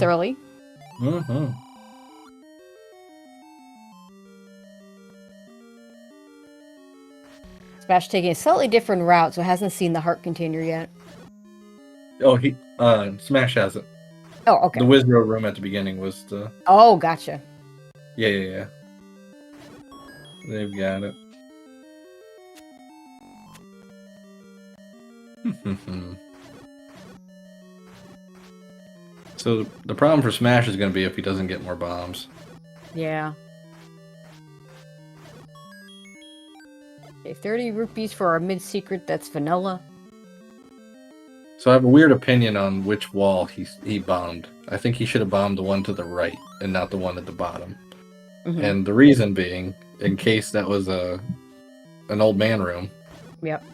it's early. Mm-hmm. Smash taking a slightly different route, so hasn't seen the heart container yet. Oh, Smash has it. Oh, okay. The Wizrow room at the beginning was the... Oh, gotcha. Yeah. They've got it. So the problem for Smash is going to be if he doesn't get more bombs. Yeah. Okay, 30 rupees for our mid-secret, that's vanilla. So I have a weird opinion on which wall he bombed. I think he should have bombed the one to the right and not the one at the bottom. Mm-hmm. And the reason being, in case that was an old man room, Yep.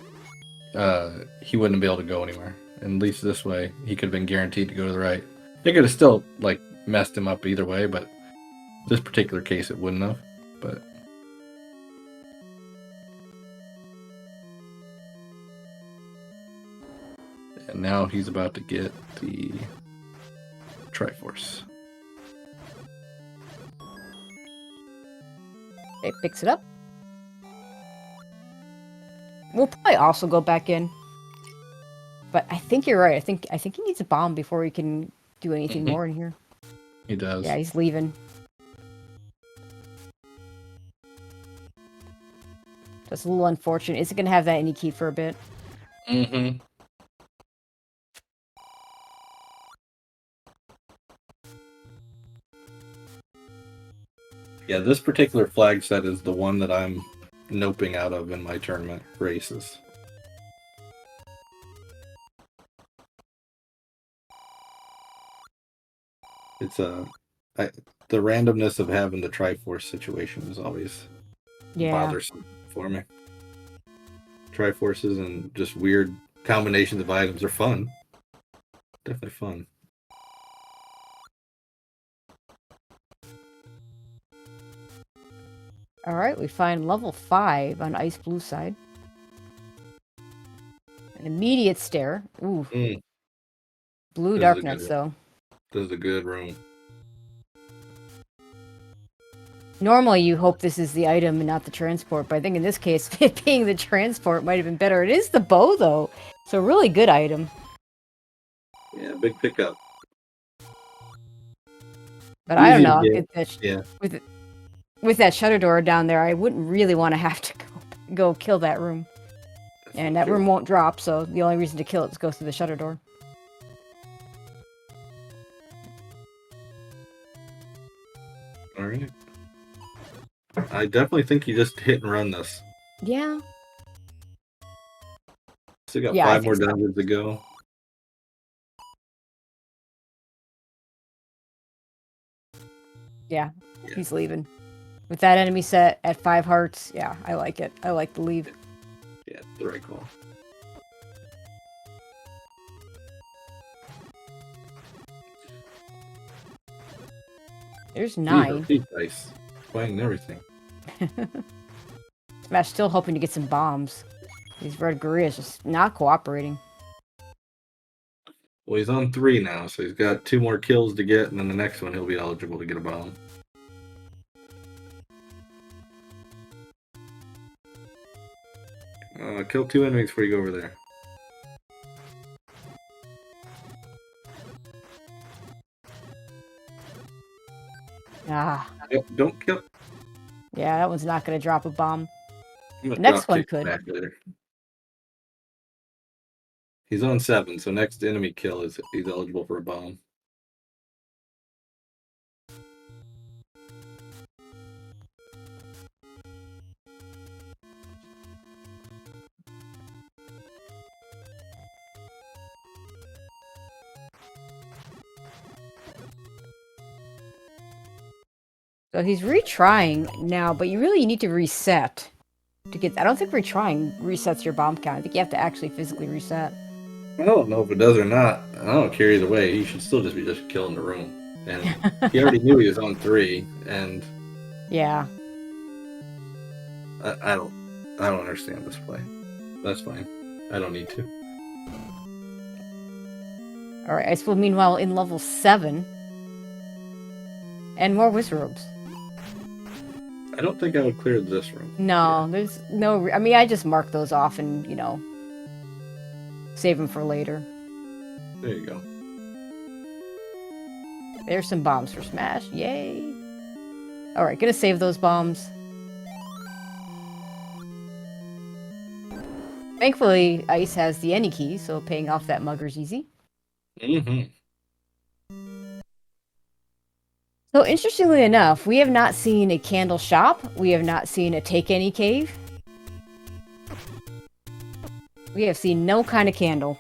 he wouldn't be able to go anywhere. And at least this way, he could have been guaranteed to go to the right. It could have still messed him up either way, but this particular case it wouldn't have. But and now he's about to get the Triforce. It picks it up. We'll probably also go back in. But I think you're right. I think he needs a bomb before we can do anything more in here. He does. Yeah, he's leaving. That's a little unfortunate. Is it going to have that any key for a bit? Mm-hmm. Yeah, this particular flag set is the one that I'm noping out of in my tournament races. It's the randomness of having the Triforce situation is always bothersome for me. Triforces and just weird combinations of items are fun. Definitely fun. Alright, we find level 5 on Iceblue side. An immediate stare. Ooh. Blue darkness, though. This is a good room. Normally you hope this is the item and not the transport, but I think in this case, it being the transport might have been better. It is the bow, though. It's a really good item. Yeah, big pickup. But I don't know. With that shutter door down there, I wouldn't really want to have to go kill that room. And that room won't drop, so the only reason to kill it is go through the shutter door. Alright. I definitely think you just hit and run this. Yeah. Still got 5 more dungeons to go. Yeah, he's leaving. With that enemy set at 5 hearts, yeah, I like it. I like the leave. Yeah, the right call. There's 9. Dice. Playing everything. Smash still hoping to get some bombs. These red gorillas just not cooperating. Well, he's on 3 now, so he's got 2 more kills to get, and then the next one he'll be eligible to get a bomb. Kill 2 enemies before you go over there. Ah. Yep, don't kill. Yeah, that one's not going to drop a bomb. The next one could. He's on 7, so next enemy kill he's eligible for a bomb. So he's retrying now, but you really need to reset to get. I don't think retrying resets your bomb count. I think you have to actually physically reset. I don't know if it does or not. I don't care either way. He should still just be killing the room. And he already knew he was on 3, and yeah. I don't understand this play. That's fine. I don't need to. All right. Iceblue, meanwhile, in level 7. And more wizards. I don't think I would clear this room. No, there's no... I mean, I just mark those off and, you know, save them for later. There you go. There's some bombs for Smash. Yay! Alright, gonna save those bombs. Thankfully, Ice has the any key, so paying off that mugger's easy. Mm-hmm. So, interestingly enough, we have not seen a candle shop. We have not seen a take any cave. We have seen no kind of candle.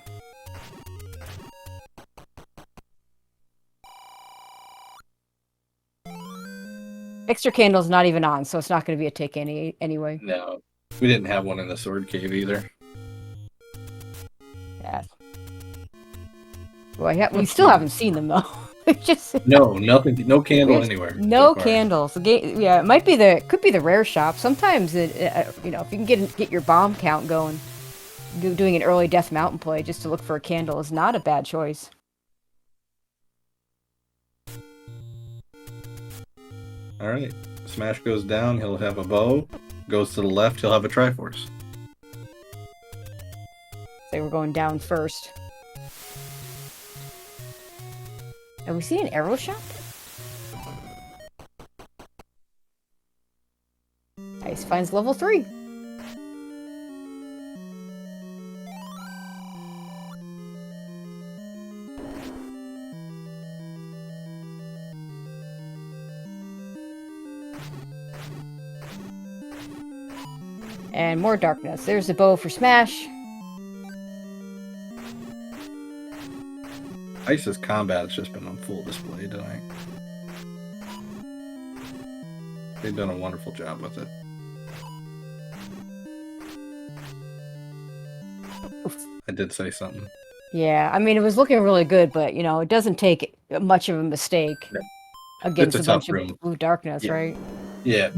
Extra candle's not even on, so it's not going to be a take any anyway. No, we didn't have one in the sword cave either. Yeah. Well, we still haven't seen them though. Just nothing, no candle anywhere. No candles. Yeah, it might be could be the rare shop. Sometimes you know, if you can get your bomb count going, doing an early Death Mountain play just to look for a candle is not a bad choice. All right, Smash goes down. He'll have a bow. Goes to the left. He'll have a Triforce. Say we're going down first. Have we seen an arrow shop? Ice finds level 3. And more darkness. There's the bow for Smash. Ice's combat has just been on full display tonight. They've done a wonderful job with it. I did say something. Yeah, I mean, it was looking really good, but, you know, it doesn't take much of a mistake against a bunch of blue darkness, right? Yeah.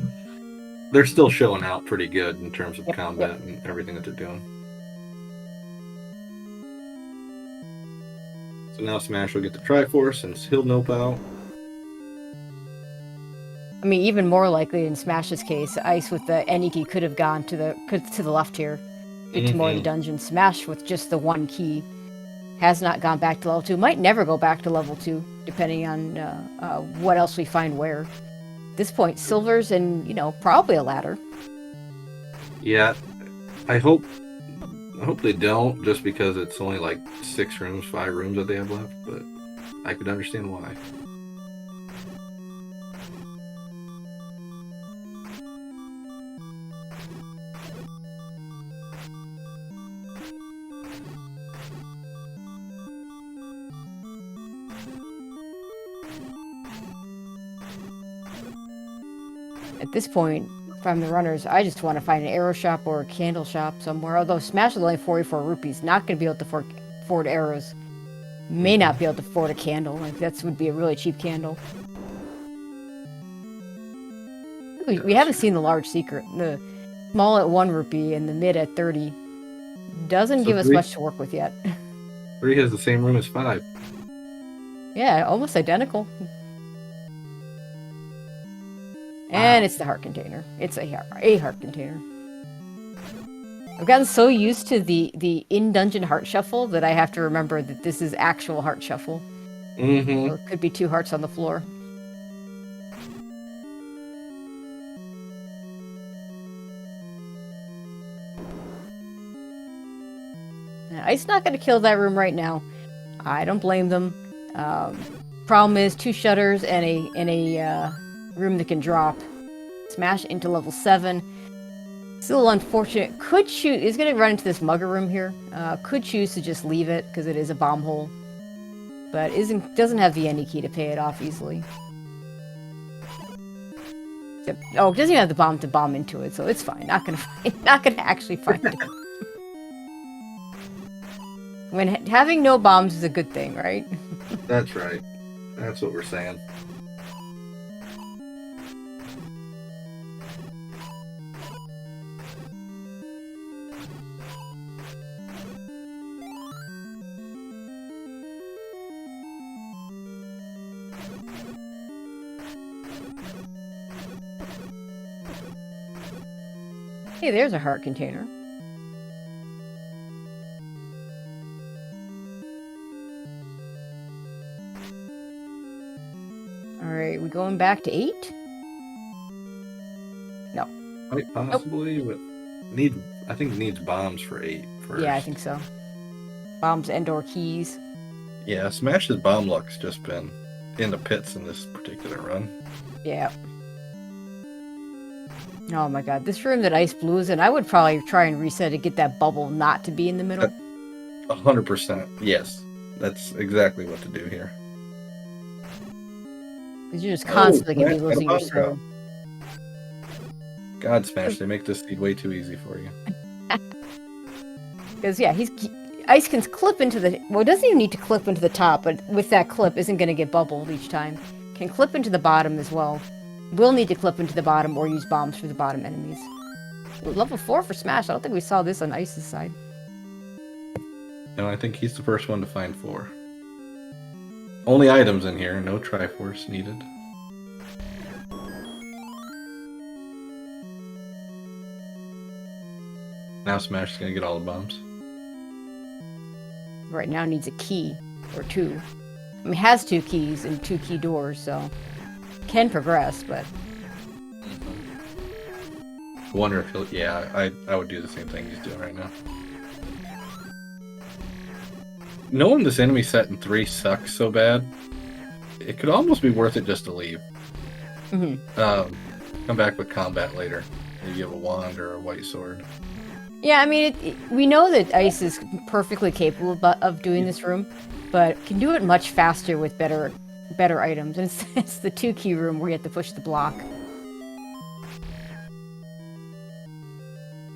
They're still showing out pretty good in terms of combat and everything that they're doing. So now Smash will get the Triforce and he'll nope out. I mean, even more likely in Smash's case, Ice with the any key could have gone to the left here, to more of the dungeon. Smash with just the one key has not gone back to level 2. Might never go back to level 2, depending on what else we find where. At this point, silvers and, you know, probably a ladder. Yeah, I hope they don't, just because it's only like 5 rooms that they have left, but I could understand why. At this point, if I'm the runners, I just want to find an arrow shop or a candle shop somewhere. Although Smash is only 44 rupees, not going to be able to afford arrows. May not be able to afford a candle. Like, that would be a really cheap candle. We haven't seen the large secret. The small at 1 rupee and the mid at 30 doesn't give us much to work with yet. 3 has the same room as 5. Yeah, almost identical. And it's the heart container. It's a heart container. I've gotten so used to the in-dungeon heart shuffle that I have to remember that this is actual heart shuffle. Mm-hmm. So it could be 2 hearts on the floor. Now, Ice not going to kill that room right now. I don't blame them. Problem is 2 shutters and a room that can drop. Smash into level 7. Still unfortunate. Could choose. He's going to run into this mugger room here. Could choose to just leave it because it is a bomb hole, but doesn't have the any key to pay it off easily. It doesn't even have the bomb to bomb into it, so it's fine. Not gonna actually find it. When having no bombs is a good thing, right? That's right. That's what we're saying. Hey, there's a heart container. Alright, we going back to 8? No. Quite possibly, but I think it needs bombs for 8 first. Yeah, I think so. Bombs and/or keys. Yeah, Smash's bomb luck's just been in the pits in this particular run. Yeah. Oh my god, this room that Iceblue is in, I would probably try and reset to get that bubble not to be in the middle. 100%, yes. That's exactly what to do here. Because you're just constantly going to be losing your soul. God, Smash, they make this seed way too easy for you. Because, yeah, Ice can clip into the... Well, it doesn't even need to clip into the top, but with that clip, isn't going to get bubbled each time. Can clip into the bottom as well. Will need to clip into the bottom or use bombs for the bottom enemies. Ooh, level 4 for Smash. I don't think we saw this on Ice's side. No, I think he's the first one to find 4. Only items in here, no Triforce needed. Now Smash is gonna get all the bombs. Right now needs a key or 2. I mean, has 2 keys and 2 key doors, so can progress, but I wonder if he'll... Yeah, I would do the same thing he's doing right now. Knowing this enemy set in 3 sucks so bad, it could almost be worth it just to leave. Come back with combat later. Maybe you have a wand or a white sword. Yeah, I mean, we know that Ice is perfectly capable of doing this room, but can do it much faster with better items. And it's the 2 key room where you have to push the block.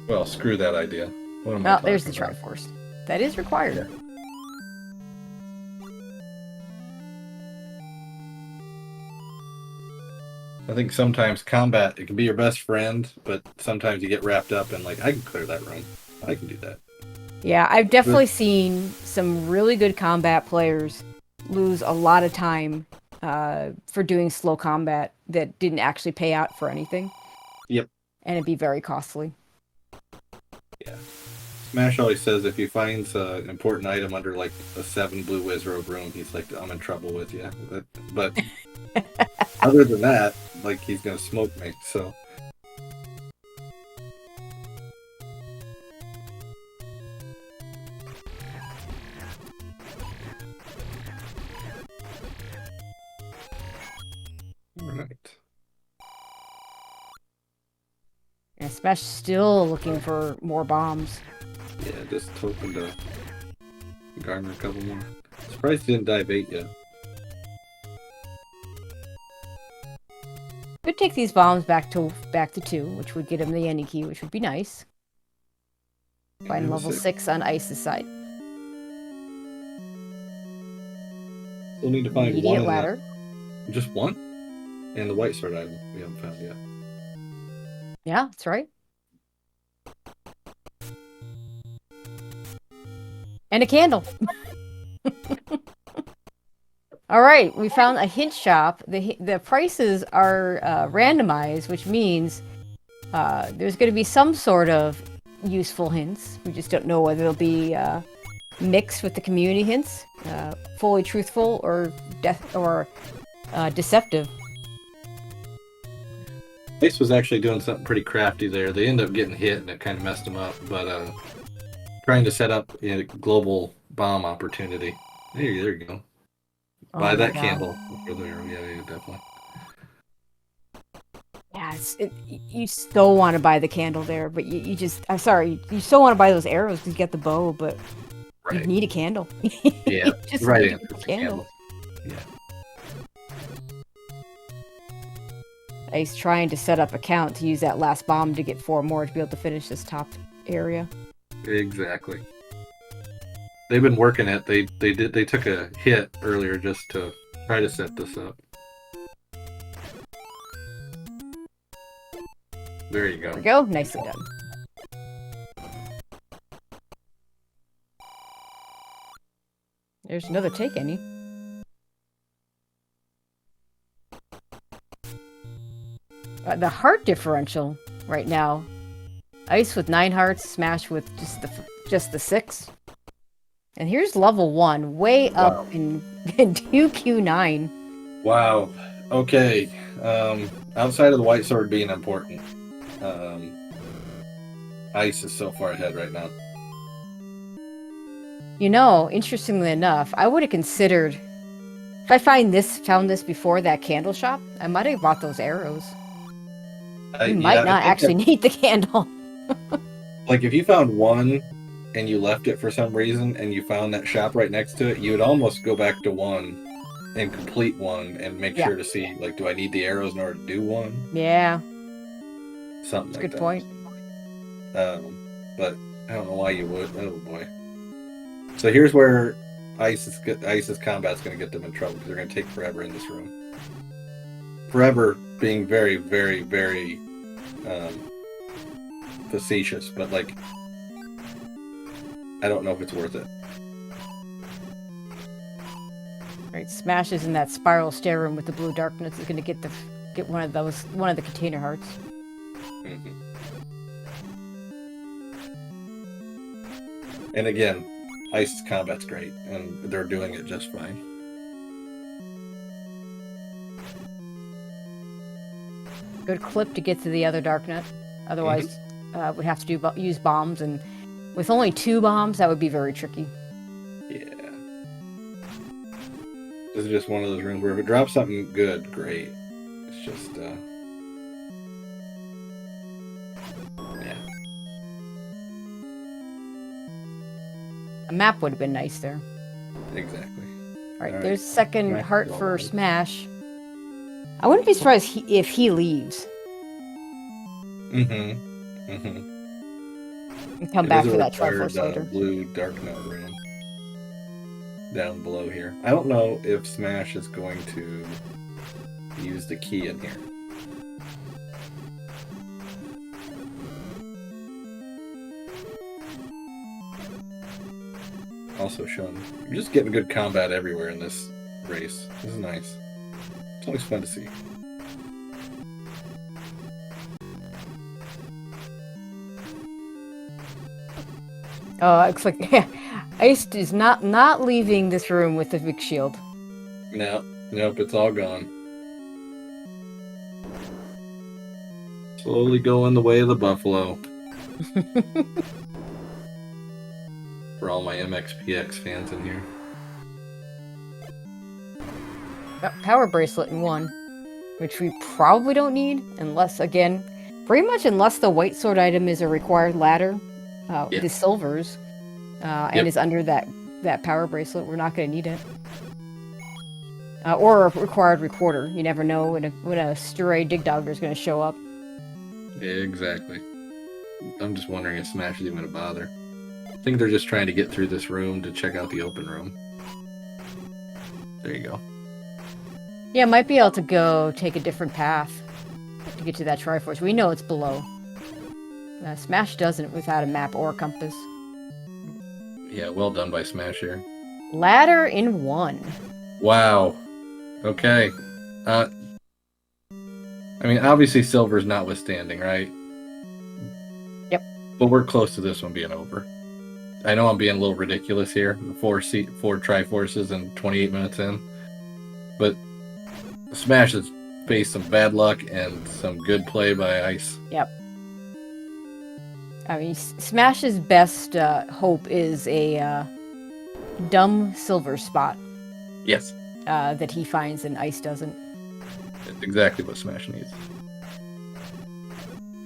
Well, screw that idea. What am I talking there's the about? Triforce. That is required. Yeah. I think sometimes combat, it can be your best friend, but sometimes you get wrapped up in like, I can clear that run. I can do that. Yeah, I've definitely seen some really good combat players lose a lot of time for doing slow combat that didn't actually pay out for anything. Yep. And it'd be very costly. Yeah. Smash always says if he finds an important item under like a 7 blue Wizrobe room, he's like, I'm in trouble with you. But other than that, like, he's gonna smoke me, so. Alright. And Smash still looking for more bombs. Yeah, just hoping to garner a couple more. Surprised he didn't dive 8 yet. Could take these bombs back to 2, which would get him the any key, which would be nice. Find level 6 on Ice's side. Still need to find Immediate one. ladder. Just one? And the white sword item we haven't found yet. Yeah, that's right. And a candle. All right, we found a hint shop. The prices are randomized, which means there's going to be some sort of useful hints. We just don't know whether they'll be mixed with the community hints, fully truthful or deceptive. Ace was actually doing something pretty crafty there. They ended up getting hit and it kind of messed them up, but trying to set up a global bomb opportunity. There you go. Buy that candle over there. Yeah, definitely. Yeah, you still want to buy the candle there, but you still want to buy those arrows because you get the bow, but you need a candle. Yeah, just right. Need a candle. Yeah. He's trying to set up a count to use that last bomb to get 4 more to be able to finish this top area. Exactly. They've been working it. They took a hit earlier just to try to set this up. There you go. There we go. Nicely done. There's another take any. The heart differential right now Ice with 9 hearts, Smash with just the 6. And here's level 1, way up in 2Q9. Wow. Okay. Outside of the white sword being important, Ice is so far ahead right now. You know, interestingly enough, I would have considered if I found this before that candle shop, I might have bought those arrows. You might not actually need the candle. Like if you found one and you left it for some reason and you found that shop right next to it, you would almost go back to 1 and complete 1 and make sure to see, like, do I need the arrows in order to do 1? Yeah. Something That's like a good that. point. But I don't know why you would. Oh boy. So here's where Ice's combat's going to get them in trouble because they're going to take forever in this room. Forever being very, very, very facetious, but like I don't know if it's worth it. Right, Smash is in that spiral stair room with the blue darkness. Is going to get one of the container hearts. Mm-hmm. And again, Ice's combat's great, and they're doing it just fine. Good clip to get to the other Darknet. Otherwise, we'd have to use bombs, and with only 2 bombs, that would be very tricky. Yeah. This is just one of those rooms where if it drops something good, great. It's just, yeah. A map would have been nice there. Exactly. All right, there's second heart for Smash. I wouldn't be surprised if he leaves. And come back for that Triforce later. Blue Darknet room down below here. I don't know if Smash is going to use the key in here. Also shown. You're just getting good combat everywhere in this race. This is nice. It's always fun to see. Oh, it looks like Ice is not leaving this room with the big shield. Nope, it's all gone. Slowly going the way of the buffalo. For all my MXPX fans in here. Power bracelet in 1, which we probably don't need unless, again, pretty much unless the white sword item is a required ladder. The silvers, and is under that power bracelet. We're not going to need it. Or a required recorder. You never know when a stray dig dogger is going to show up. Exactly. I'm just wondering if Smash is even going to bother. I think they're just trying to get through this room to check out the open room. There you go. Yeah, might be able to go take a different path to get to that Triforce. We know it's below. Smash doesn't without a map or a compass. Yeah, well done by Smash here. Ladder in 1. Wow. Okay. I mean, obviously silver's notwithstanding, right? Yep. But we're close to this one being over. I know I'm being a little ridiculous here. 4 Triforces and 28 minutes in. But Smash has faced some bad luck and some good play by Ice. Yep. I mean, Smash's best hope is a dumb silver spot. Yes. That he finds and Ice doesn't. That's exactly what Smash needs.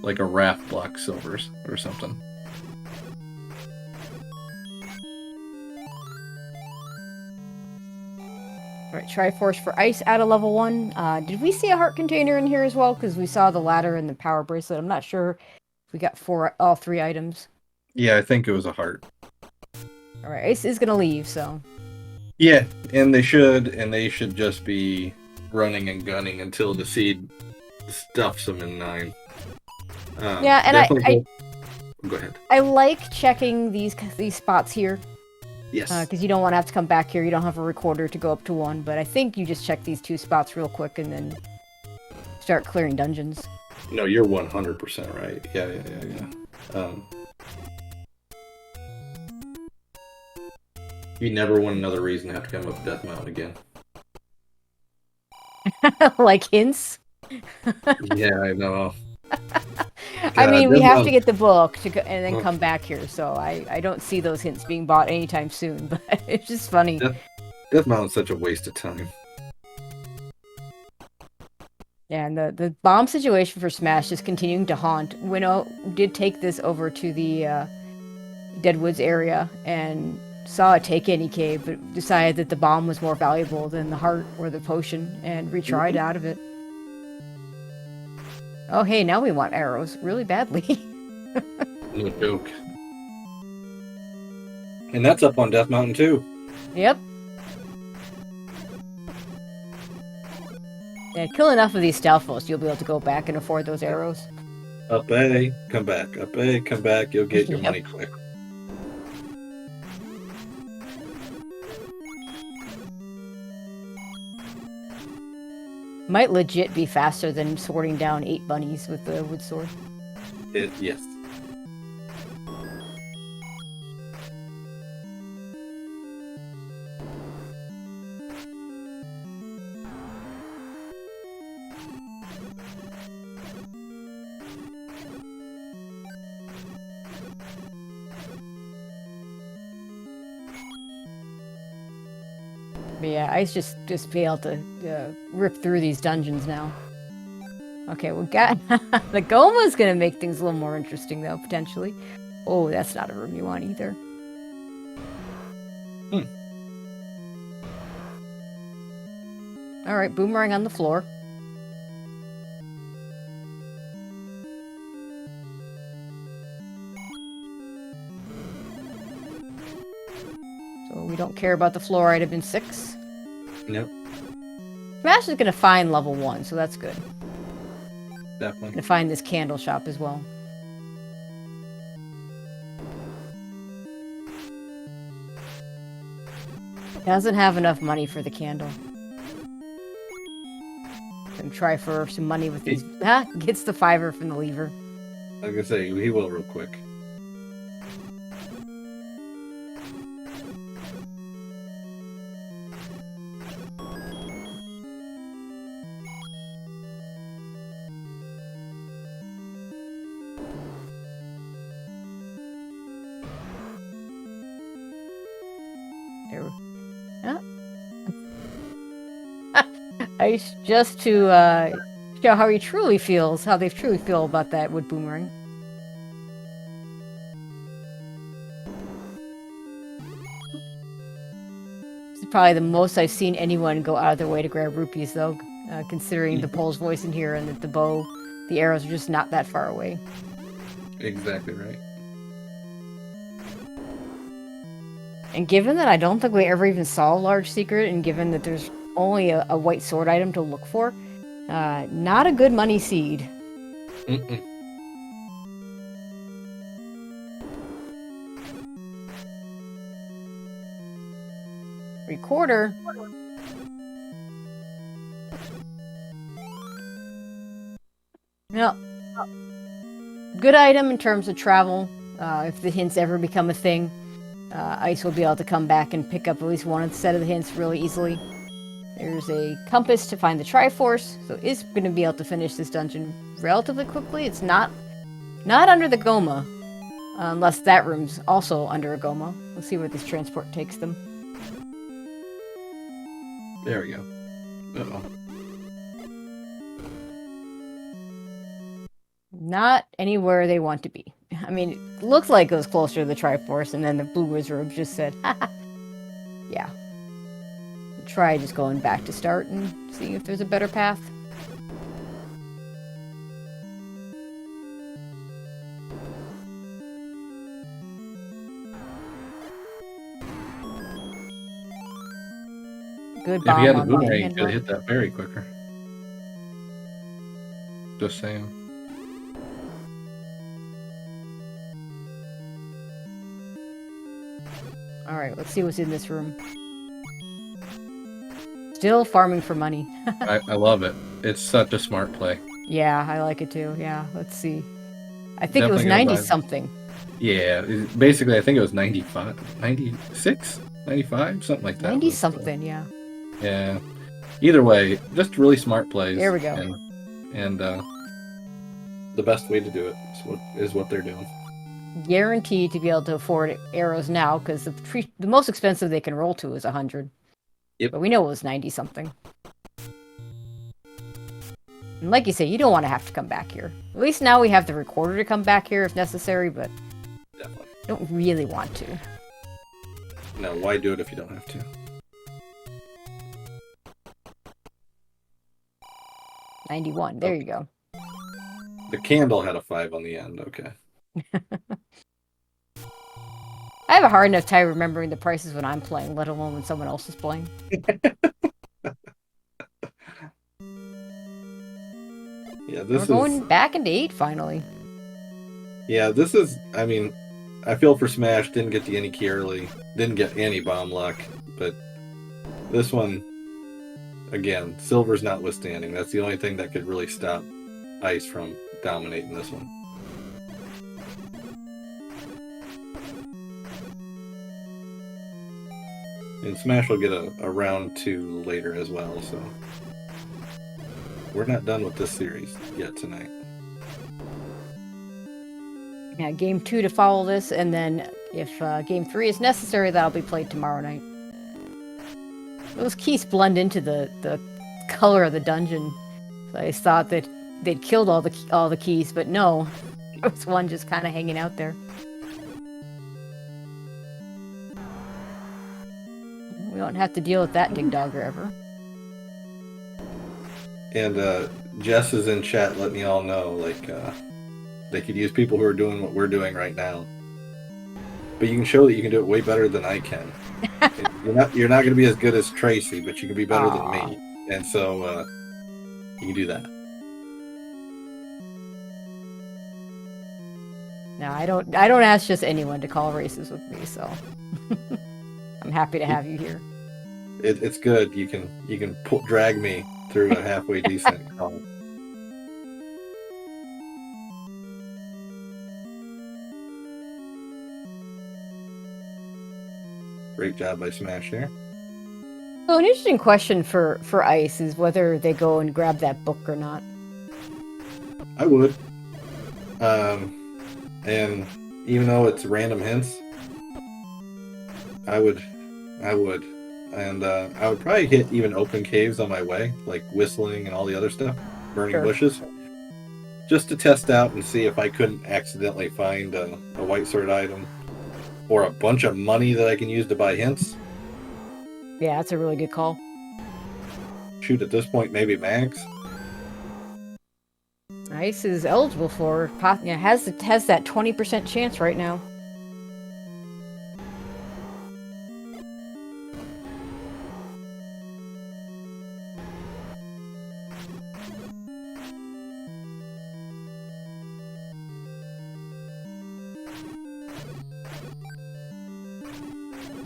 Like a raft block silvers or something. Alright, Triforce for Ice at a level 1. Did we see a heart container in here as well? Because we saw the ladder and the power bracelet. I'm not sure. We got all 3 items. Yeah, I think it was a heart. Alright, Ice is going to leave, so... Yeah, and they should just be running and gunning until the seed stuffs them in 9. Yeah, and Go ahead. I like checking these spots here. Yes. Because you don't want to have to come back here. You don't have a recorder to go up to 1, but I think you just check these 2 spots real quick and then start clearing dungeons. No, you're 100% right. Yeah. You never want another reason to have to come up Death Mountain again. Like hints? Yeah, I know. I mean, we have to get the book to go, and then come back here, so I don't see those hints being bought anytime soon, but it's just funny. Death Mountain's such a waste of time. Yeah, and the bomb situation for Smash is continuing to haunt. Winnow did take this over to the Deadwoods area and saw a take any cave, but decided that the bomb was more valuable than the heart or the potion and retried out of it. Oh, hey, now we want arrows really badly. No joke. And that's up on Death Mountain too. Yep. Yeah, kill enough of these stealthos, you'll be able to go back and afford those arrows. Up A, come back. Up A, come back. You'll get your money quick. Might legit be faster than sorting down 8 bunnies with the wood sword. Yes. But yeah, I just failed to rip through these dungeons now. Okay, we got... the Goma's gonna make things a little more interesting, though, potentially. Oh, that's not a room you want, either. Alright, boomerang on the floor. So we don't care about the floor item in 6. Nope. Smash is gonna find level 1, so that's good. Definitely. Gonna find this candle shop as well. Doesn't have enough money for the candle. Gonna try for some money with these. Gets the 5 from the lever. I was gonna say, he will real quick. Just to show how he truly feels, how they truly feel about that wood boomerang. This is probably the most I've seen anyone go out of their way to grab rupees, though, considering the Pole's voice in here and that the bow, the arrows are just not that far away. Exactly right. And given that I don't think we ever even saw a large secret, and given that there's only a white sword item to look for, not a good money seed. Recorder. No. Good item in terms of travel. If the hints ever become a thing, Ice will be able to come back and pick up at least one set of the hints really easily. There's a compass to find the Triforce, so it's going to be able to finish this dungeon relatively quickly. It's not under the Goma, unless that room's also under a Goma. Let's see where this transport takes them. There we go. Uh-oh. Not anywhere they want to be. I mean, it looks like it was closer to the Triforce, and then the Blue Wizard just said, haha. Yeah. Try just going back to start and seeing if there's a better path. Good bomb. If you had a boomerang, you could have hit that berry quicker. Just saying. Alright, let's see what's in this room. Still farming for money. I love it. It's such a smart play. Yeah, I like it too. Yeah, let's see. I think it was 90 something. Yeah, basically, I think it was 95, 96, 95, something like that. 90 something, yeah. Yeah. Either way, just really smart plays. There we go. And the best way to do it is what they're doing. Guaranteed to be able to afford arrows now, because the most expensive they can roll to is 100. Yep. But we know it was 90 something. And like you say, you don't want to have to come back here. At least now we have the recorder to come back here if necessary, but definitely don't really want to. No, why do it if you don't have to? 91. There you go. The candle had a 5 on the end. Okay. I have a hard enough time remembering the prices when I'm playing, let alone when someone else is playing. Yeah, We're going back into 8 finally. Yeah, this is. I mean, I feel for Smash. Didn't get the any key early. Didn't get any bomb luck. But this one, again, silver's notwithstanding. That's the only thing that could really stop Ice from dominating this one. And Smash will get a round 2 later as well, so we're not done with this series yet tonight. Yeah, game 2 to follow this, and then if game 3 is necessary, that'll be played tomorrow night. Those keys blend into the color of the dungeon. So I thought that they'd killed all the keys, but no, there was one just kind of hanging out there. We don't have to deal with that Dig Dogger ever. And Jess is in chat letting you all know, like, they could use people who are doing what we're doing right now. But you can show that you can do it way better than I can. You're not going to be as good as Tracy, but you can be better than me. And so you can do that. No, I don't ask just anyone to call races with me, so I'm happy to have you here. It's good. You can drag me through a halfway decent call. Great job by Smash there. So an interesting question for Ice is whether they go and grab that book or not. I would. And even though it's random hints, I would. And I would probably hit even open caves on my way, like whistling and all the other stuff, burning bushes, just to test out and see if I couldn't accidentally find a white sword item or a bunch of money that I can use to buy hints. Yeah, that's a really good call. Shoot, at this point, maybe mags. Ice is eligible for, has that 20% chance right now.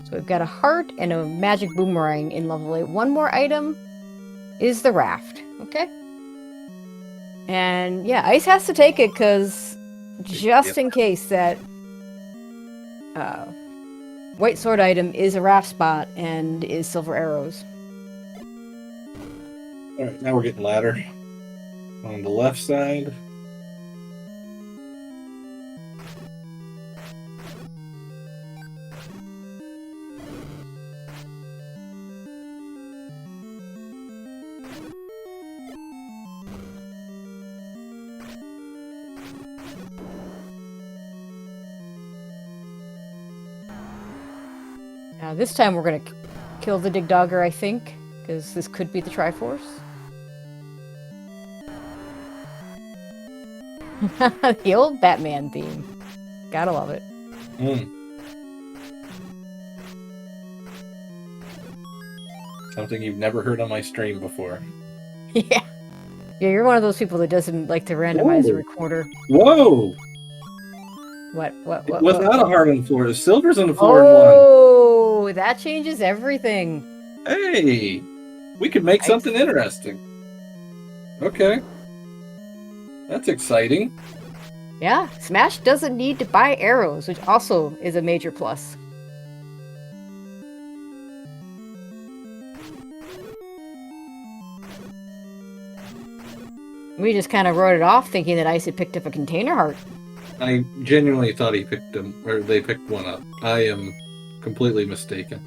So we've got a heart and a magic boomerang in level 8. One more item is the raft. Okay. And yeah, Ice has to take it because just in case that white sword item is a raft spot and is silver arrows. All right, now we're getting ladder on the left side. This time we're going to kill the Dig Dogger, I think, because this could be the Triforce. The old Batman theme. Gotta love it. Something you've never heard on my stream before. Yeah. Yeah, you're one of those people that doesn't like to randomize a recorder. Whoa! What? It was not a heart on the floor. The silver's on the floor in one. Oh, that changes everything. Hey, we could make something interesting. Okay. That's exciting. Yeah, Smash doesn't need to buy arrows, which also is a major plus. We just kind of wrote it off thinking that Ice had picked up a container heart. I genuinely thought he picked them, or they picked one up. I am completely mistaken.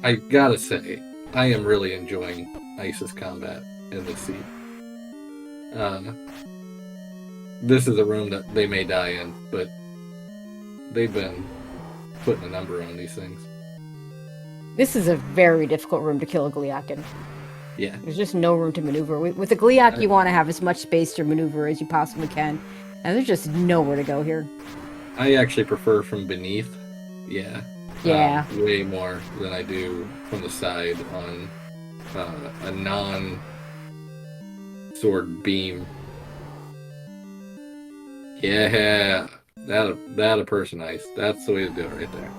I gotta say, I am really enjoying Ice's combat in this scene. This is a room that they may die in, but they've been putting a number on these things. This is a very difficult room to kill a Gliok in. Yeah. There's just no room to maneuver. With a Gliok, you want to have as much space to maneuver as you possibly can. And there's just nowhere to go here. I actually prefer from beneath. Yeah. Yeah. Way more than I do from the side on a non-sword beam. Yeah. That a person Ice. That's the way to do it right there.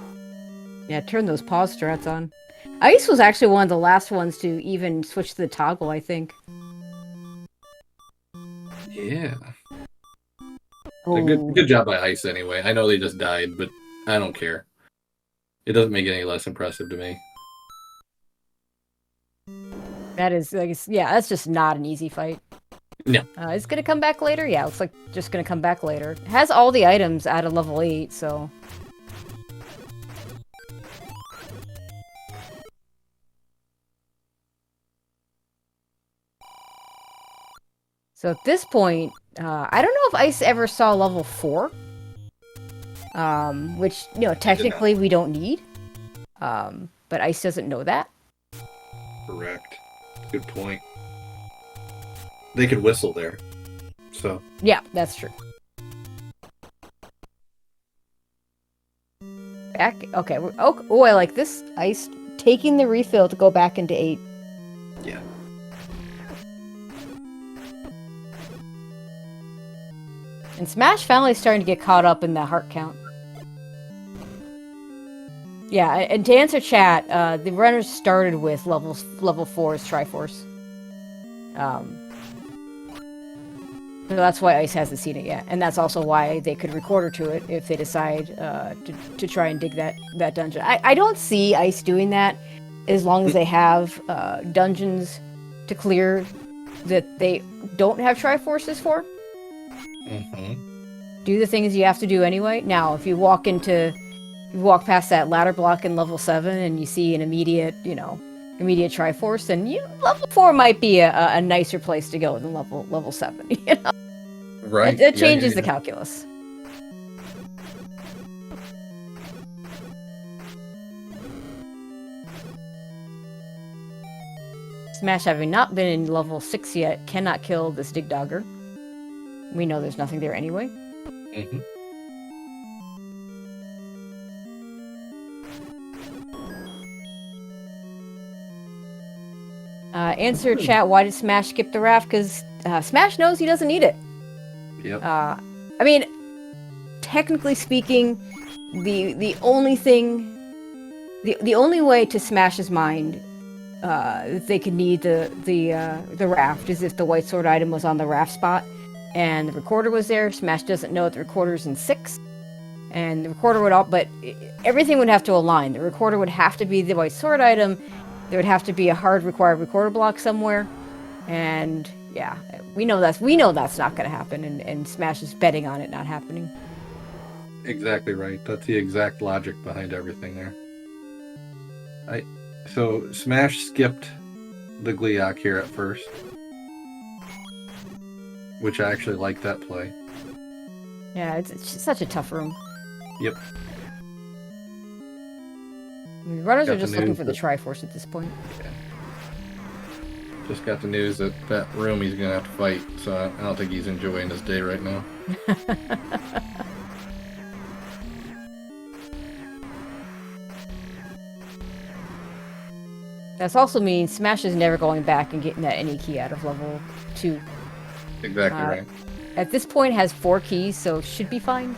Yeah, turn those pause strats on. Ice was actually one of the last ones to even switch to the toggle, I think. Yeah. Oh. Good job by Ice anyway. I know they just died, but I don't care. It doesn't make it any less impressive to me. That is, yeah, that's just not an easy fight. No. It's gonna come back later? Yeah, looks like just gonna come back later. It has all the items at a level 8, so... So at this point, I don't know if Ice ever saw level 4. Which, you know, technically we don't need. But Ice doesn't know that. Correct. Good point. They could whistle there. So. Yeah, that's true. Back? Okay. Oh, I like this. Ice taking the refill to go back into 8. Yeah. And Smash finally starting to get caught up in the heart count. Yeah, and to answer chat, the runners started with level 4's Triforce. So that's why Ice hasn't seen it yet, and that's also why they could recorder to it if they decide to try and dig that dungeon. I don't see Ice doing that as long as they have dungeons to clear that they don't have Triforces for. Mm-hmm. Do the things you have to do anyway. Now, if you walk past that ladder block in level 7 and you see an immediate Triforce, then level 4 might be a nicer place to go than level 7. You know, right? It changes the calculus. Smash, having not been in level 6 yet, cannot kill this Dig Dogger. We know there's nothing there anyway. Mm-hmm. Answer chat, why did Smash skip the raft? Because Smash knows he doesn't need it. Yep. I mean, technically speaking, the only way to Smash's mind that they could need the raft is if the white sword item was on the raft spot and the recorder was there. Smash doesn't know that the recorder's in 6, and the recorder but everything would have to align. The recorder would have to be the white sword item. There would have to be a hard required recorder block somewhere, and yeah, we know that's not going to happen, and Smash is betting on it not happening. Exactly right. That's the exact logic behind everything there. So Smash skipped the Gliok here at first, which I actually like that play. Yeah, it's such a tough room. Yep. I mean, runners are just looking for the Triforce at this point. Yeah. Just got the news that room he's gonna have to fight, so I don't think he's enjoying his day right now. That also means Smash is never going back and getting that any key out of level 2. Exactly right. At this point, has 4 keys, so should be fine.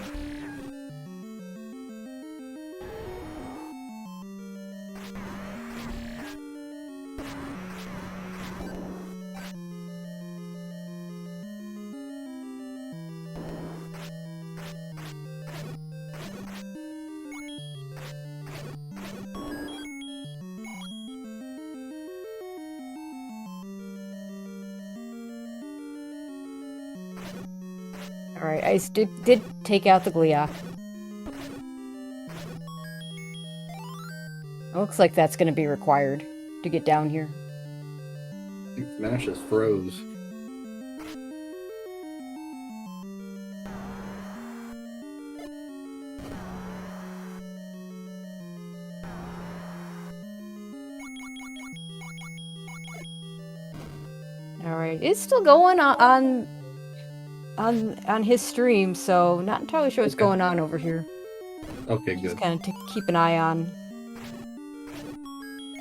Alright, Ice did take out the Gleeok. It looks like that's going to be required to get down here. Smash is froze. Alright, it's still going on his stream, so not entirely sure what's going on over here. Okay, good. Just kind of keep an eye on.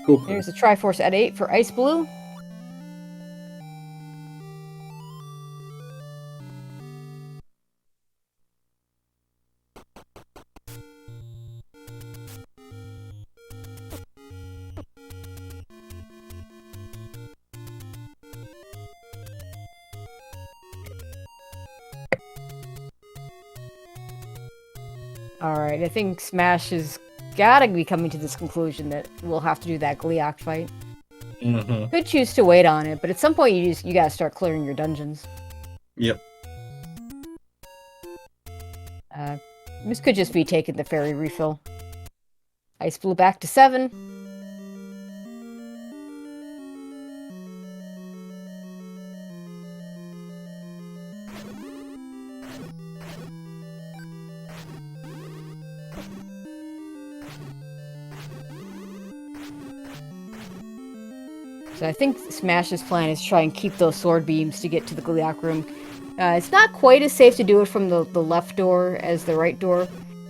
Cool. There's a Triforce at 8 for Iceblue. Alright, I think Smash has gotta be coming to this conclusion that we'll have to do that Gleeok fight. Mm-hmm. Could choose to wait on it, but at some point you gotta start clearing your dungeons. Yep. This could just be taking the fairy refill. Iceblue back to 7. So I think Smash's plan is try and keep those sword beams to get to the Gleeok room. It's not quite as safe to do it from the left door as the right door.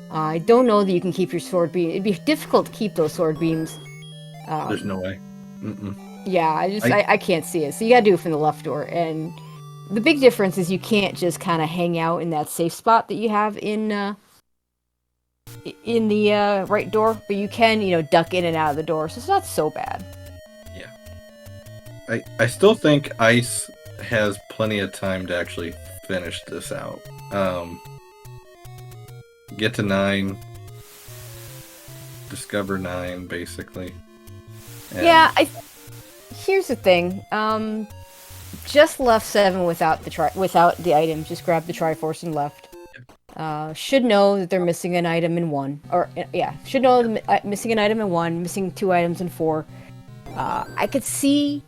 I don't know that you can keep your sword beam. It'd be difficult to keep those sword beams. There's no way. Mm-mm. Yeah, I can't see it. So you gotta do it from the left door. And the big difference is you can't just kind of hang out in that safe spot that you have in the right door, but you can, duck in and out of the door. So it's not so bad. I still think Ice has plenty of time to actually finish this out. Get to 9. Discover 9, basically. And yeah, here's the thing. Just left 7 without the item. Just grabbed the Triforce and left. Should know that they're missing an item in 1. Or, yeah, should know missing an item in 1, missing 2 items in 4. I could see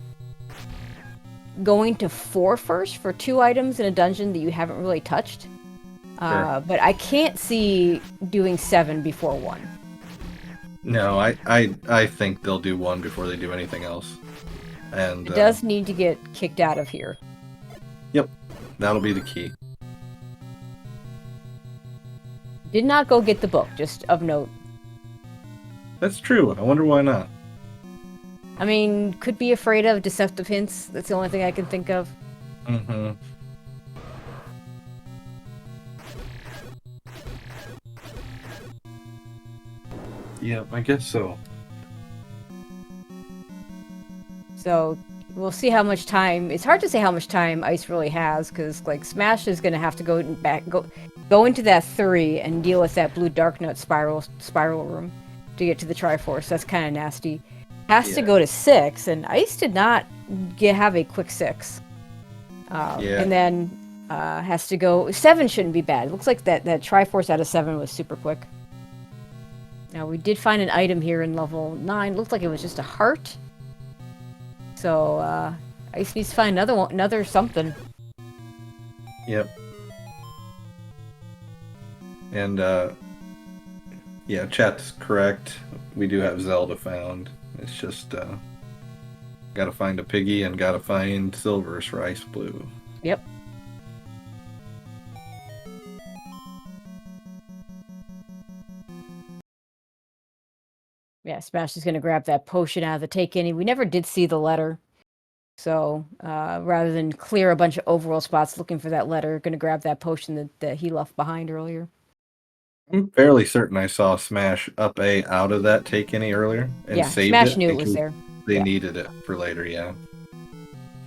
going to 4 first for 2 items in a dungeon that you haven't really touched. Sure. But I can't see doing 7 before 1. No, I think they'll do 1 before they do anything else. And it does need to get kicked out of here. Yep, that'll be the key. Did not go get the book, just of note. That's true. I wonder why not. I mean, could be afraid of deceptive hints. That's the only thing I can think of. Mm-hmm. Yeah, I guess so. So, we'll see how much time... It's hard to say how much time Ice really has, because, Smash is going to have to go into that 3 and deal with that blue dark note spiral room to get to the Triforce. That's kind of nasty. Has to go to 6, and Ice did not have a quick 6. And then has to go... 7 shouldn't be bad. It looks like that Triforce out of 7 was super quick. Now, we did find an item here in level 9. Looked like it was just a heart. So, Ice needs to find another something. Yep. And, yeah, chat's correct. We do have Zelda found. It's just, gotta find a piggy and gotta find silvers for Iceblue. Yep. Yeah, Smash is gonna grab that potion out of the take-any. We never did see the letter. So, rather than clear a bunch of overworld spots looking for that letter, gonna grab that potion that he left behind earlier. I'm fairly certain I saw Smash up A out of that take-any earlier and saved Smash it. knew it was there. They needed it for later, yeah.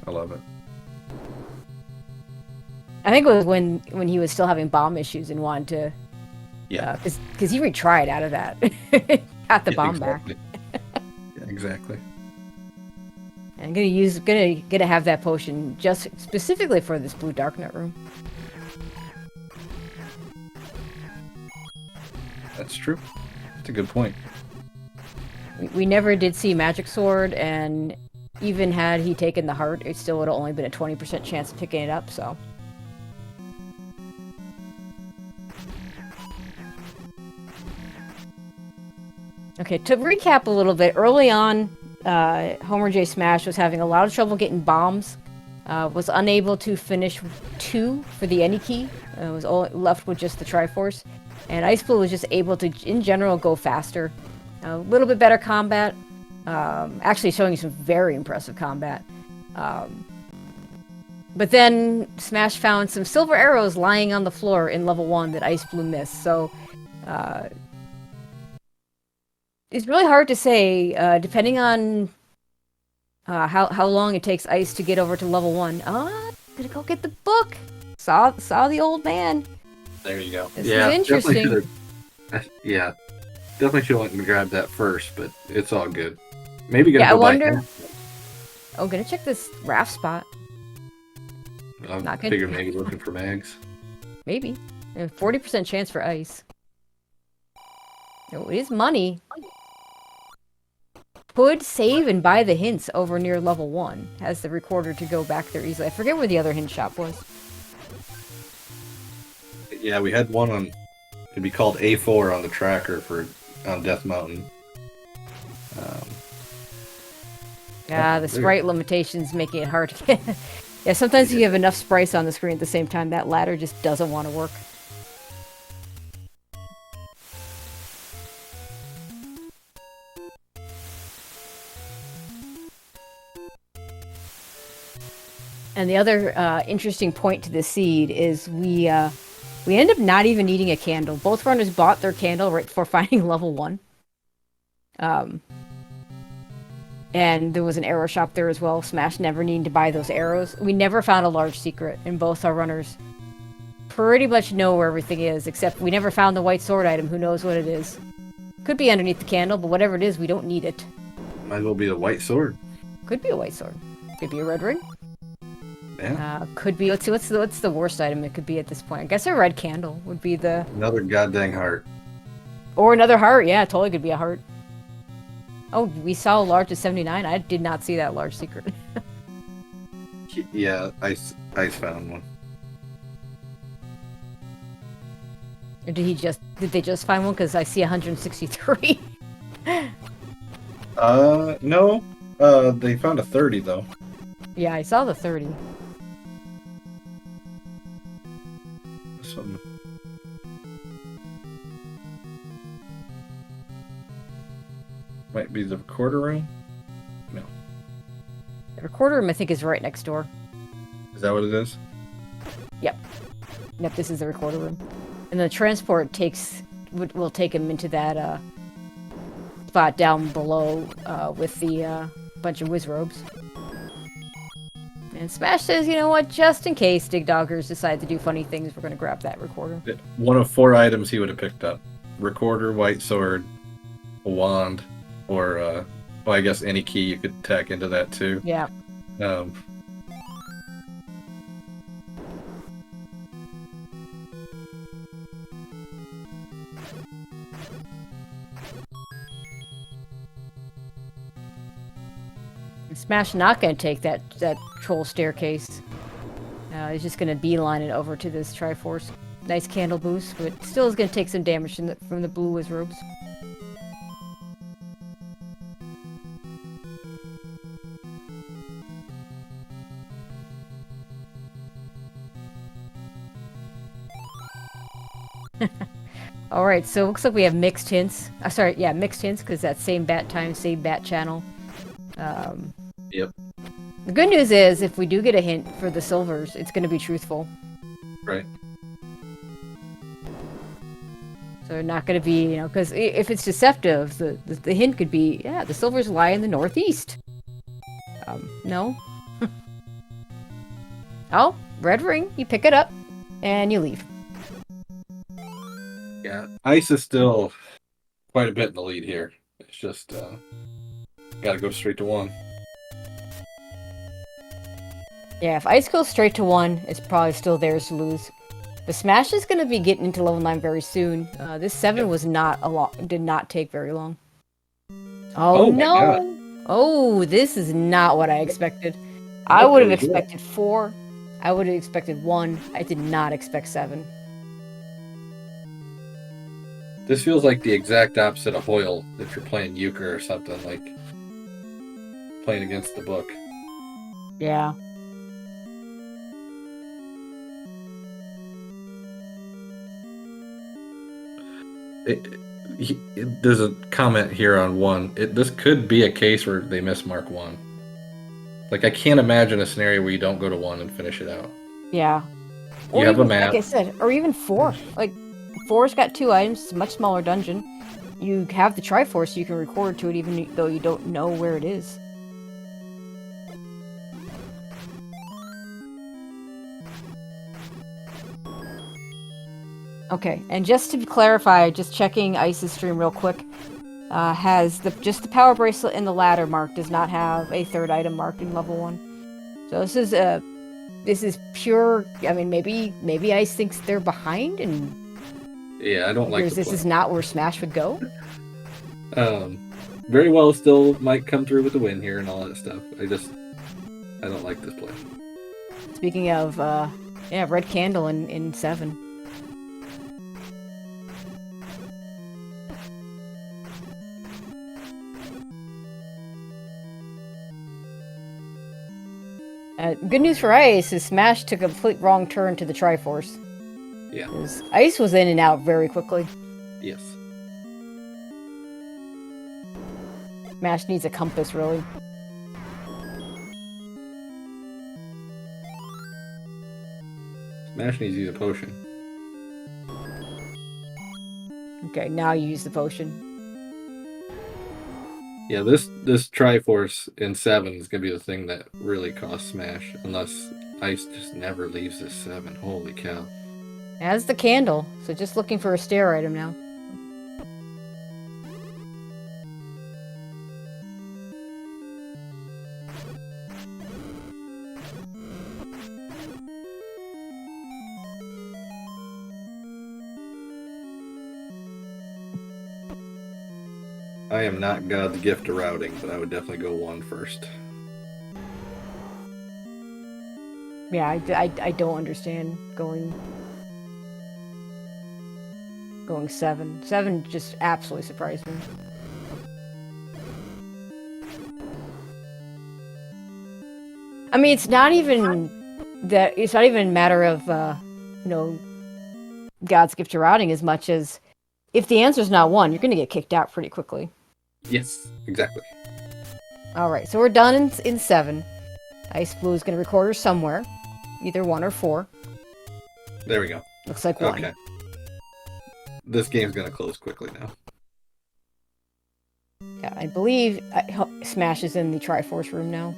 I love it. I think it was when he was still having bomb issues and wanted to... Yeah. Because he retried out of that. Got the bomb exactly. back. Yeah, exactly. And gonna have that potion just specifically for this blue dark nut room. That's true. That's a good point. We never did see Magic Sword, and even had he taken the heart, it still would have only been a 20% chance of picking it up, so... Okay, to recap a little bit, early on, homerjsmash was having a lot of trouble getting bombs, was unable to finish 2 for the any key, was left with just the Triforce, and Iceblue was just able to, in general, go faster. A little bit better combat, actually showing some very impressive combat. But then Smash found some silver arrows lying on the floor in level 1 that Iceblue missed, so... it's really hard to say, depending on how long it takes Ice to get over to level 1. Oh, gonna go get the book! Saw the old man. There you go. This is interesting. Yeah, definitely should have went and grabbed that first, but it's all good. Maybe gonna I go wonder... Oh, gonna check this raft spot. I figured maybe looking for mags. Maybe. 40% chance for Ice. Oh, it is money. Could save and buy the hints over near level 1. Has the recorder to go back there easily. I forget where the other hint shop was. Yeah, we had one on... It'd be called A4 on the tracker on Death Mountain. The sprite limitations making it hard to get. Yeah, sometimes you have enough sprites on the screen at the same time, that ladder just doesn't want to work. And the other interesting point to this seed is we end up not even needing a candle. Both runners bought their candle right before finding level 1. And there was an arrow shop there as well. Smash never needed to buy those arrows. We never found a large secret, and both our runners pretty much know where everything is, except we never found the white sword item. Who knows what it is? Could be underneath the candle, but whatever it is, we don't need it. Might as well be the white sword. Could be a white sword. Could be a red ring. Yeah. Could be. Let's see. What's the worst item it could be at this point? I guess a red candle would be the... Another goddamn heart. Or another heart. Yeah, totally could be a heart. Oh, we saw a large of 79. I did not see that large secret. Yeah, Ice found one. Or did they just find one? Because I see 163. No. They found a 30 though. Yeah, I saw the 30. This one. Might be the recorder room? No. The recorder room, I think, is right next door. Is that what it is? Yep. Yep, this is the recorder room. And the transport will take him into that spot down below with the bunch of whiz robes. And Smash says, you know what, just in case Dig Doggers decide to do funny things, we're going to grab that recorder. One of 4 items he would have picked up. Recorder, white sword, a wand, or, well, I guess any key you could tack into that too. Yeah. Smash not going to take that troll staircase. He's just going to beeline it over to this Triforce. Nice candle boost, but still is going to take some damage from the blue whiz robes. Alright, so it looks like we have mixed hints. Sorry, yeah, mixed hints, because that's same bat time, same bat channel. Yep. The good news is, if we do get a hint for the silvers, it's going to be truthful. Right. So not going to be, because if it's deceptive, the hint could be, yeah, the silvers lie in the northeast. No. Oh, red ring. You pick it up, and you leave. Yeah, Ice is still quite a bit in the lead here. It's just, gotta go straight to 1. Yeah, if Ice goes straight to 1, it's probably still theirs to lose. The Smash is going to be getting into level 9 very soon. This 7 was not a lot. Did not take very long. Oh no! God. Oh, this is not what I expected. I would have expected 4. I would have expected 1. I did not expect 7. This feels like the exact opposite of Hoyle if you're playing euchre or something, like playing against the book. Yeah. There's a comment here on 1. This could be a case where they miss mark 1. Like, I can't imagine a scenario where you don't go to 1 and finish it out. Yeah. You have a map. Like I said, or even 4. Like, 4's got 2 items. It's a much smaller dungeon. You have the Triforce, so you can record to it even though you don't know where it is. Okay, and just to clarify, just checking Ice's stream real quick, has just the power bracelet and the ladder mark, does not have a 3rd item marked in level 1. So this is pure. I mean, maybe Ice thinks they're behind, and yeah, I don't like this is not where Smash would go. Very well, still might come through with the win here and all that stuff. I don't like this play. Speaking of, yeah, red candle in 7. Good news for Ice is Smash took a complete wrong turn to the Triforce. Yeah. Ice was in and out very quickly. Yes. Smash needs a compass, really. Smash needs to use a potion. Okay, now you use the potion. Yeah, this Triforce in 7 is going to be the thing that really costs Smash, unless Ice just never leaves this 7. Holy cow. It has the candle, so just looking for a stair item now. I am not God's gift to routing, but I would definitely go 1 first. Yeah, I don't understand going 7. 7 just absolutely surprised me. I mean, it's not even a matter of God's gift to routing as much as if the answer's not 1, you're going to get kicked out pretty quickly. Yes, exactly. Alright, so we're done in 7. Iceblue is going to record her somewhere. Either 1 or 4. There we go. Looks like 1. Okay. This game's going to close quickly now. Yeah, I believe Smash is in the Triforce room now.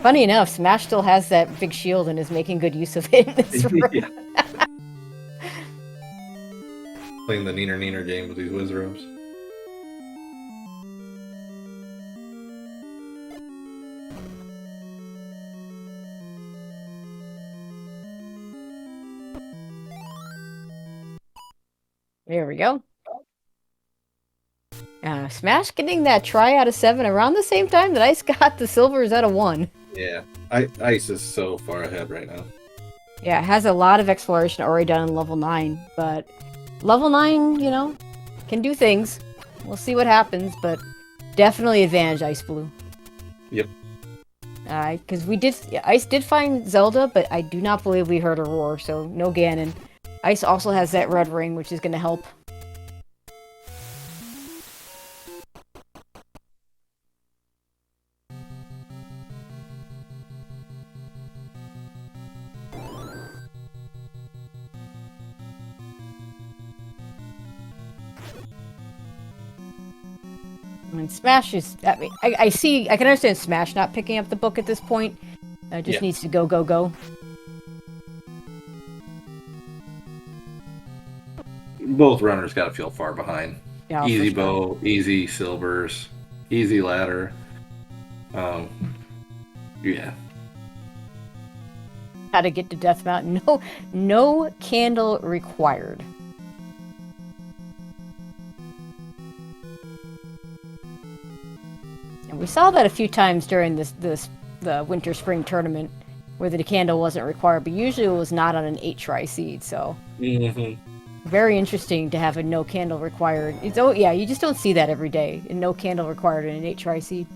Funny enough, Smash still has that big shield and is making good use of it in this room. Yeah. Playing the neener game with these Wizards. There we go. Smash getting that try out of 7 around the same time that Ice got the silvers out of 1. Yeah, Ice is so far ahead right now. Yeah, it has a lot of exploration already done in level 9, but level 9, can do things. We'll see what happens, but definitely advantage Iceblue. Yep. Because Ice did find Zelda, but I do not believe we heard a roar, so no Ganon. Ice also has that red ring, which is going to help. I mean, Smash is. I mean, I can understand Smash not picking up the book at this point. Just needs to go, go, go. Both runners got to feel far behind. Yeah, easy bow, easy silvers, easy ladder. Yeah. How to get to Death Mountain. No candle required. And we saw that a few times during the winter spring tournament, where the candle wasn't required, but usually it was not on an 8-try seed. So very interesting to have a no candle required. Yeah, you just don't see that every day. A no candle required in an 8-try seed.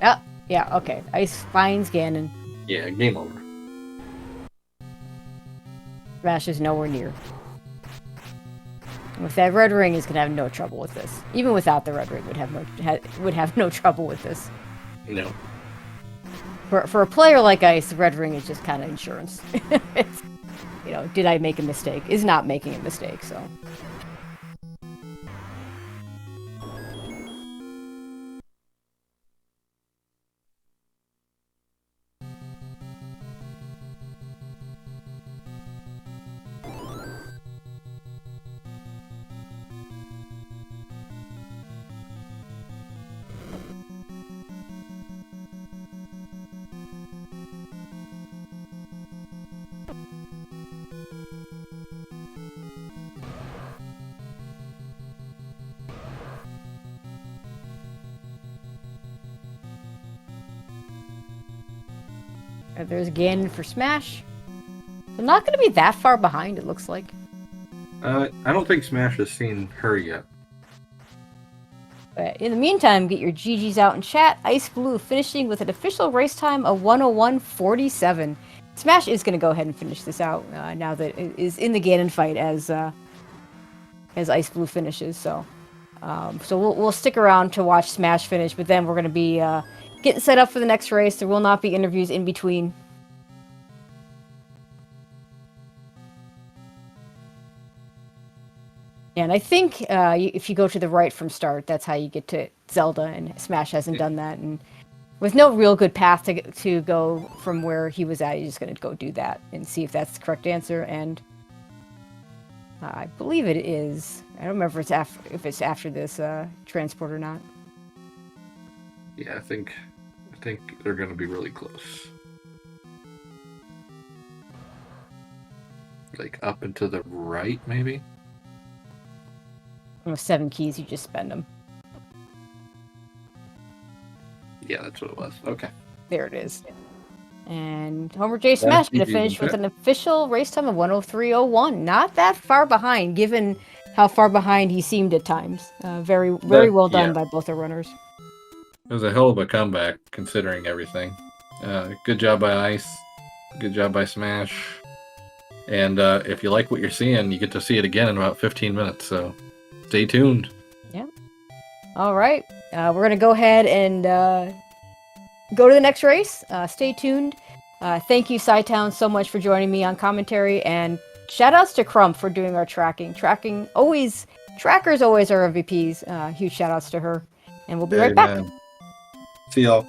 Oh, yeah, okay. Ice finds Ganon. Yeah, game over. Smash is nowhere near. With that red ring, is gonna have no trouble with this. Even without the red ring, would have no trouble with this. No. For a player like Ice, the red ring is just kind of insurance. It's, did I make a mistake? Is not making a mistake, so. There's Ganon for Smash. I'm not going to be that far behind, it looks like. I don't think Smash has seen her yet. But in the meantime, get your GGs out in chat. Iceblue finishing with an official race time of 101.47. Smash is going to go ahead and finish this out now that it is in the Ganon fight as Iceblue finishes. So we'll stick around to watch Smash finish, but then we're going to be getting set up for the next race. There will not be interviews in between. And I think if you go to the right from start, that's how you get to Zelda, and Smash hasn't done that. And with no real good path to go from where he was at, you're just going to go do that and see if that's the correct answer. And I believe it is. I don't remember if it's after this transport or not. Yeah, I think they're going to be really close. Like up and to the right, maybe? 7 keys, you just spend them. Yeah, that's what it was. Okay. There it is. And homerjsmash going to finish with an official race time of 103.01. Not that far behind, given how far behind he seemed at times. Very well done by both the runners. It was a hell of a comeback, considering everything. Good job by Ice. Good job by Smash. And if you like what you're seeing, you get to see it again in about 15 minutes, so stay tuned. Yeah. All right. We're going to go ahead and go to the next race. Stay tuned. Thank you, SciTown, so much for joining me on commentary, and shout-outs to Crump for doing our tracking. Trackers always are MVPs. Huge shout-outs to her. And we'll be right back. See y'all.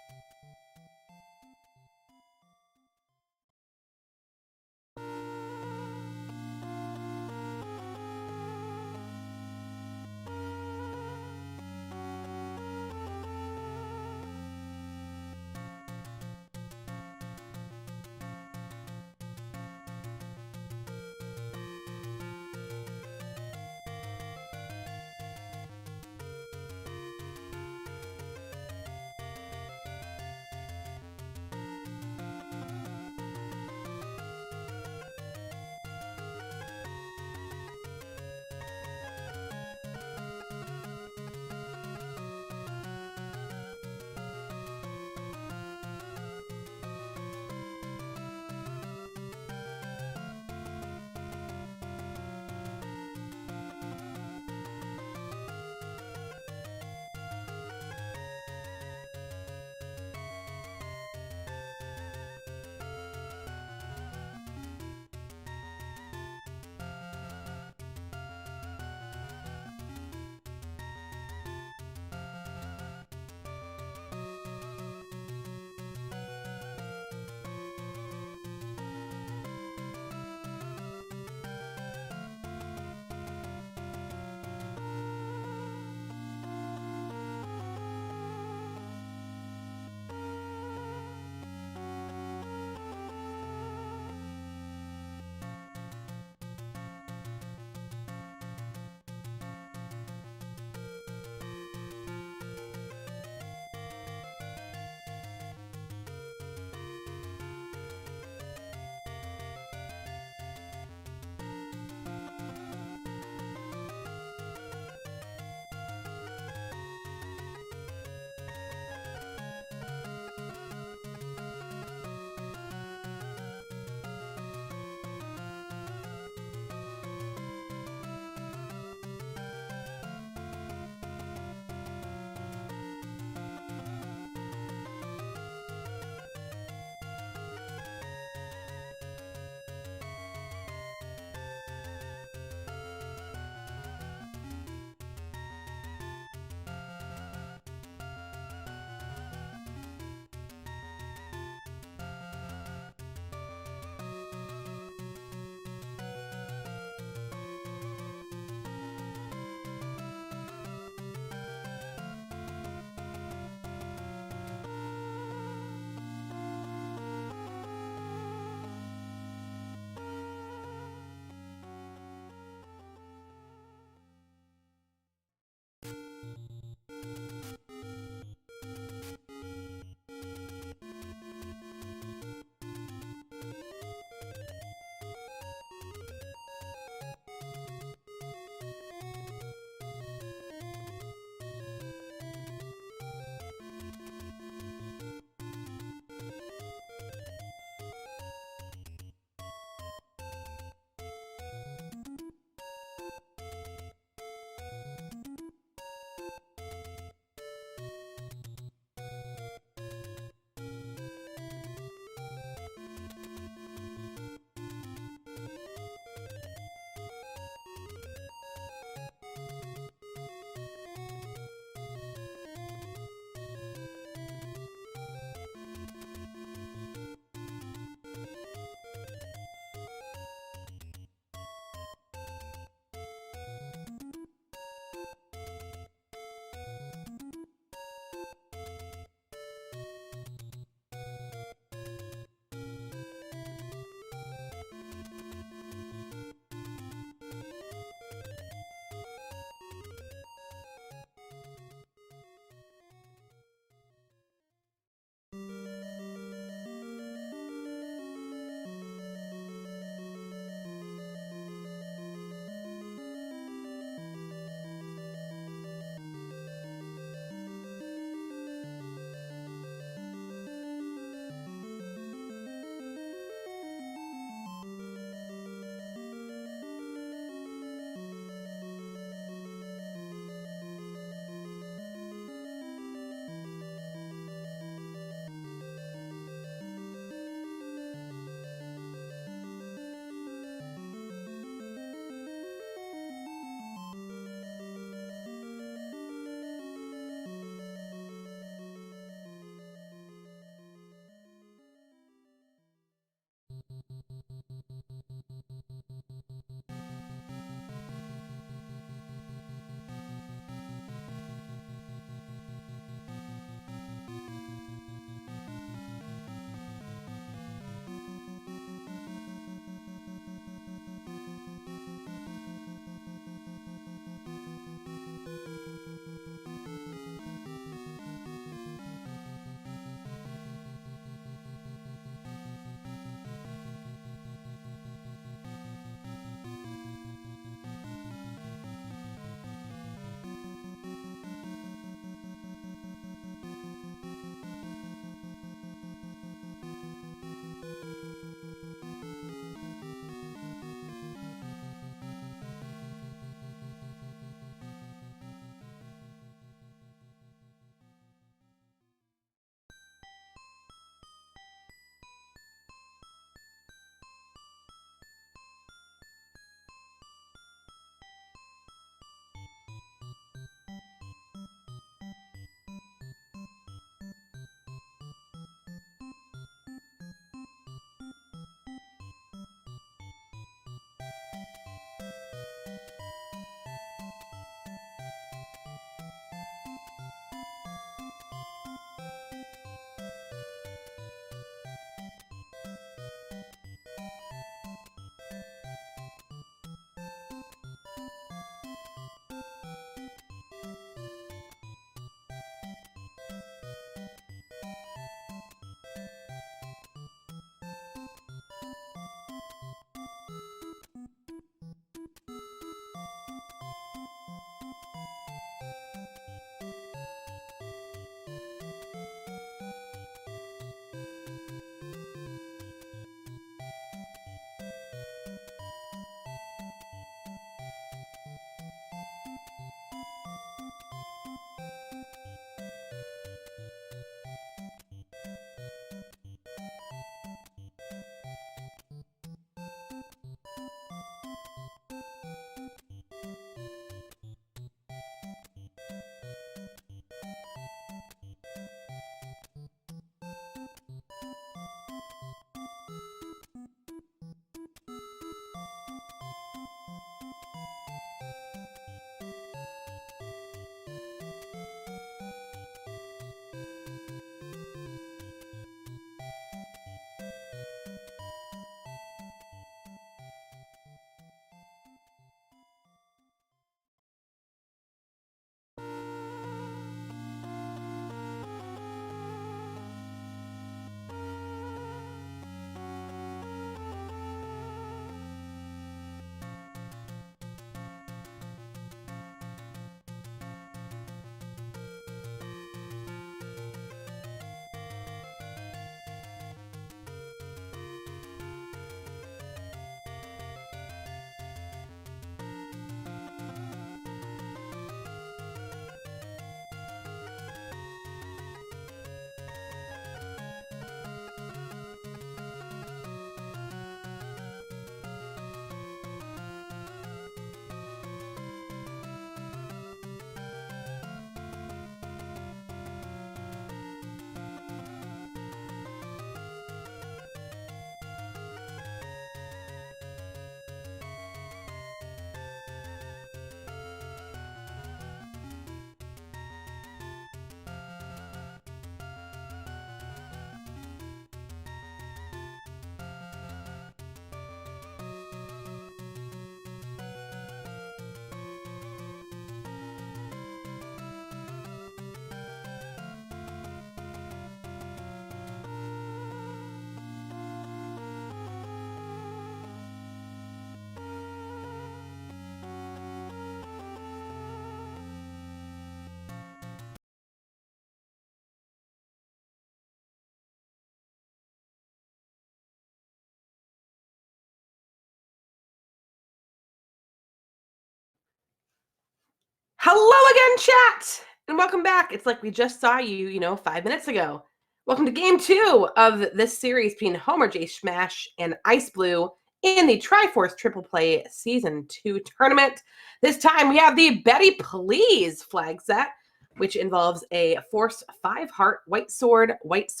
Hello again, chat, and welcome back. It's like we just saw you, 5 minutes ago. Welcome to game 2 of this series between homerjsmash and Iceblue in the Triforce Triple Play Season 2 tournament. This time we have the Betty Please flag set, which involves a Force 5-heart white sword, which is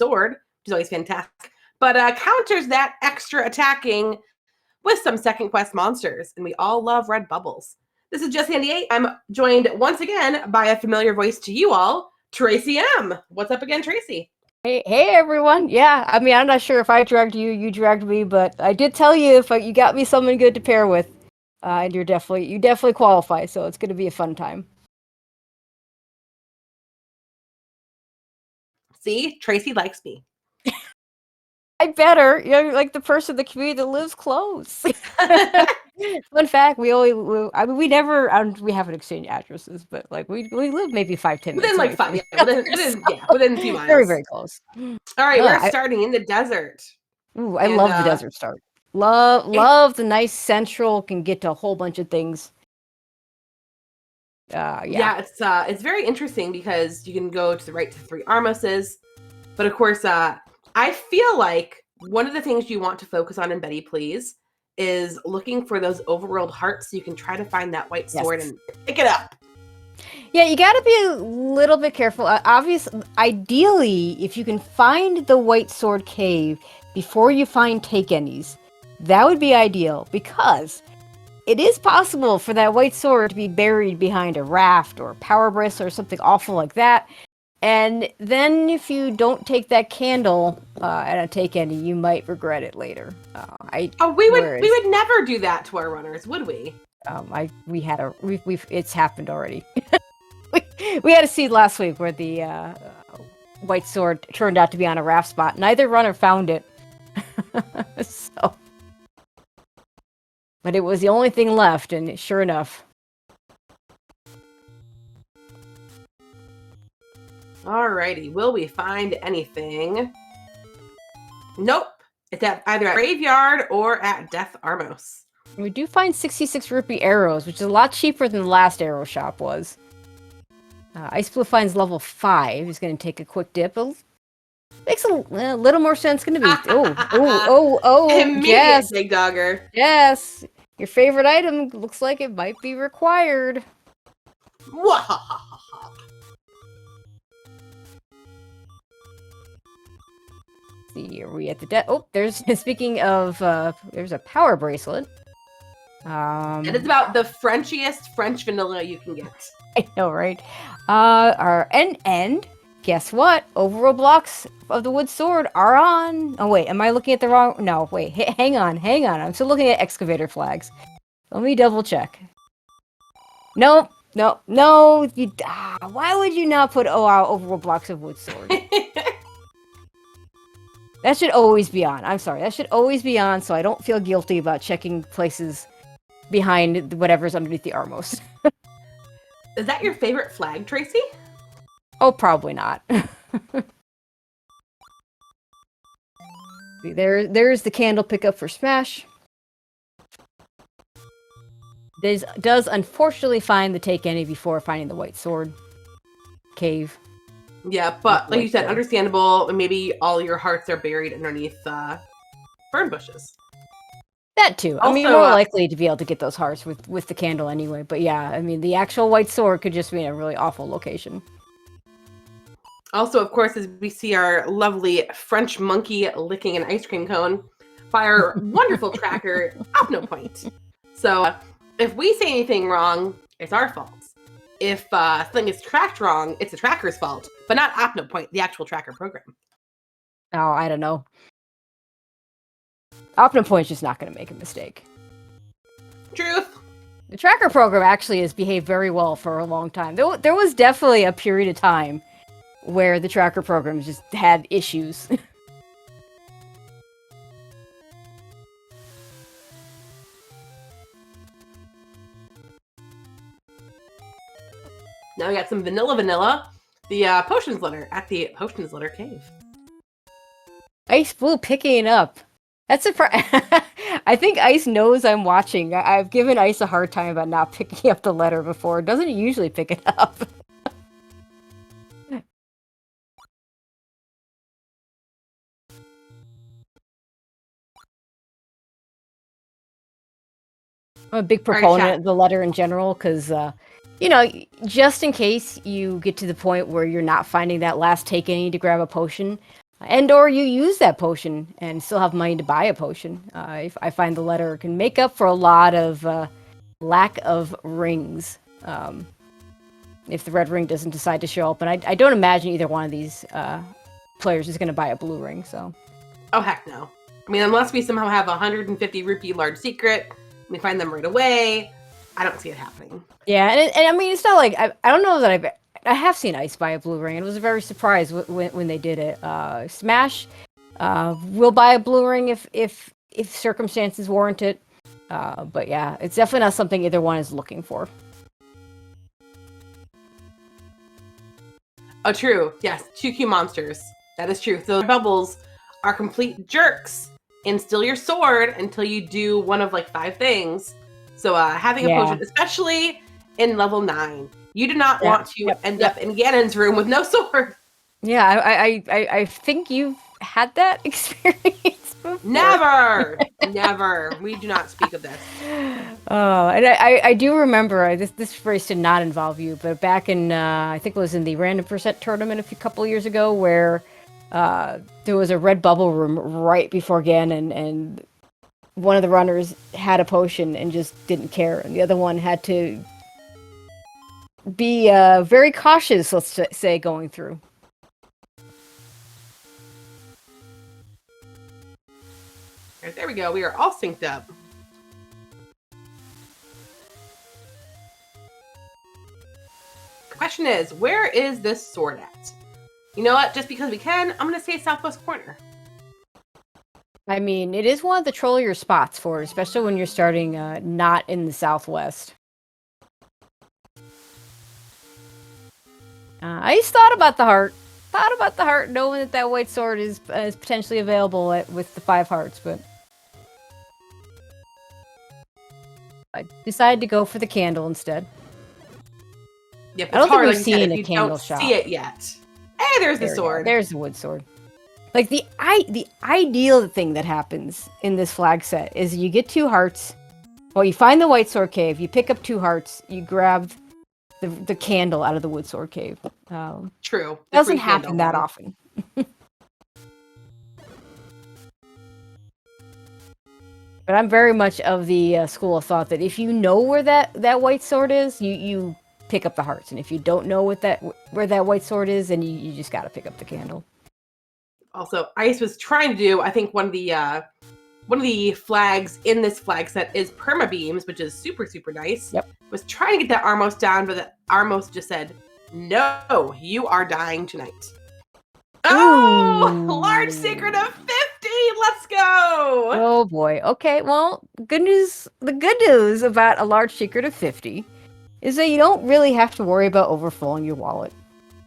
always fantastic, but counters that extra attacking with some second quest monsters, and we all love red bubbles. This is Just Andy 8. I'm joined once again by a familiar voice to you all, Tracy M. What's up again, Tracy? Hey everyone. Yeah, I mean, I'm not sure if I dragged you, you dragged me, but I did tell you if you got me something good to pair with, and you definitely qualify, so it's going to be a fun time. See, Tracy likes me. I better. You're like the person in the community that lives close. Fun fact: we haven't exchanged addresses, but like we live maybe 5-10 minutes. Within like 5, within a few miles. Very, very close. All right, we're starting in the desert. Ooh, I love the desert start. Love the nice central, can get to a whole bunch of things. Yeah, it's very interesting because you can go to the right to 3 Armoses, but of course, I feel like one of the things you want to focus on in Betty Please is looking for those overworld hearts so you can try to find that white sword and pick it up. Yeah, you got to be a little bit careful. Ideally, if you can find the white sword cave before you find take any's, that would be ideal, because it is possible for that white sword to be buried behind a raft or a power bracelet or something awful like that. And then if you don't take that candle at a take any, you might regret it later. We would never do that to our runners, would we? It's happened already. we had a scene last week where the white sword turned out to be on a raft spot. Neither runner found it. But it was the only thing left, and sure enough. Alrighty, will we find anything? Nope. It's either at Graveyard or at Death Armos. We do find 66 rupee arrows, which is a lot cheaper than the last arrow shop was. Iceblue finds level 5. He's going to take a quick dip. Makes a little more sense. Going to be Immediate yes, big dogger. Yes, your favorite item looks like it might be required. See, are we at the there's speaking of there's a power bracelet. And it's about the Frenchiest French vanilla you can get. I know, right? And guess what? Overworld blocks of the wood sword are on. Oh wait, am I looking at the wrong? No, wait. Hang on. I'm still looking at excavator flags. Let me double check. No. Why would you not put overworld blocks of wood sword? That should always be on. I'm sorry. That should always be on, so I don't feel guilty about checking places behind whatever's underneath the Armos. Is that your favorite flag, Tracy? Oh, probably not. There's the candle pickup for Smash. Does unfortunately find the take any before finding the white sword cave. Yeah, but like you said, understandable. Maybe all your hearts are buried underneath fern bushes. That too. Also, I mean, you're more likely to be able to get those hearts with the candle anyway. But yeah, I mean, the actual white sword could just be in a really awful location. Also, of course, as we see our lovely French monkey licking an ice cream cone by our wonderful tracker, OpnoPoint. So if we say anything wrong, it's our fault. If something is tracked wrong, it's the tracker's fault, but not OpnoPoint, the actual tracker program. Oh, I don't know. OpnoPoint's just not going to make a mistake. Truth. The tracker program actually has behaved very well for a long time. There was definitely a period of time where the tracker program just had issues. Now we got some vanilla, the potions litter at the potions litter cave. Iceblue picking it up. That's I think Ice knows I'm watching. I've given Ice a hard time about not picking up the letter before. Doesn't he usually pick it up? I'm a big proponent of the letter in general because, you know, just in case you get to the point where you're not finding that last take you need to grab a potion, and or you use that potion and still have money to buy a potion, I find the letter can make up for a lot of lack of rings if the red ring doesn't decide to show up. And I don't imagine either one of these players is going to buy a blue ring, so. Oh, heck no. I mean, unless we somehow have a 150 rupee large secret, we find them right away, I don't see it happening. Yeah, and I mean, it's not like, I don't know that I have seen Ice buy a blue ring, and it was a very surprise when they did it. Smash will buy a blue ring if circumstances warrant it. But yeah, it's definitely not something either one is looking for. Oh, true. Yes, 2Q monsters. That is true. So bubbles are complete jerks and steal your sword until you do one of like 5 things. So having a potion, especially in level 9, you do not want to end up in Ganon's room with no sword. Yeah, I think you've had that experience before. Never. We do not speak of this. Oh, and I do remember this race did not involve you, but back in I think it was in the Random Percent tournament a couple of years ago, where there was a red bubble room right before Ganon, and one of the runners had a potion and just didn't care, and the other one had to be very cautious, let's say, going through. Right, there we go. We are all synced up. Question is, where is this sword at? You know what? Just because we can, I'm going to say southwest corner. I mean, it is one of the trollier spots for it, especially when you're starting not in the southwest. I just thought about the heart. Knowing that white sword is potentially available with the 5 hearts, but I decided to go for the candle instead. Yep, I don't think we've seen a candle shop. See it yet. Hey, there's the sword. There's the wood sword. Like the ideal thing that happens in this flag set is you get 2 hearts. Well, you find the white sword cave. You pick up 2 hearts. You grab the candle out of the wood sword cave. True. Doesn't happen that often. But I'm very much of the school of thought that if you know where that white sword is, you pick up the hearts, and if you don't know where that white sword is, then you just got to pick up the candle. Also, Ice was trying to do, I think one of the flags in this flag set is perma beams, which is super, super nice. Yep. Was trying to get that Armos down, but the Armos just said, "No, you are dying tonight." Oh, large secret of 50. Let's go. Oh boy. Okay. Well, good news. The good news about a large secret of 50 is that you don't really have to worry about overflowing your wallet.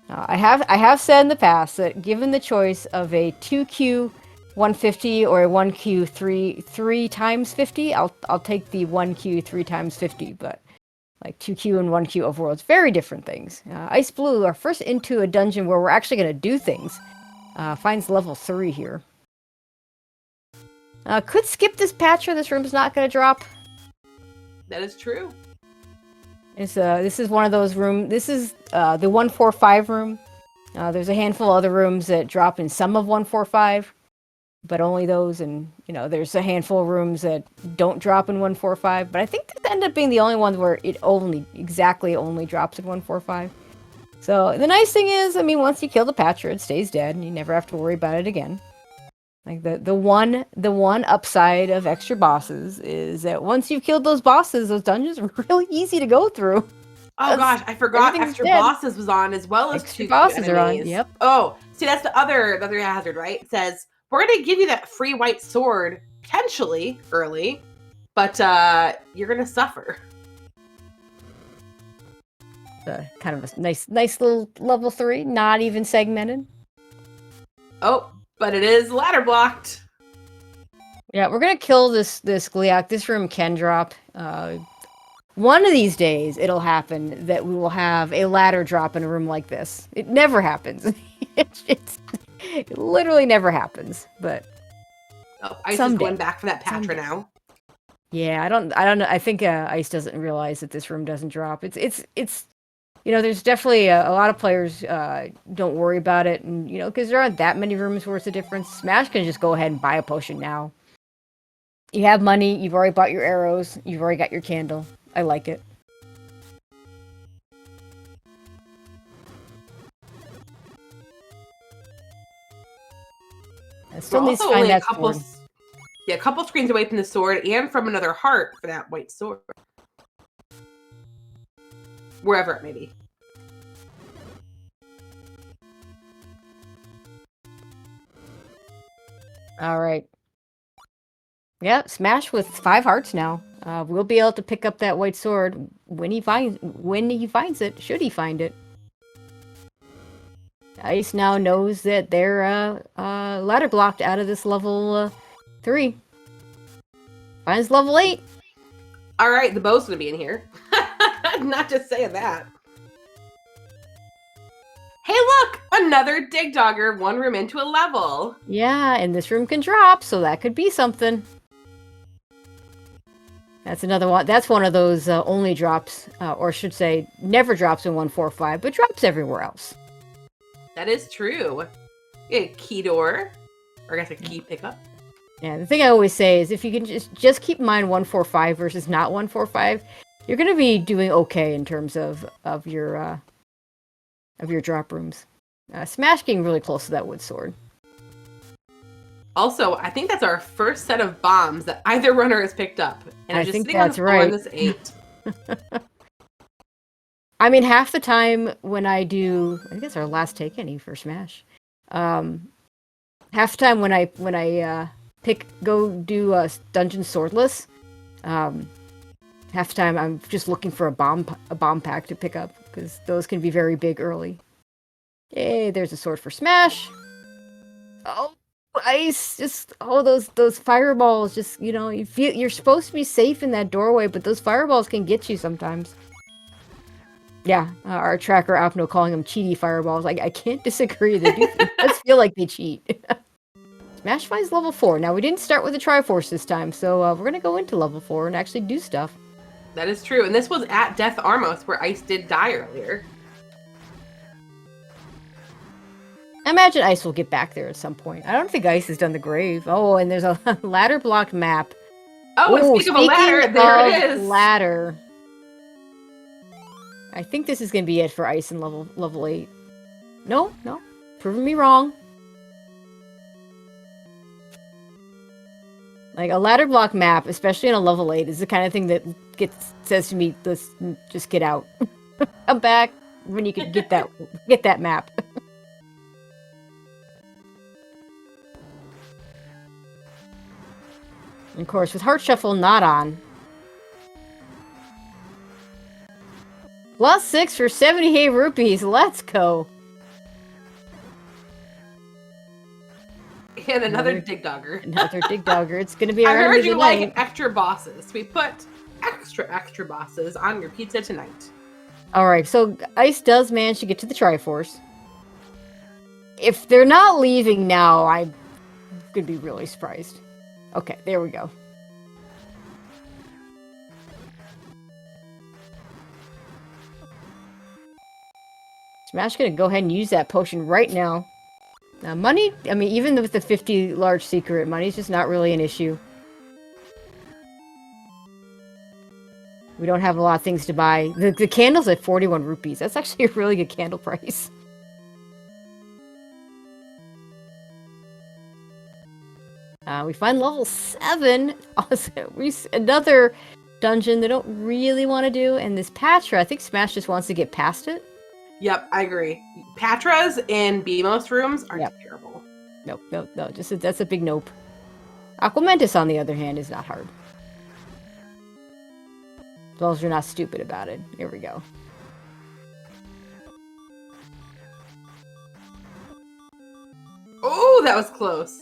I have said in the past that given the choice of a 2Q 150 or a 1Q 3 times 50, I'll take the 1Q 3 times 50. But like 2Q and 1Q overworlds, very different things. Iceblue, our first into a dungeon where we're actually going to do things, finds level 3 here. Could skip this patch or this room's not going to drop. That is true. This is one of those rooms. This is the 145 room. There's a handful of other rooms that drop in some of 145, but only those. And there's a handful of rooms that don't drop in 145. But I think this ended up being the only one where it only drops in 145. So the nice thing is, I mean, once you kill the patcher, it stays dead, and you never have to worry about it again. Like the one upside of extra bosses is that once you've killed those bosses, those dungeons are really easy to go through. Oh gosh, I forgot extra bosses was on as well as extra bosses enemies. Are on. Yep. Oh, see, that's the other hazard, right? It says we're gonna give you that free white sword potentially early, but you're gonna suffer. Kind of a nice little level 3, not even segmented. Oh. But it is ladder blocked. Yeah, we're gonna kill this Gliok. This room can drop. One of these days, it'll happen that we will have a ladder drop in a room like this. It never happens. It literally never happens. But Ice is going back for that Patra now. Yeah, I don't know. I think Ice doesn't realize that this room doesn't drop. It's there's definitely a lot of players don't worry about it, and because there aren't that many rooms where it's a difference. Smash can just go ahead and buy a potion now. You have money. You've already bought your arrows. You've already got your candle. I like it. I still need to find that sword. Yeah, a couple screens away from the sword and from another heart for that white sword. Wherever it may be. All right. Yeah, Smash with 5 hearts now. We'll be able to pick up that white sword when he finds it. Should he find it? Ice now knows that they're ladder blocked out of this level 3. Finds level 8. All right, the bow's gonna be in here. Not just saying that. Hey, look! Another Dig Dogger, 1 room into a level. Yeah, and this room can drop, so that could be something. That's another one. That's one of those only drops, or should say, never drops in 145, but drops everywhere else. That is true. A key door, or I guess a key pickup. Yeah, the thing I always say is if you can just keep in mind 145 versus not 145, you're going to be doing okay in terms of your drop rooms. Smash getting really close to that wood sword. Also, I think that's our first set of bombs that either runner has picked up. And I think that's right. This 8. I mean, half the time when I do, I think that's our last take any for Smash. Half the time when I go do dungeon swordless, half the time I'm just looking for a bomb pack to pick up because those can be very big early. Yay! There's a sword for Smash. Oh, Ice! Those fireballs. Just you feel you're supposed to be safe in that doorway, but those fireballs can get you sometimes. Yeah, our tracker Apno calling them cheaty fireballs. I can't disagree. It does feel like they cheat. Smash finds level 4. Now, we didn't start with the Triforce this time, so we're going to go into level 4 and actually do stuff. That is true, and this was at Death Armos, where Ice did die earlier. I imagine Ice will get back there at some point. I don't think Ice has done the grave. Oh, and there's a ladder-blocked map. Oh, and speaking of a ladder, there it is! Ladder. I think this is going to be it for Ice in level 8. No, proving me wrong. Like, a ladder block map, especially in a level 8, is the kind of thing that says to me, let's just get out. Come back when you can get that map. And of course, with Heart Shuffle not on. +6 for 78 rupees. Let's go. And another Dig Dogger. Another Dig Dogger. It's going to be our I heard you like like extra bosses. We put extra bosses on your pizza tonight. All right, so Ice does manage to get to the Triforce. If they're not leaving now, I'm going to be really surprised. Okay, there we go. Smash going to go ahead and use that potion right now. Now, money, I mean, even with the 50 large secret, money's just not really an issue. We don't have a lot of things to buy. The candle's at 41 rupees. That's actually a really good candle price. We find level 7. Also, another dungeon they don't really want to do. And this Patra, I think Smash just wants to get past it. Yep, I agree. Patras in BMOS rooms are terrible. Nope. That's a big nope. Aquamentus, on the other hand, is not hard. As long as you're not stupid about it. Here we go. Oh, that was close.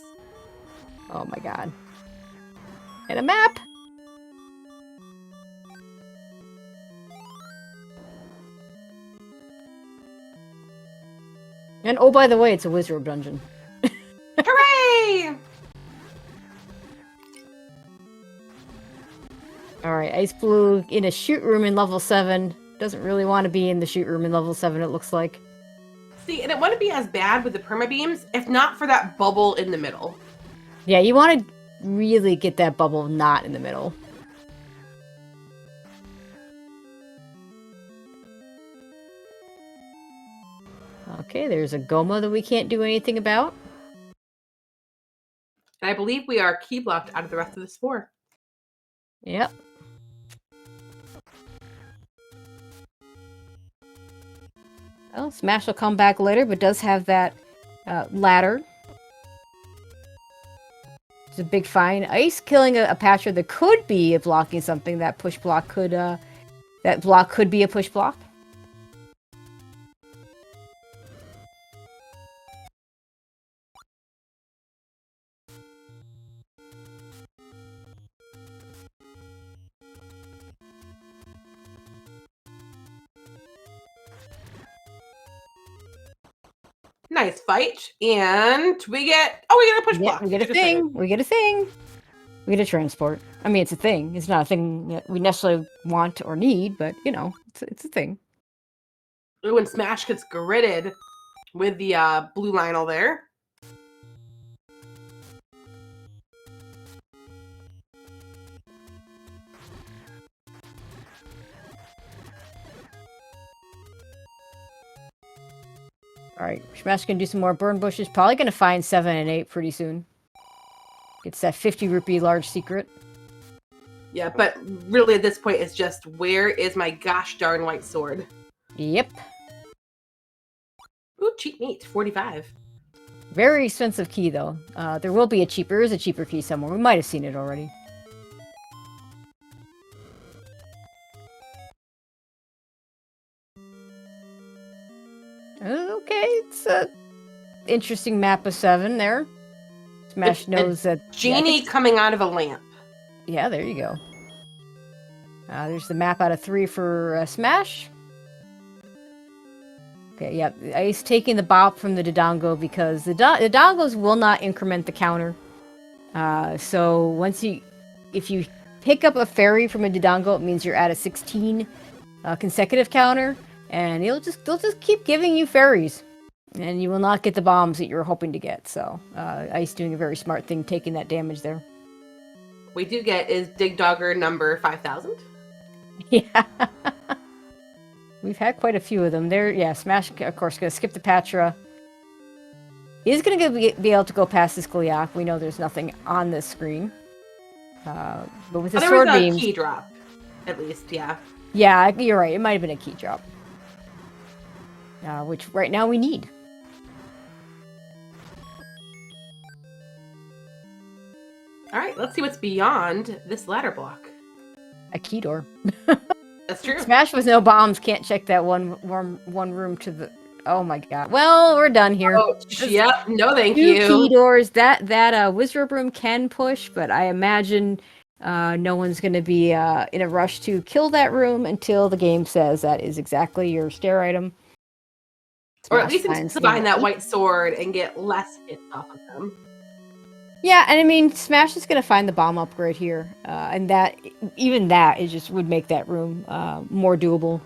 Oh my god. And a map! And oh, by the way, it's a wizard dungeon. Hooray! Alright, Iceblue in a shoot room in level 7. Doesn't really want to be in the shoot room in level 7, it looks like. See, and it wouldn't be as bad with the permabeams if not for that bubble in the middle. Yeah, you want to really get that bubble not in the middle. Okay, there's a Goma that we can't do anything about. And I believe we are key blocked out of the rest of this floor. Yep. Well, Smash will come back later, but does have that ladder. It's a big find. Ice killing a patcher that could be blocking something. That push block could, that block could be a push block. Nice fight. And we get... Oh, we get a push block. We get a thing. We get a thing. We get a transport. I mean, it's a thing. It's not a thing that we necessarily want or need, but, you know, it's a thing. Ooh, and Smash gets gridded with the blue Lionel there. Alright, Smash can do some more burn bushes. Probably gonna find 7 and 8 pretty soon. It's that 50 rupee large secret. Yeah, but really at this point it's just, where is my gosh darn white sword? Yep. Ooh, cheap meat, 45. Very expensive key, though. There will be a cheaper key somewhere. We might have seen it already. Okay, it's a interesting map of 7 there. Smash knows that... Genie coming out of a lamp. Yeah, there you go. There's the map out of 3 for Smash. Okay, yeah, Ice taking the bop from the Dodongo because the Dodongos will not increment the counter. So once if you pick up a fairy from a Dodongo, it means you're at a 16 consecutive counter, and they'll just keep giving you fairies, and you will not get the bombs that you're hoping to get. So Ice doing a very smart thing, taking that damage there. We do get is Dig Dogger number 5,000. Yeah. We've had quite a few of them. There, yeah, Smash, of course, going to skip the Patra. He's going to be able to go past this Gleeok. We know there's nothing on this screen. But with the sword beams... There was a key drop, at least, yeah. Yeah, you're right. It might have been a key drop. Which right now we need. All right, let's see what's beyond this ladder block. A key door. That's true. Smash with no bombs can't check that one room to the... Oh my god. Well, we're done here. Oh, yep. No, thank Two you. Key doors. That wizard room can push, but I imagine no one's going to be in a rush to kill that room until the game says that is exactly your stair item. Or at least until find that white sword and get less hits off of them. Yeah, and I mean, Smash is going to find the bomb upgrade here, and even that it just would make that room more doable.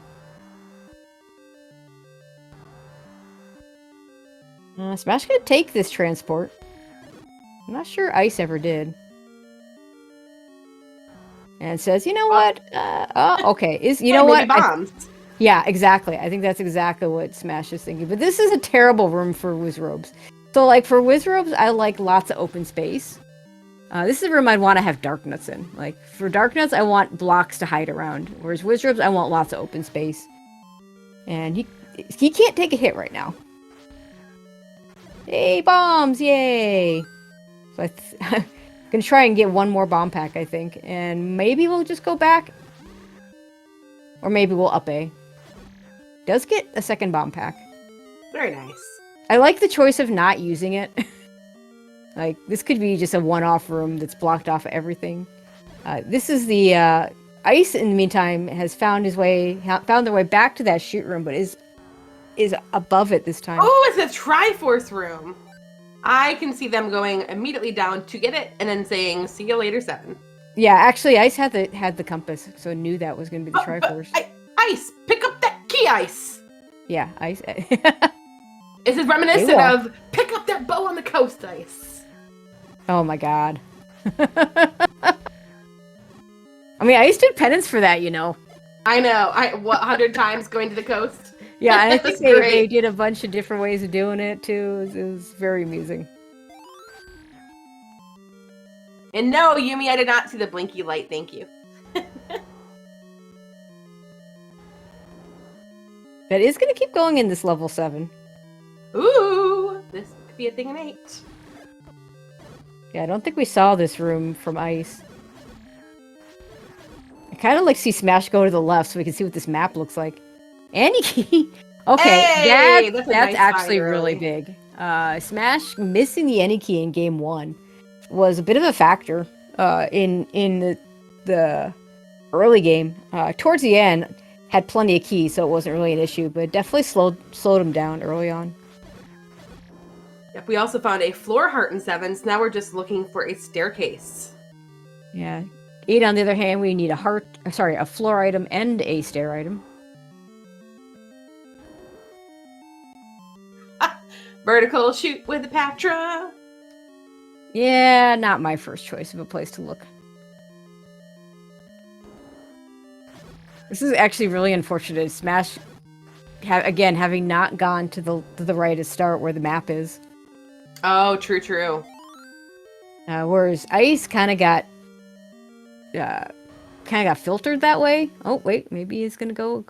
Smash going to take this transport. I'm not sure Ice ever did. And says, you know what? Okay, you know what? Bombs. Yeah, exactly. I think that's exactly what Smash is thinking. But this is a terrible room for Wizrobes. So, like, for Wizrobes, I like lots of open space. This is a room I'd want to have Dark Nuts in. Like, for Dark Nuts, I want blocks to hide around. Whereas Wizrobes, I want lots of open space. And he can't take a hit right now. Hey, bombs! Yay! So I'm going to try and get one more bomb pack, I think. And maybe we'll just go back. Or maybe we'll up A. Does get a second bomb pack. Very nice. I like the choice of not using it. Like, this could be just a one-off room that's blocked off of everything. This is the Ice. In the meantime, has found their way back to that shoot room, but is above it this time. Oh, it's a Triforce room. I can see them going immediately down to get it, and then saying, "See you later, 7." Yeah, actually, Ice had the compass, so knew that was going to be the Triforce. Ice, pick up that key, Ice. Yeah, Ice. This is reminiscent of pick up that bow on the coast, Ice. Oh my god. I mean, Ice did penance for that, you know. I know. 100 times going to the coast. Yeah, and I think they did a bunch of different ways of doing it too. It was very amusing. And no, Yumi, I did not see the blinky light. Thank you. That is going to keep going in this level 7. Ooh, this could be a thing in 8. Yeah, I don't think we saw this room from Ice. I kind of like see Smash go to the left so we can see what this map looks like. Aniki! Okay, hey, that's nice actually really big. Smash missing the Aniki in game 1 was a bit of a factor in the early game. Towards the end, had plenty of keys, so it wasn't really an issue, but it definitely slowed him down early on. Yep, we also found a floor heart in 7, so now we're just looking for a staircase. Yeah. 8, on the other hand, we need a floor item and a stair item. Vertical shoot with the Patra. Yeah, not my first choice of a place to look. This is actually really unfortunate. Smash, again, having not gone to the right to start where the map is. Oh, true. Whereas Ice kind of got filtered that way. Oh wait, maybe he's gonna go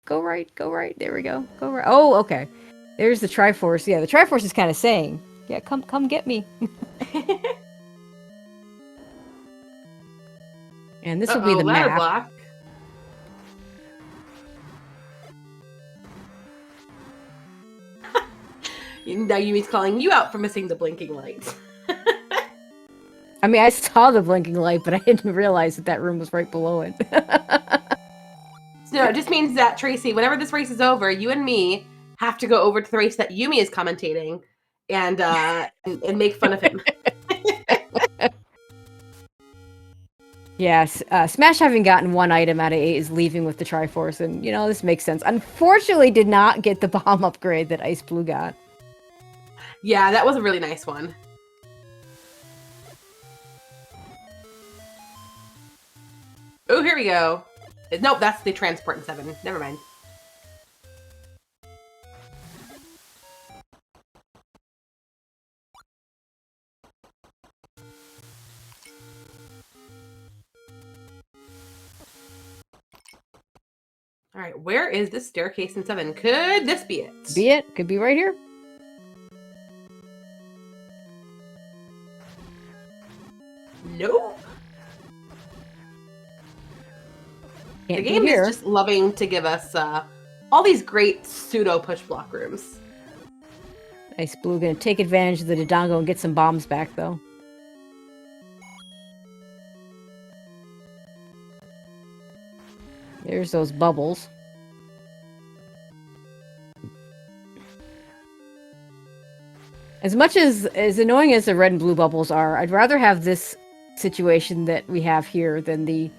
right. There we go. Go right. Oh, okay. There's the Triforce. Yeah, the Triforce is kind of saying, "Yeah, come get me." And this will be the ladder map. block. Now Yumi's calling you out for missing the blinking light. I mean, I saw the blinking light, but I didn't realize that room was right below it. So it just means that, Tracy, whenever this race is over, you and me have to go over to the race that Yumi is commentating and make fun of him. Yes, Smash having gotten 1 item out of 8 is leaving with the Triforce, and you know, this makes sense. Unfortunately, did not get the bomb upgrade that Iceblue got. Yeah, that was a really nice one. Oh, here we go. Nope, that's the transport in 7. Never mind. All right, where is this staircase in 7? Could this be it? Be it? Could be right here. Nope. Can't The game be here. is just loving to give us all these great pseudo push block rooms. Iceblue gonna take advantage of the Dodongo and get some bombs back, though. There's those bubbles. As much as annoying as the red and blue bubbles are, I'd rather have this situation that we have here than the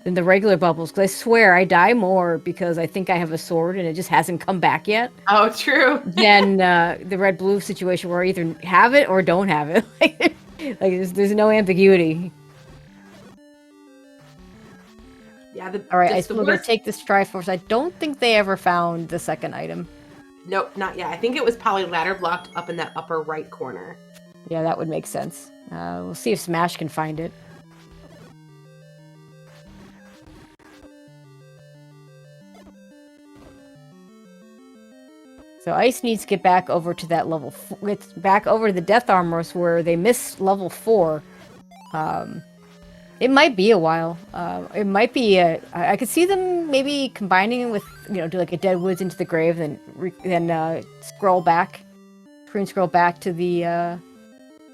regular bubbles. Because I swear I die more because I think I have a sword and it just hasn't come back yet. Oh, true. Than the red blue situation where I either have it or don't have it. like there's no ambiguity. Yeah. All right, I'm going to take this Triforce. I don't think they ever found the second item. Nope, not yet. I think it was probably ladder blocked up in that upper right corner. Yeah, that would make sense. We'll see if Smash can find it. So Ice needs to get back over to that level. It's back over to the Death Armors where they missed level 4. It might be a while. It might be I could see them maybe combining with, do like a Deadwoods into the grave, then scroll back to the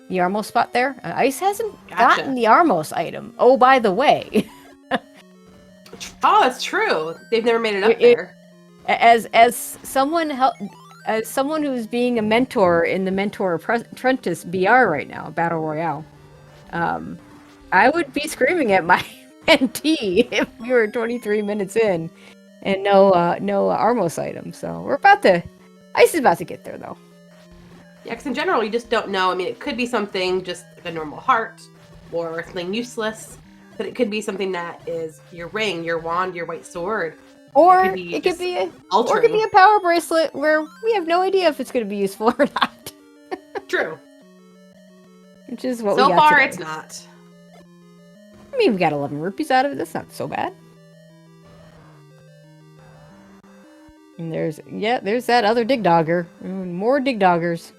the Armos spot there. Ice hasn't Gotcha. gotten the Armos item. Oh, by the way. Oh, that's true. They've never made it up there. As someone who's being a mentor in the Mentor Apprentice BR right now, Battle Royale, I would be screaming at my mentee if we were 23 minutes in and no Armos item. So we're about to. Ice is about to get there though. Yeah, because in general, you just don't know. I mean, it could be something just like a normal heart or something useless, but it could be something that is your ring, your wand, your white sword. Or it could be a power bracelet where we have no idea if it's going to be useful or not. True. Which is what so we got far today. It's not. I mean, we got 11 rupees out of it. That's not so bad. And there's that other dig dogger. More dig doggers.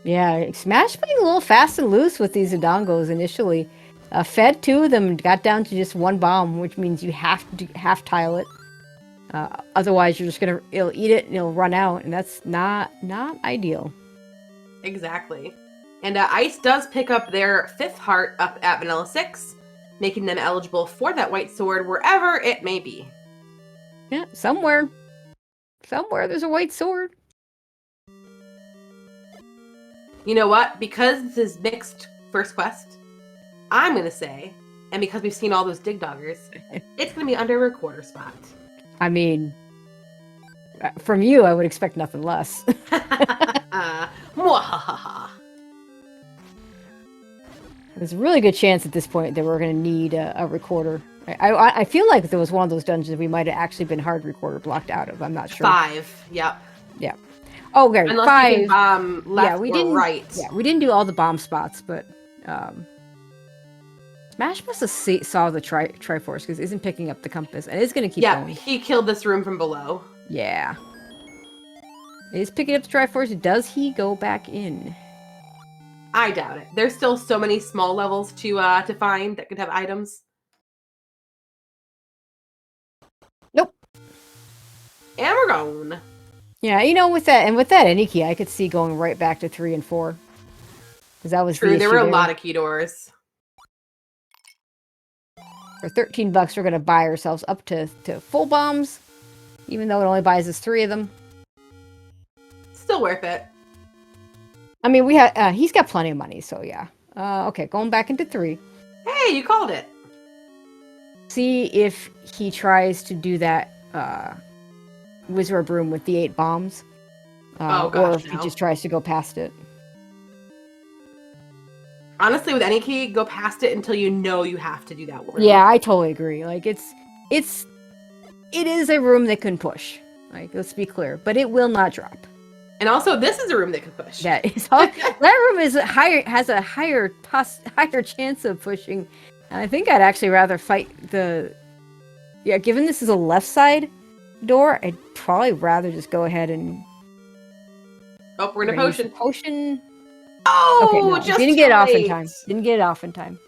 Yeah, Smash playing a little fast and loose with these Zodongos initially. Fed 2 of them, got down to just 1 bomb, which means you have to half tile it. Otherwise, it'll eat it and it'll run out, and that's not ideal. Exactly. And Ice does pick up their 5th heart up at Vanilla 6, making them eligible for that white sword wherever it may be. Yeah, somewhere there's a white sword. You know what? Because this is mixed first quest, I'm going to say, and because we've seen all those dig doggers, it's going to be under a recorder spot. I mean, from you, I would expect nothing less. There's a really good chance at this point that we're going to need a recorder. I feel like if there was one of those dungeons we might have actually been hard recorder blocked out of. I'm not sure. 5, yep. Yeah. Oh, okay. Unless 5. You can, left we or didn't, right. Yeah, we didn't do all the bomb spots, but Smash must have saw the Triforce because it isn't picking up the compass, and it's going to keep going. Yeah, he killed this room from below. Yeah. It is picking up the Triforce. Does he go back in? I doubt it. There's still so many small levels to find that could have items. Nope. And we're gone. Yeah, with that any key, I could see going right back to 3 and 4. Because that was true. There were a lot of key doors. For $13, we're gonna buy ourselves up to full bombs, even though it only buys us 3 of them. Still worth it. I mean, he's got plenty of money, so yeah. Okay, going back into 3. Hey, you called it. See if he tries to do that Wizard room with the 8 bombs. Or if he just tries to go past it. Honestly, with any key, go past it until you know you have to do that room. Yeah, I totally agree. Like, it is a room that can push. Like, let's be clear. But it will not drop. And also, this is a room that can push. That room has a higher chance of pushing. And I think I'd actually rather fight given this is a left side door, I'd probably rather just go ahead and... Oh, we're in a potion. Potion. Oh, okay, no, just didn't get it off in time. Didn't get it off in time.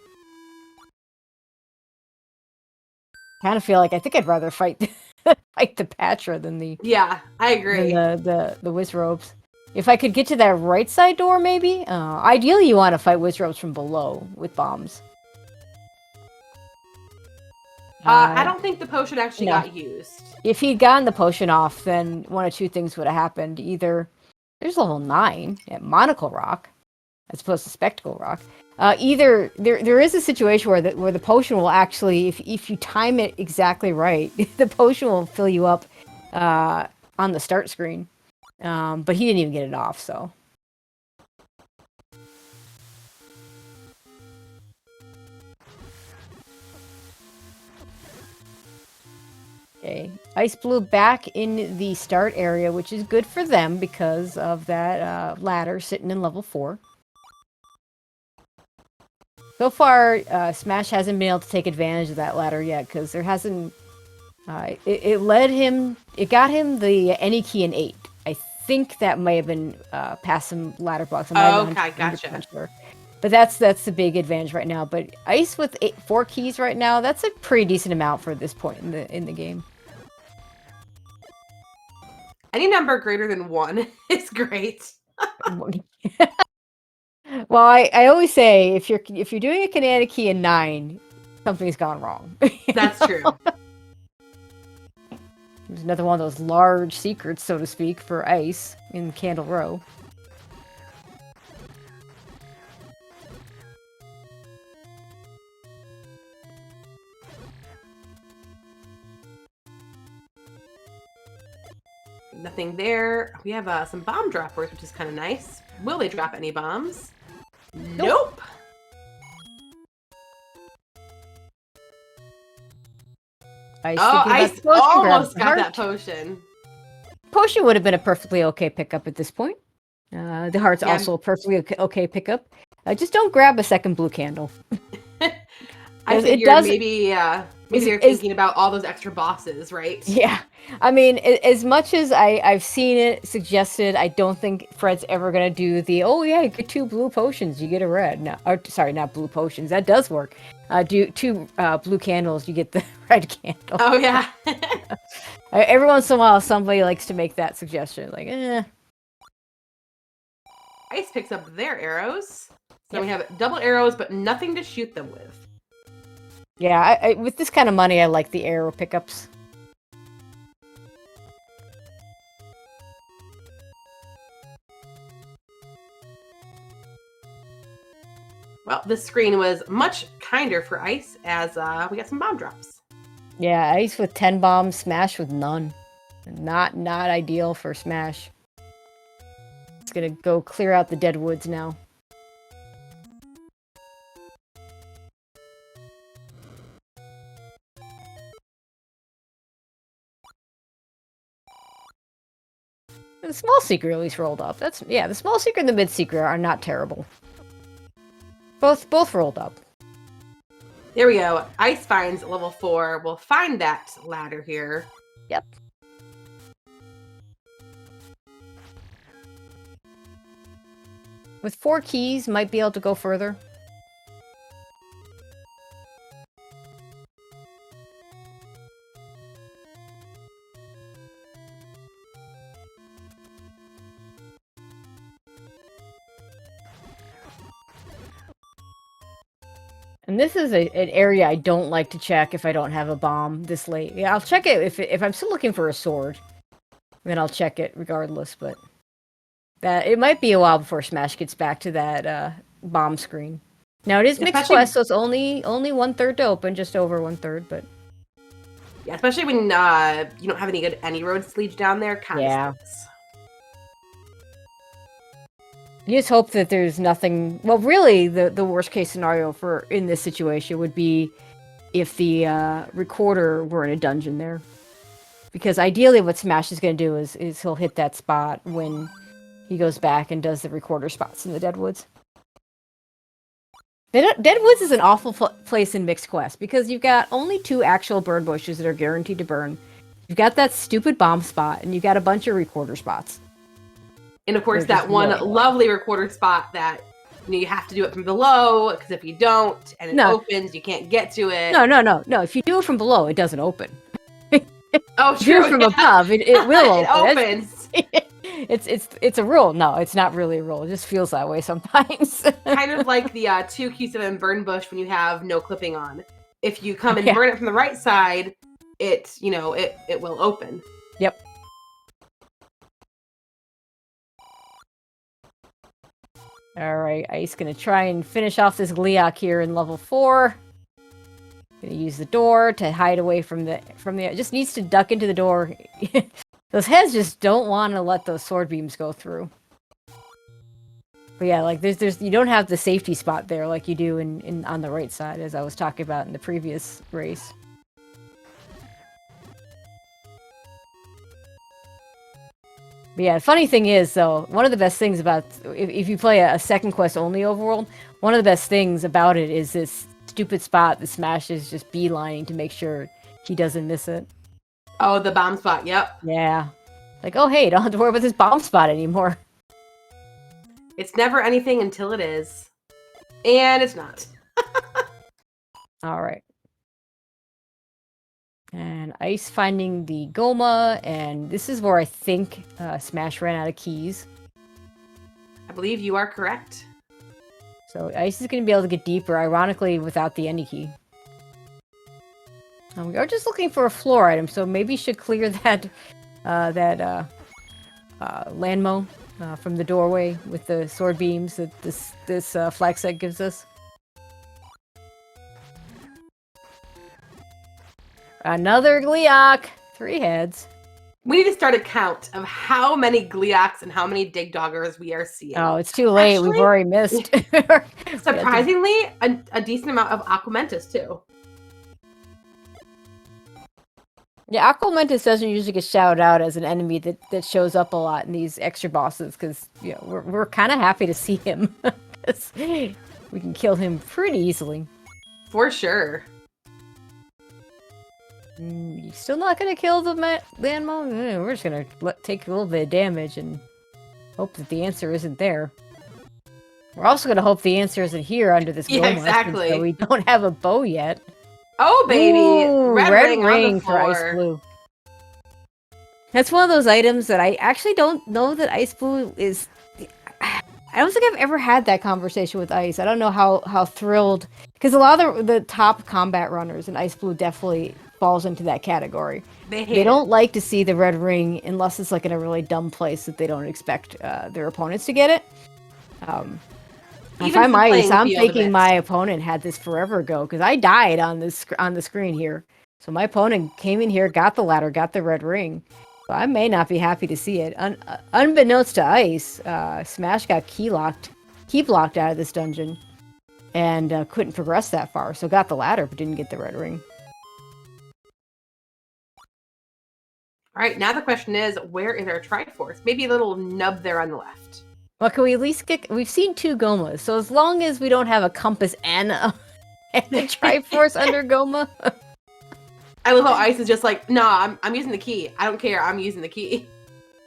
Kind of feel like I think I'd rather fight the Patra than the... Yeah, I agree. Than the Wizrobes. If I could get to that right side door, maybe? Ideally, you want to fight Wizrobes from below with bombs. I don't think the potion actually got used. If he'd gotten the potion off, then one of 2 things would have happened. Either there's level 9 at Monocle Rock, as opposed to Spectacle Rock. Either there is a situation where the potion will actually, if you time it exactly right, the potion will fill you up on the start screen. But he didn't even get it off, so. Okay, Iceblue back in the start area, which is good for them because of that ladder sitting in level 4. So far, Smash hasn't been able to take advantage of that ladder yet because there hasn't. It got him the any key in 8. I think that may have been past some ladder blocks. Okay, gotcha. Sure. But that's the big advantage right now. But Ice with 4 keys right now, that's a pretty decent amount for this point in the game. Any number greater than 1 is great. Well, I always say if you're doing a Canada key in 9, something's gone wrong. That's true. There's another one of those large secrets, so to speak, for ice in Candle Row. Nothing there. We have some bomb droppers, which is kind of nice. Will they drop any bombs? Nope. Ice almost got that potion. Potion would have been a perfectly okay pickup at this point. The heart's also a perfectly okay pickup. Just don't grab a second blue candle. I figured maybe they're thinking about all those extra bosses, right? Yeah. I mean, as much as I've seen it suggested, I don't think Fred's ever going to do the, oh yeah, you get 2 blue potions, you get a red. No, or, sorry, not blue potions. That does work. Do 2 blue candles, you get the red candle. Oh, yeah. Every once in a while, somebody likes to make that suggestion. Like, Ice picks up their arrows. So we have double arrows, but nothing to shoot them with. Yeah, with this kind of money, I like the arrow pickups. Well, this screen was much kinder for Ice as we got some bomb drops. Yeah, Ice with 10 bombs, Smash with none. Not ideal for Smash. It's gonna go clear out the dead woods now. The small secret at least rolled up. The small secret and the mid secret are not terrible. Both rolled up. There we go. Ice finds level 4. We'll find that ladder here. Yep. With 4 keys, might be able to go further. And this is an area I don't like to check if I don't have a bomb this late. Yeah, I'll check it if I'm still looking for a sword. Then I'll check it regardless, but it might be a while before Smash gets back to that bomb screen. Now it is mixed quest, so it's only 1/3 to open, just over 1/3, but yeah, especially when you don't have any good road sleeves down there, kind of sucks. You just hope that there's nothing. Well, really, the worst case scenario in this situation would be if the recorder were in a dungeon there, because ideally, what Smash is going to do is he'll hit that spot when he goes back and does the recorder spots in the Deadwoods. Deadwoods is an awful place in mixed quest because you've got only 2 actual burn bushes that are guaranteed to burn. You've got that stupid bomb spot, and you've got a bunch of recorder spots. And of course, that one lovely recorder spot that you have to do it from below, because if you don't and it opens, you can't get to it. No. If you do it from below, it doesn't open. Oh, true. Do it from above, it will open. It opens. It's a rule. No, it's not really a rule. It just feels that way sometimes. Kind of like the 2Q7 burn bush when you have no clipping on. If you come and burn it from the right side, it will open. Yep. Alright, Ice gonna try and finish off this Gliok here in level 4. Gonna use the door to hide away from the just needs to duck into the door. Those heads just don't want to let those sword beams go through. But yeah, like there's you don't have the safety spot there like you do in on the right side, as I was talking about in the previous race. But yeah, the funny thing is, though, one of the best things about if you play a second quest only overworld, one of the best things about it is this stupid spot that Smash is just beelining to make sure he doesn't miss it. Oh, the bomb spot, yep. Yeah. Like, oh hey, don't have to worry about this bomb spot anymore. It's never anything until it is. And it's not. Alright. And and Ice finding the Goma, and this is where I think Smash ran out of keys. I believe you are correct. So Ice is going to be able to get deeper, ironically, without the any key. We are just looking for a floor item, so maybe should clear that landmo from the doorway with the sword beams that this flag set gives us. Another Gleeok! 3 heads. We need to start a count of how many Gleeoks and how many Dig Doggers we are seeing. Oh, it's too late. Actually, we've already missed. Surprisingly, a decent amount of Aquamentus, too. Yeah, Aquamentus doesn't usually get shouted out as an enemy that shows up a lot in these extra bosses, because we're kind of happy to see him. We can kill him pretty easily. For sure. You're still not going to kill the landmo? We're just going to take a little bit of damage and hope that the answer isn't there. We're also going to hope the answer isn't here under this Goma. Exactly. So we don't have a bow yet. Oh, baby! Ooh, red ring for Iceblue. That's one of those items that I actually don't know that Iceblue is... I don't think I've ever had that conversation with Ice. I don't know how thrilled... Because a lot of the top combat runners, and Iceblue definitely falls into that category. They don't like to see the red ring unless it's like in a really dumb place that they don't expect their opponents to get it. If I'm Ice, I'm thinking my opponent had this forever ago, because I died on the screen here. So my opponent came in here, got the ladder, got the red ring. So I may not be happy to see it. Unbeknownst to Ice, Smash got key blocked out of this dungeon, and couldn't progress that far. So got the ladder, but didn't get the red ring. All right, now the question is, where is our Triforce? Maybe a little nub there on the left. Well, can we at least get... We've seen 2 Gomas, so as long as we don't have a compass and a Triforce under Goma. I love how Ice is just like, nah, I'm using the key. I don't care, I'm using the key.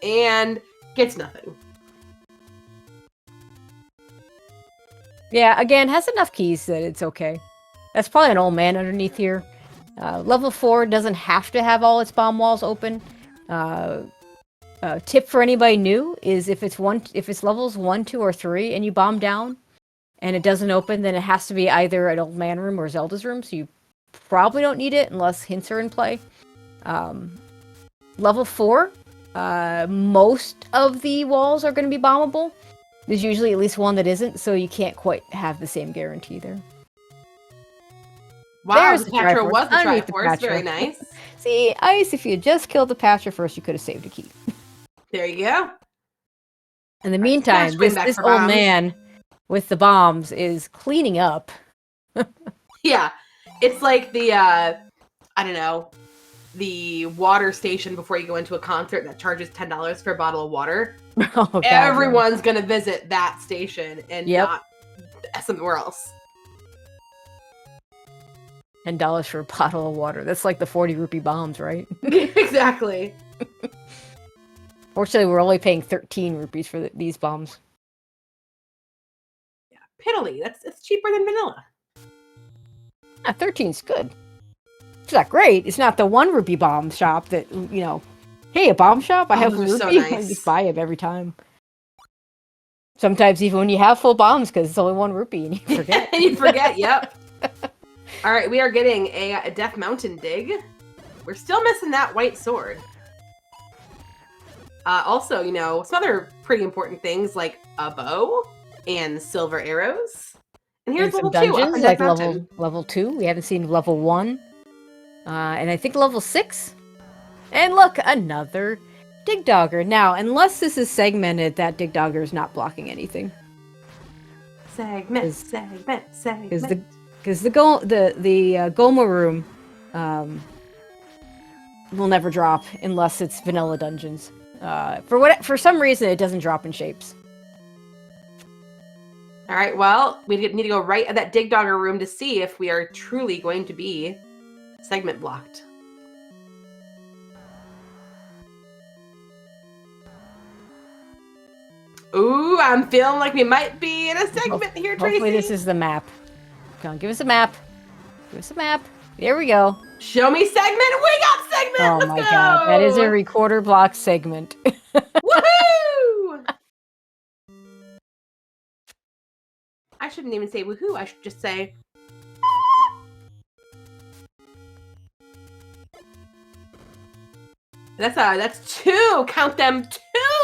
And gets nothing. Yeah, again, has enough keys that it's okay. That's probably an old man underneath here. Level 4 doesn't have to have all its bomb walls open. Tip for anybody new is if it's levels 1, 2, or 3 and you bomb down and it doesn't open, then it has to be either an old man room or Zelda's room, so you probably don't need it unless hints are in play. Level 4, most of the walls are going to be bombable. There's usually at least one that isn't, so you can't quite have the same guarantee there. Wow, the Patra was the Triforce. Very nice. See, Ice, if you just killed the Patra first, you could have saved a key. There you go. In the meantime, this old man with the bombs is cleaning up. Yeah, it's like the, I don't know, the water station before you go into a concert that charges $10 for a bottle of water. Oh, God, everyone's going to visit that station and not somewhere else. $10 for a bottle of water. That's like the 40 rupee bombs, right? Exactly. Fortunately, we're only paying 13 rupees for these bombs. Yeah, piddly. It's cheaper than vanilla. 13's good. It's not great. It's not the 1 rupee bomb shop that, hey, a bomb shop? I have a rupee. So nice. I just buy them every time. Sometimes even when you have full bombs, because it's only 1 rupee and you forget. And you forget, yep. All right, we are getting a Death Mountain dig. We're still missing that white sword. Also, some other pretty important things like a bow and silver arrows. And here's level 2. Dungeons, like level 2. We haven't seen level 1. And I think level 6. And look, another Dig Dogger. Now, unless this is segmented, that Dig Dogger is not blocking anything. Segment. Because the Goma room will never drop unless it's vanilla dungeons. For some reason, it doesn't drop in shapes. All right, well, we need to go right at that Dig Dogger room to see if we are truly going to be segment blocked. Ooh, I'm feeling like we might be in a segment here, Tracy. Hopefully this is the map. Come on, give us a map. Give us a map. There we go. Show me segment. We got segment. Oh Let's my go. god, that is a recorder block segment. Woohoo! I shouldn't even say woohoo. I should just say. That's 2. Count them,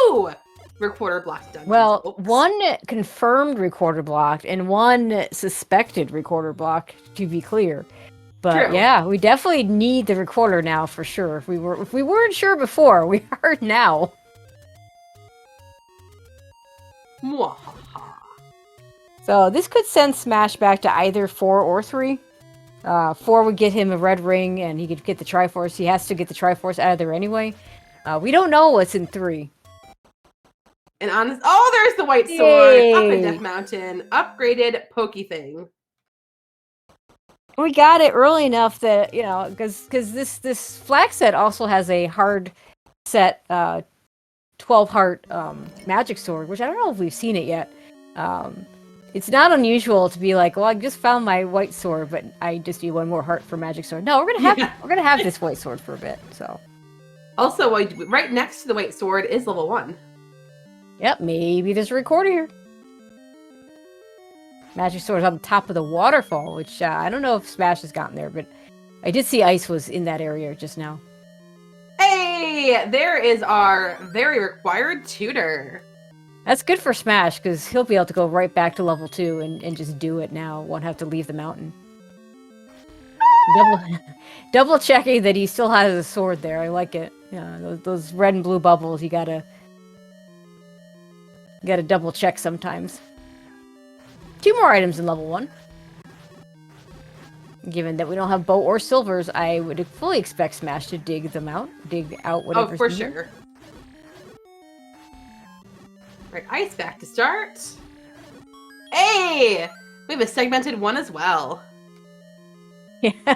2 recorder block dungeons. Well, Oops. 1 confirmed recorder block and 1 suspected recorder block, to be clear. But True. yeah, we definitely need the recorder now for sure. If we weren't sure before, we are now. Mwahaha. So this could send Smash back to either 4 or 3. 4 would get him a red ring, and he could get the Triforce. He has to get the Triforce out of there anyway. We don't know what's in 3. And on this, oh, there's the white sword up in Death Mountain, upgraded pokey thing. We got it early enough that, you know, because this flag set also has a hard set 12 heart magic sword, which I don't know if we've seen it yet. It's not unusual to be like, well, I just found my white sword, but I just need 1 more heart for magic sword. No, we're gonna have this white sword for a bit. So also, right next to the white sword is level 1. Yep, maybe there's a recorder here. Magic sword on top of the waterfall, which I don't know if Smash has gotten there, but I did see Ice was in that area just now. Hey, there is our very required tutor. That's good for Smash, because he'll be able to go right back to level 2 and just do it now. Won't have to leave the mountain. Double checking that he still has a sword there. I like it. Yeah, those red and blue bubbles, you gotta double check sometimes. 2 more items in level 1. Given that we don't have bow or silvers, I would fully expect Smash to dig out whatever's Oh, for in sure. here. Right, Ice back to start. Hey! We have a segmented 1 as well. Yeah.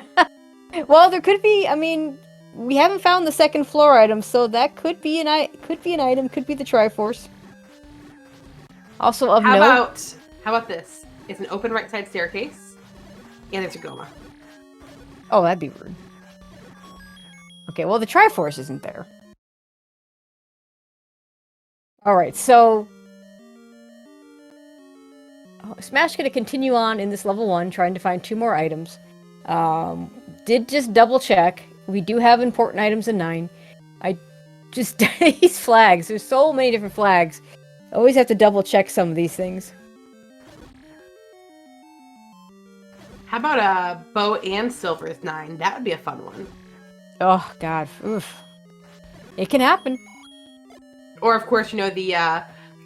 Well, there could be, I mean, we haven't found the second floor item, so that could be an item, could be the Triforce. Also of note. How about this? It's an open right side staircase, and there's a Goma. Oh, that'd be rude. Okay, well, the Triforce isn't there. Alright, so Smash gonna continue on in this level 1, trying to find 2 more items. Did just double check. We do have important items in 9. I just these flags. There's so many different flags. I always have to double check some of these things. How about a bow and silvers 9? That would be a fun one. Oh god, oof. It can happen. Or of course, you know, the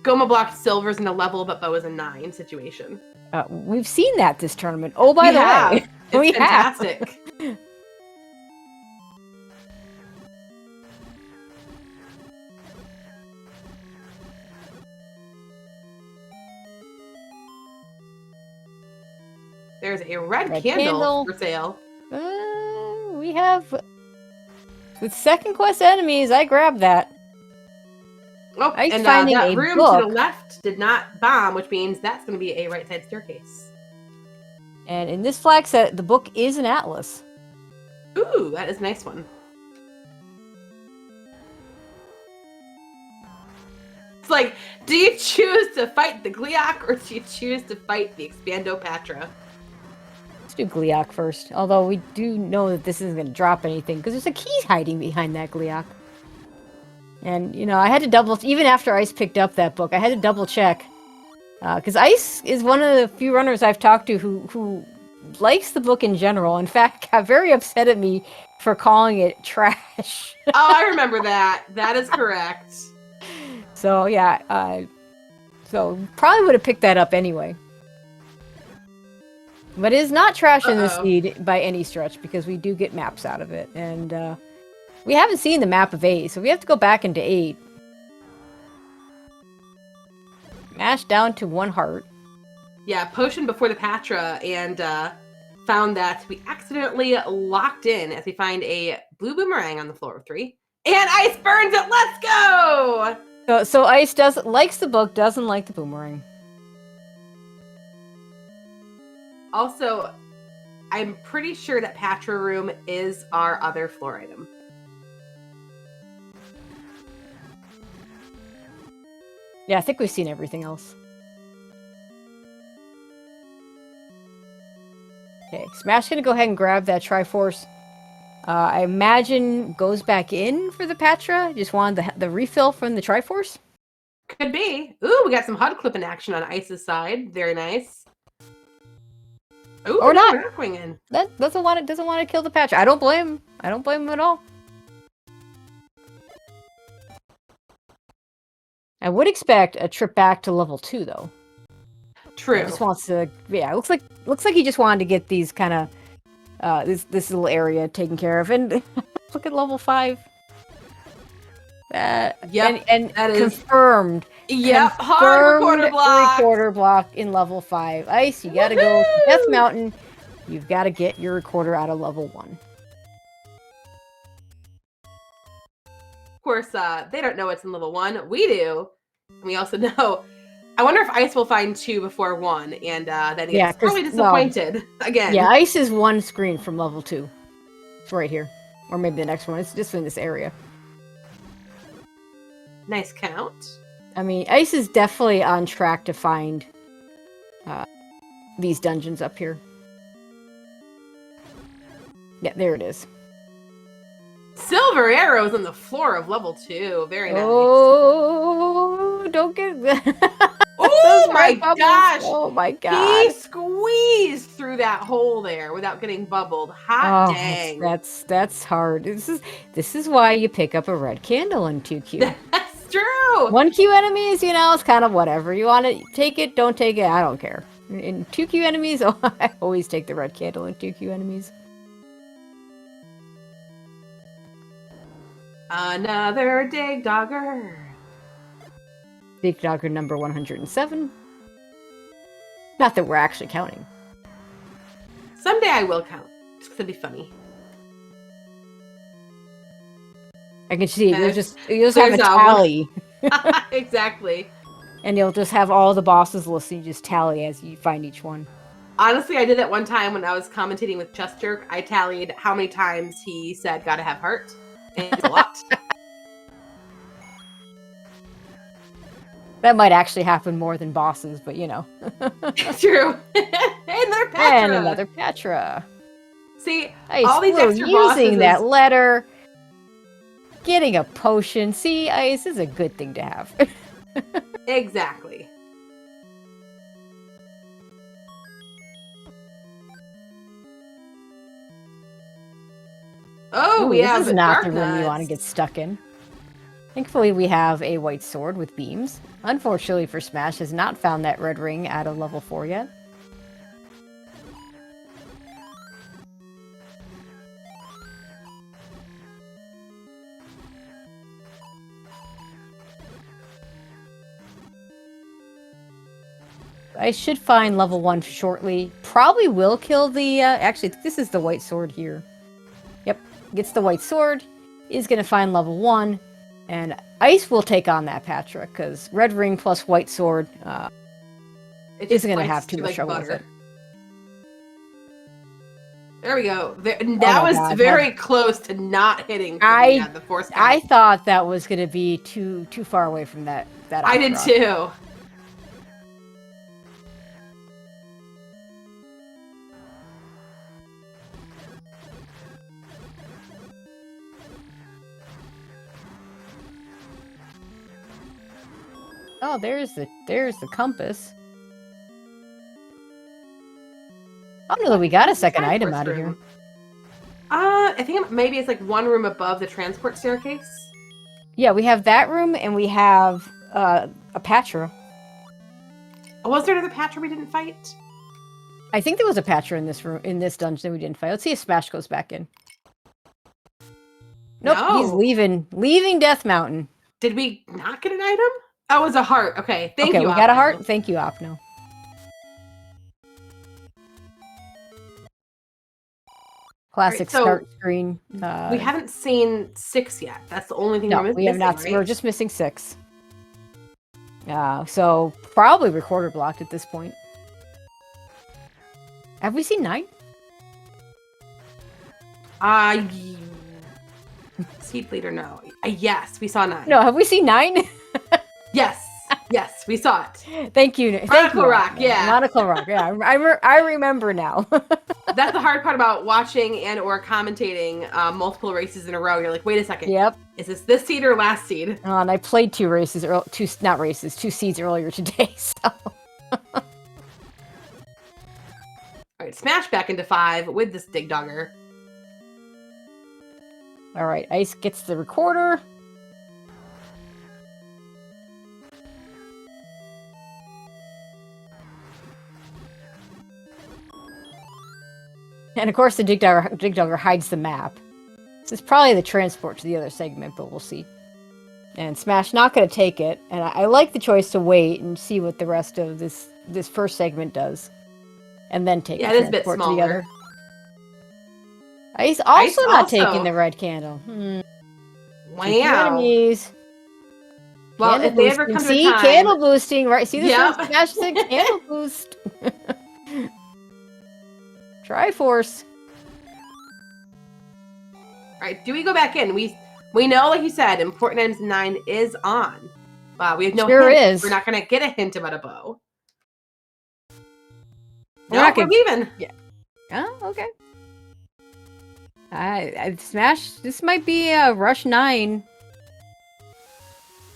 Goma block silvers in a level, but bow is a 9 situation. We've seen that this tournament. Oh, by the way, it's fantastic. There's a red candle for sale. We have with second quest enemies. I grabbed that. Oh, and that room to the left did not bomb, which means that's going to be a right side staircase. And in this flag set, the book is an atlas. Ooh, that is a nice one. It's like, do you choose to fight the Gliok or do you choose to fight the Expandopatra? Let's do Gliok first. Although we do know that this isn't going to drop anything because there's a key hiding behind that Gliok. And, you know, I had to even after Ice picked up that book, I had to double check. Because Ice is one of the few runners I've talked to who likes the book in general. In fact, got very upset at me for calling it trash. Oh, I remember that. That is correct. So, yeah. So, probably would have picked that up anyway. But it is not trash in this seed by any stretch, because we do get maps out of it. And, we haven't seen the map of 8, so we have to go back into 8. Mash down to 1 heart. Yeah, potion before the Patra, and found that we accidentally locked in as we find a blue boomerang on the floor of 3. And Ice burns it! Let's go! So Ice likes the book, doesn't like the boomerang. Also, I'm pretty sure that Patra room is our other floor item. Yeah, I think we've seen everything else. Okay, Smash gonna go ahead and grab that Triforce. I imagine goes back in for the Patra. Just wanted the refill from the Triforce. Could be. Ooh, we got some HUD clipping action on Ice's side. Very nice. Ooh, Or not. We're not going in. That doesn't want to kill the Patra. I don't blame him. I don't blame him at all. I would expect a trip back to level 2 though. True. He just wants to. Yeah, looks like he just wanted to get these kind of this little area taken care of. And look at level 5. Yep, and that is confirmed. Yep, hard recorder block in level 5. Ice, you gotta go to Death Mountain. You've got to get your recorder out of level 1. Of course, they don't know what's in level 1. We do. And we also know. I wonder if Ice will find 2 before 1, and then he's probably disappointed again. Yeah, Ice is 1 screen from level 2. It's right here. Or maybe the next one. It's just in this area. Nice count. I mean, Ice is definitely on track to find these dungeons up here. Yeah, there it is. Silver arrows on the floor of level 2. Very nice. Oh, don't get that. Oh my gosh. Oh my god. He squeezed through that hole there without getting bubbled. Hot dang. That's hard. This is why you pick up a red candle in 2Q. That's true. 1Q enemies, it's kind of whatever. You want to take it, don't take it, I don't care. In 2Q enemies, I always take the red candle in 2Q enemies. Another dig dogger. Dig dogger number 107. Not that we're actually counting. Someday I will count. Just 'cause it'd be funny. I can see it. You'll just have a tally. Exactly. And you'll just have all the bosses listed. You just tally as you find each one. Honestly, I did that one time when I was commentating with Chest Jerk. I tallied how many times he said, "Gotta have heart." And it's a lot. That might actually happen more than bosses, but True. Another Patra. And another Patra. See, Ice all these Blue, extra using bosses that letter, getting a potion. See, Ice is a good thing to have. Exactly. Oh, Ooh, we have this is not dark the room you want to nuts. get stuck in. Thankfully, we have a white sword with beams. Unfortunately for Smash, has not found that red ring out of level 4 yet. I should find level 1 shortly. Probably will kill the... actually, this is the white sword here. Yep, gets the white sword. Is going to find level 1. And Ice will take on that Patra, because red ring plus white sword isn't going to have too much trouble with it. There we go. That was very close to not hitting the force count. I thought that was going to be too far away from that I did too. Oh, there's the compass. I don't know that we got a second item out of here. I think maybe it's like one room above the transport staircase. Yeah, we have that room, and we have a Patra. Was there another Patra we didn't fight? I think there was a Patra in this room, in this dungeon that we didn't fight. Let's see if Smash goes back in. Nope, No. He's leaving Death Mountain. Did we not get an item? Oh, it was a heart. Okay, thank you. Okay, we got a heart. Thank you, Opno. Classic start screen. We haven't seen 6 yet. That's the only thing we're missing. We have not. Right? We're just missing 6. So probably recorder blocked at this point. Have we seen 9? Seed Bleeder, no. Yes, we saw 9. No, have we seen 9? Yes. Yes, we saw it. Thank you. Monocle Rock, yeah. Monocle Rock, yeah. I remember now. That's the hard part about watching and or commentating multiple races in a row. You're like, wait a second. Yep. Is this seed or last seed? And I played two seeds earlier today, so. All right, smash back into 5 with this Dig Dogger. All right, Ice gets the recorder. And of course, the Dig Dogger hides the map. This is probably the transport to the other segment, but we'll see. And Smash not going to take it. And I like the choice to wait and see what the rest of this first segment does, and then take the transport to the other. Ice also not taking the red candle. Wow. Enemies. Well, candle if they ever come to a time... candle boosting, right? See this one? Smash said candle boost. Triforce. All right, do we go back in? We know, like you said, important items 9 is on. Wow, we have no hint. We're not going to get a hint about a bow. We're leaving. Yeah. Oh, okay. I Smash. This might be a rush 9,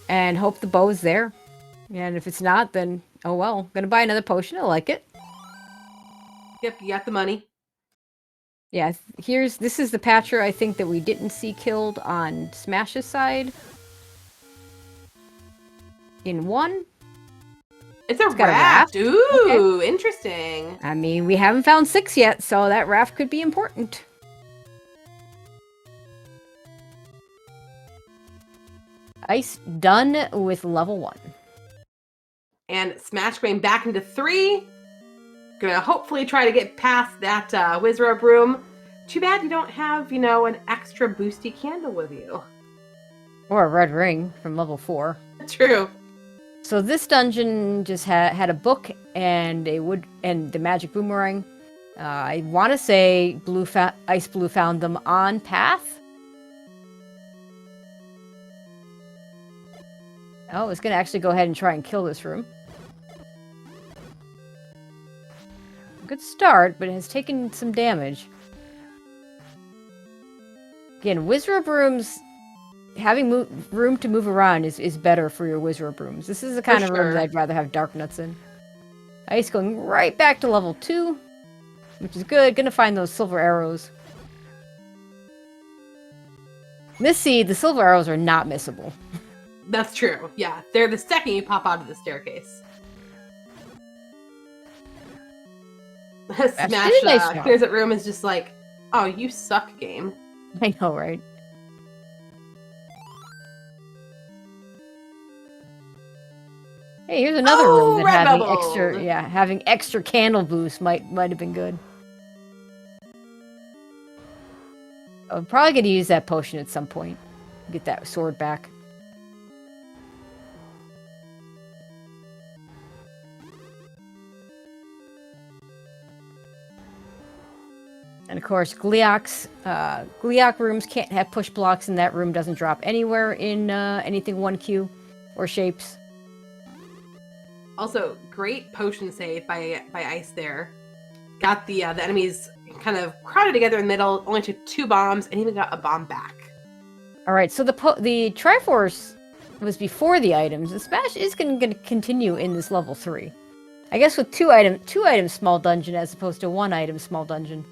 and hope the bow's there. And if it's not, then oh well. Gonna buy another potion. I like it. Yep, you got the money. Yeah, this is the patcher I think that we didn't see killed on Smash's side. In 1. It's got a raft. Ooh, okay. Interesting. I mean, we haven't found 6 yet, so that raft could be important. Ice done with level 1. And Smash going back into 3. Gonna hopefully try to get past that Wizard room. Too bad you don't have, an extra boosty candle with you. Or a red ring from level 4. True. So this dungeon just had a book and the magic boomerang. I want to say Iceblue found them on path. Oh, it's going to actually go ahead and try and kill this room. Good start, but it has taken some damage. Again, Wizard rooms, having room to move around is better for your Wizard rooms. This is the kind of room that I'd rather have Dark Nuts in. Ice going right back to level 2, which is good. Gonna find those silver arrows. This seed, the silver arrows are not missable. That's true. Yeah, they're the second you pop out of the staircase. Smash clears that room is just like, oh, you suck, game. I know, right? Hey, here's another room that having extra candle boost might have been good. I'm probably gonna use that potion at some point. Get that sword back. And of course, Gleeok rooms can't have push blocks, and that room doesn't drop anywhere in anything 1Q or shapes. Also, great potion save by Ice there. Got the enemies kind of crowded together in the middle, only took 2 bombs, and even got a bomb back. All right, so the Triforce was before the items. The Smash is going to continue in this level 3. I guess with 2 items small dungeon as opposed to 1 item small dungeon.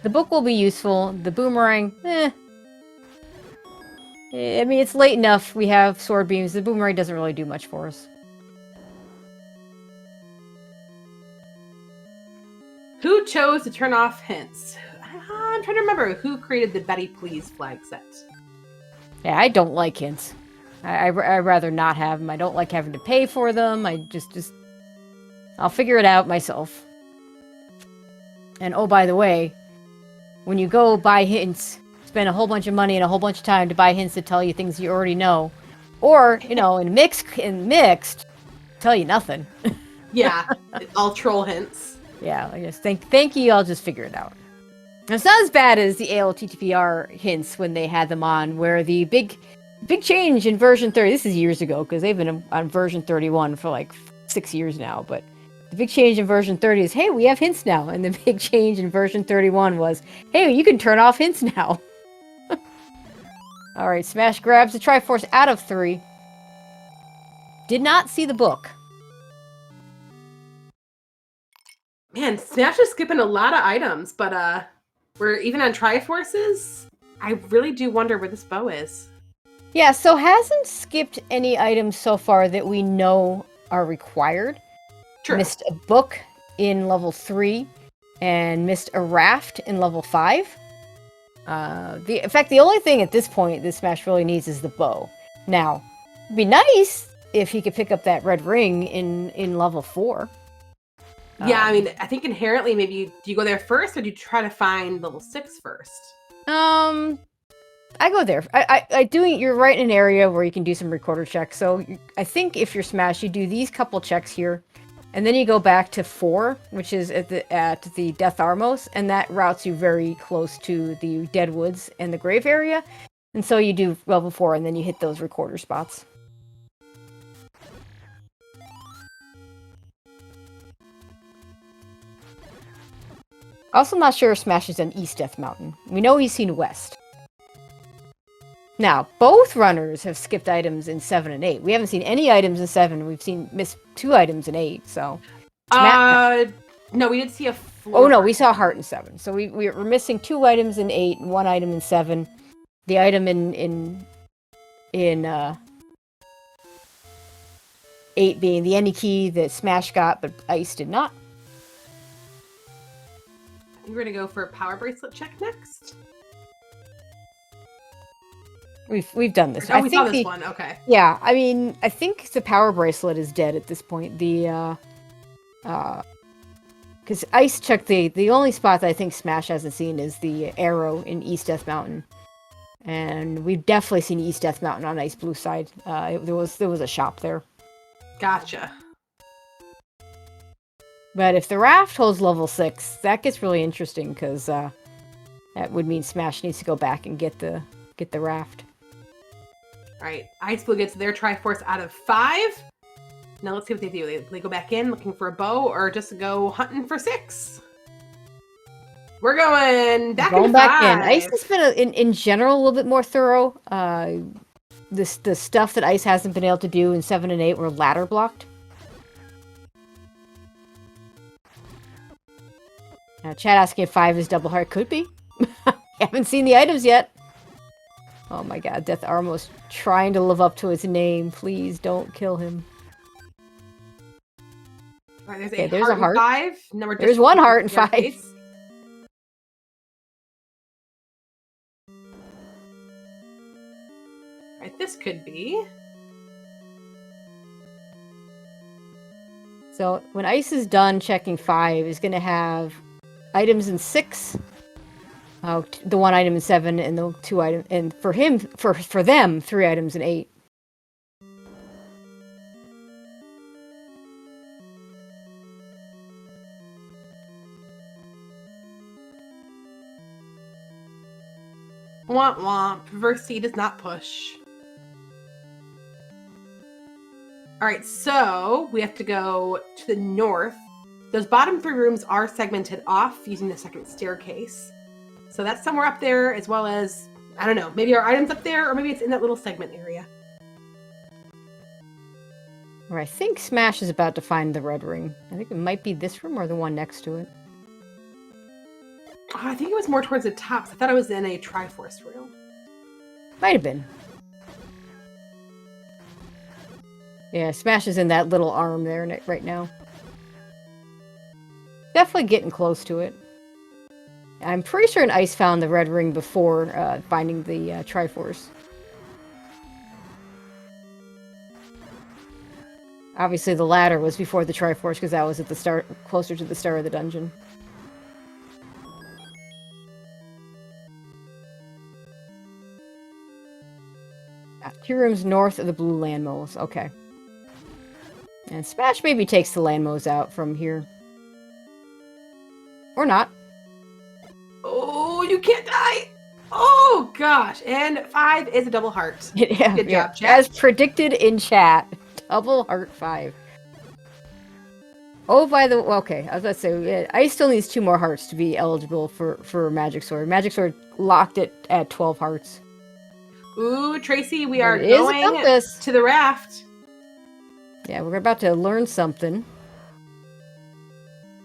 The book will be useful. The boomerang, I mean, it's late enough. We have sword beams. The boomerang doesn't really do much for us. Who chose to turn off hints? I'm trying to remember who created the Betty Please flag set. Yeah, I don't like hints. I'd rather not have them. I don't like having to pay for them. I just I'll figure it out myself. And oh, by the way, when you go buy hints, spend a whole bunch of money and a whole bunch of time to buy hints that tell you things you already know, or in mixed, tell you nothing. Yeah, all troll hints. Yeah, I just thank you. I'll just figure it out. It's not as bad as the ALTTPR hints when they had them on, where the big change in version 30, this is years ago, because they've been on version 31 for like 6 years now, but the big change in version 30 is, hey, we have hints now, and the big change in version 31 was, hey, you can turn off hints now. Alright, Smash grabs the Triforce out of 3. Did not see the book. Man, Smash is skipping a lot of items, but we're even on Triforces. I really do wonder where this bow is. Yeah, so hasn't skipped any items so far that we know are required. True. Missed a book in level 3 and missed a raft in level 5. In fact, the only thing at this point this Smash really needs is the bow. Now, it'd be nice if he could pick up that red ring in level 4. Yeah, I mean, I think inherently maybe do you go there first or do you try to find level 6 first? I go there. You're right in an area where you can do some recorder checks. So I think if you're Smash, you do these couple checks here, and then you go back to 4, which is at the Death Armos, and that routes you very close to the Deadwoods and the Grave area. And so you do level 4, and then you hit those recorder spots. Also not sure if Smash has done East Death Mountain. We know he's seen West. Now, both runners have skipped items in 7 and 8. We haven't seen any items in 7. We've missed 2 items in 8, so... No, we did see a floor. Oh, no, we saw Heart in 7. So we're missing 2 items in 8 and 1 item in 7. The item in 8 being the any key that Smash got, but Ice did not. We're going to go for a power bracelet check next. We've done this. Oh, we saw this one. Okay. Yeah, I mean, I think the power bracelet is dead at this point. Because Ice checked the only spot that I think Smash hasn't seen is the arrow in East Death Mountain, and we've definitely seen East Death Mountain on Iceblue side. There was a shop there. Gotcha. But if the raft holds level 6, that gets really interesting because that would mean Smash needs to go back and get the raft. All right, Iceblue gets their Triforce out of 5. Now let's see what they do. They go back in looking for a bow or just go hunting for 6. We're going back into 5. In. Ice has been, in general, a little bit more thorough. The stuff that Ice hasn't been able to do in 7 and 8 were ladder blocked. Now, Chad asking if 5 is double heart. Could be. Haven't seen the items yet. Oh my god, Death Armos trying to live up to its name. Please don't kill him. All right, there's a heart in 5. Now there's 1 heart in 5. All right, this could be. So when Ice is done checking 5, is going to have items in 6. The 1 item in 7 and the 2 items, and for them 3 items in 8. Womp womp. Reverse C does not push. Alright, so we have to go to the north. Those bottom 3 rooms are segmented off using the second staircase. So that's somewhere up there, as well as, I don't know, maybe our items up there, or maybe it's in that little segment area. Or I think Smash is about to find the red ring. I think it might be this room or the one next to it. Oh, I think it was more towards the top. I thought it was in a Triforce room. Might have been. Yeah, Smash is in that little arm there right now. Definitely getting close to it. I'm pretty sure an Ice found the red ring before finding the Triforce. Obviously, the ladder was before the Triforce because that was at the start, closer to the start of the dungeon. Ah, 2 rooms north of the blue landmills. Okay. And Smash maybe takes the landmills out from here. Or not. Oh, gosh. And 5 is a double heart. Yeah, Good job, chat. As predicted in chat, double heart 5. Oh, by the way, okay, I was about to say, Ice still needs 2 more hearts to be eligible for Magic Sword. Magic Sword locked it at 12 hearts. Ooh, Tracy, we are going to the raft. Yeah, we're about to learn something.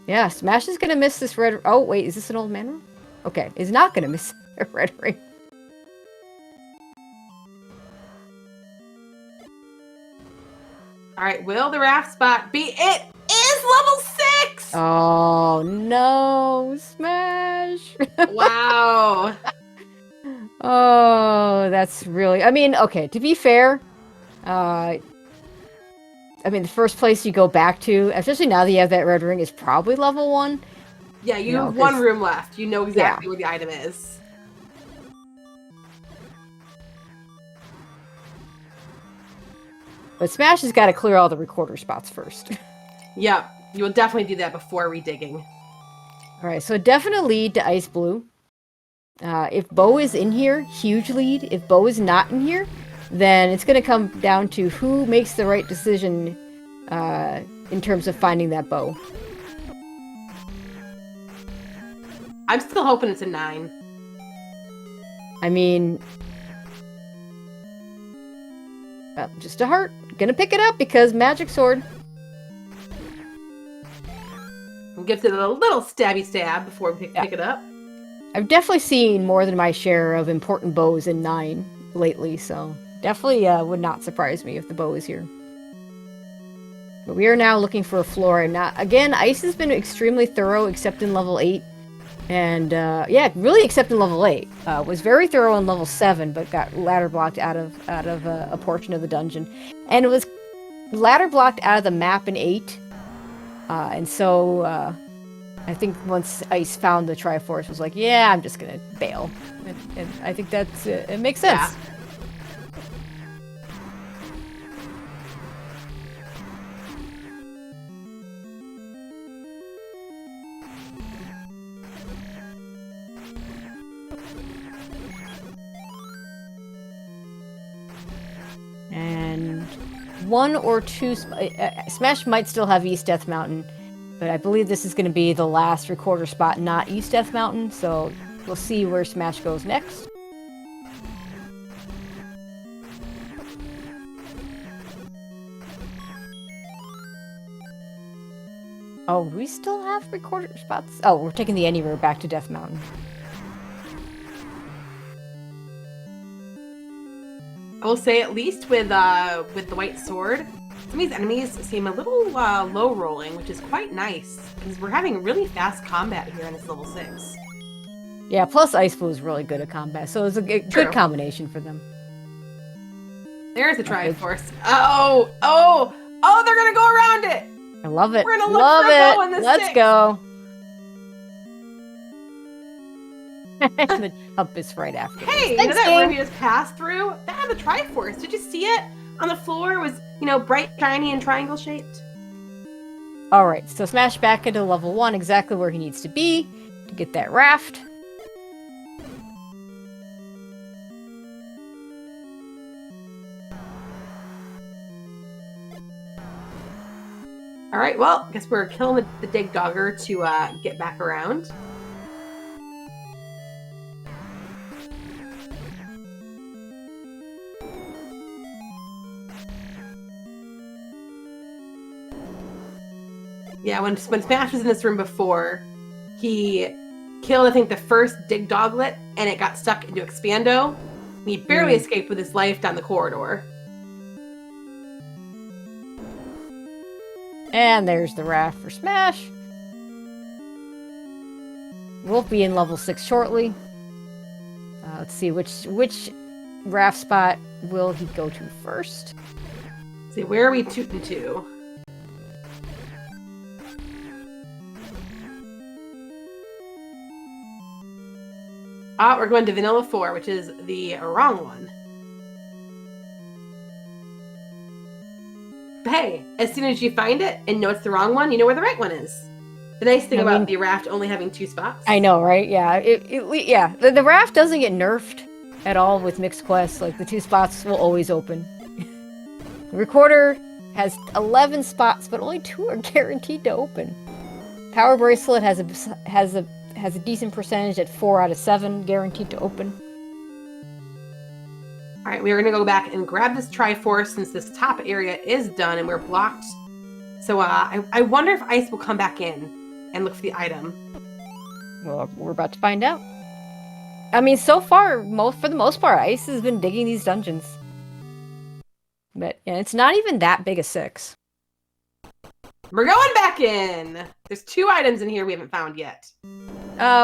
Yeah, Smash is gonna miss this red. Oh, wait, is this an old man room? Okay, he's not gonna miss a red ring. All right, will the raft spot be? It is level 6! Oh, no, Smash! Wow. Oh, that's really... I mean, okay, to be fair, I mean, the first place you go back to, especially now that you have that red ring, is probably level 1. Yeah, you have 1 room left. You know exactly where the item is. But Smash has got to clear all the recorder spots first. Yep, you will definitely do that before redigging. All right, so definite lead to Iceblue. If Bo is in here, huge lead. If Bo is not in here, then it's going to come down to who makes the right decision in terms of finding that bow. I'm still hoping it's a 9. I mean, just a heart. Gonna pick it up because Magic Sword. We'll give it a little stabby stab before we pick it up. I've definitely seen more than my share of important bows in 9 lately, so definitely would not surprise me if the bow is here. But we are now looking for a floor, and again, Ice has been extremely thorough, except in level 8. And yeah, really except in level 8. Was very thorough in level 7, but got ladder blocked out of a portion of the dungeon. And it was ladder blocked out of the map in 8. And so I think once Ice found the Triforce, was like, yeah, I'm just gonna bail. And I think that's it makes sense. Yeah. And 1 or 2... Smash might still have East Death Mountain, but I believe this is going to be the last recorder spot, not East Death Mountain, so we'll see where Smash goes next. Oh, we still have recorder spots? Oh, we're taking the Anywhere back to Death Mountain. I will say, at least with the white sword, some of these enemies seem a little low rolling, which is quite nice because we're having really fast combat here in this level 6. Yeah, plus Iceblue is really good at combat, so it's a good combination for them. There's the Triforce. Oh, they're gonna go around it. I love it. We're gonna look for a bow in this. Let's go. The jump is right after. Hey, you know that room you just passed through? That had the Triforce. Did you see it? On the floor, it was, bright, shiny, and triangle shaped. All right, so Smash back into level 1, exactly where he needs to be to get that raft. All right, well, I guess we're killing the Dig Dogger to get back around. Yeah, when Smash was in this room before, he killed, I think, the first Dig Doglet, and it got stuck into Expando. And he barely escaped with his life down the corridor. And there's the raft for Smash. We'll be in level 6 shortly. Let's see, which raft spot will he go to first? Let's see, where are we tooting to? We're going to Vanilla 4, which is the wrong one. But hey, as soon as you find it and know it's the wrong one, you know where the right one is. The nice thing about the raft only having 2 spots. I know, right? Yeah, yeah. The raft doesn't get nerfed at all with mixed quests. Like, the 2 spots will always open. The recorder has 11 spots, but only 2 are guaranteed to open. Power bracelet has a decent percentage at 4 out of 7 guaranteed to open. All right, we're going to go back and grab this Triforce since this top area is done and we're blocked. So I wonder if Ice will come back in and look for the item. Well, we're about to find out. I mean, so far, for the most part, Ice has been digging these dungeons. But yeah, it's not even that big a 6. We're going back in! There's 2 items in here we haven't found yet.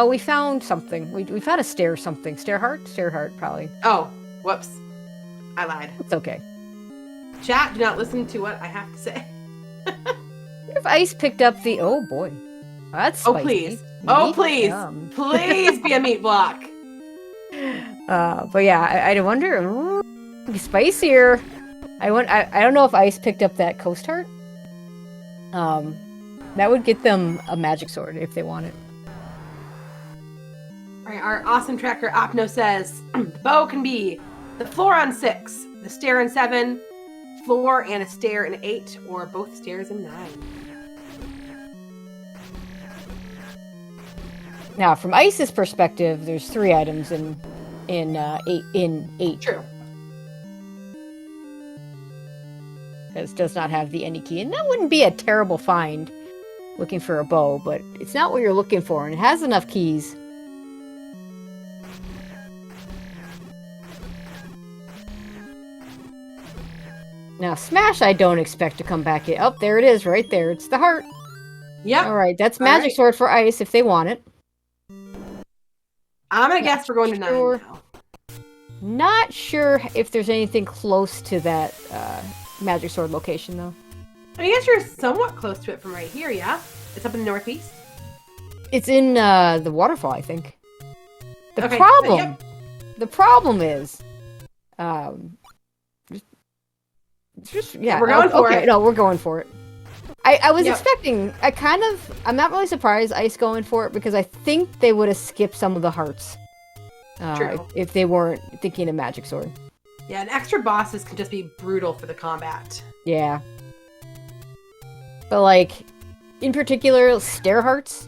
We found something. We found a stair something. Stair heart? Stair heart, probably. Oh, whoops. I lied. It's okay. Chat, do not listen to what I have to say. What if Ice picked up the... Oh, boy. That's spicy. Oh, please. Oh, please. Yum. Please be a meat block. But yeah, I wonder... Ooh, it'd be spicier. I don't know if Ice picked up that coast heart. That would get them a magic sword if they want it. All right, our awesome tracker Opno says the bow can be the floor on 6, the stair in 7, floor and a stair in 8, or both stairs in 9. Now, from Ice's perspective, there's 3 items in 8. True. This does not have the any key, and that wouldn't be a terrible find looking for a bow, but it's not what you're looking for, and it has enough keys. Now, Smash, I don't expect to come back in. Oh, there it is, right there. It's the heart. Yep. All right, that's magic sword for Ice if they want it. I'm gonna guess we're going to 9 now. Not sure if there's anything close to that magic sword location, though. I guess you're somewhat close to it from right here, yeah? It's up in the northeast? It's in the waterfall, I think. The problem is... we're going for it. No, we're going for it. I was expecting... I'm not really surprised Ice going for it, because I think they would have skipped some of the hearts. If they weren't thinking of magic sword. Yeah, and extra bosses can just be brutal for the combat. Yeah. But, like, in particular, stair hearts,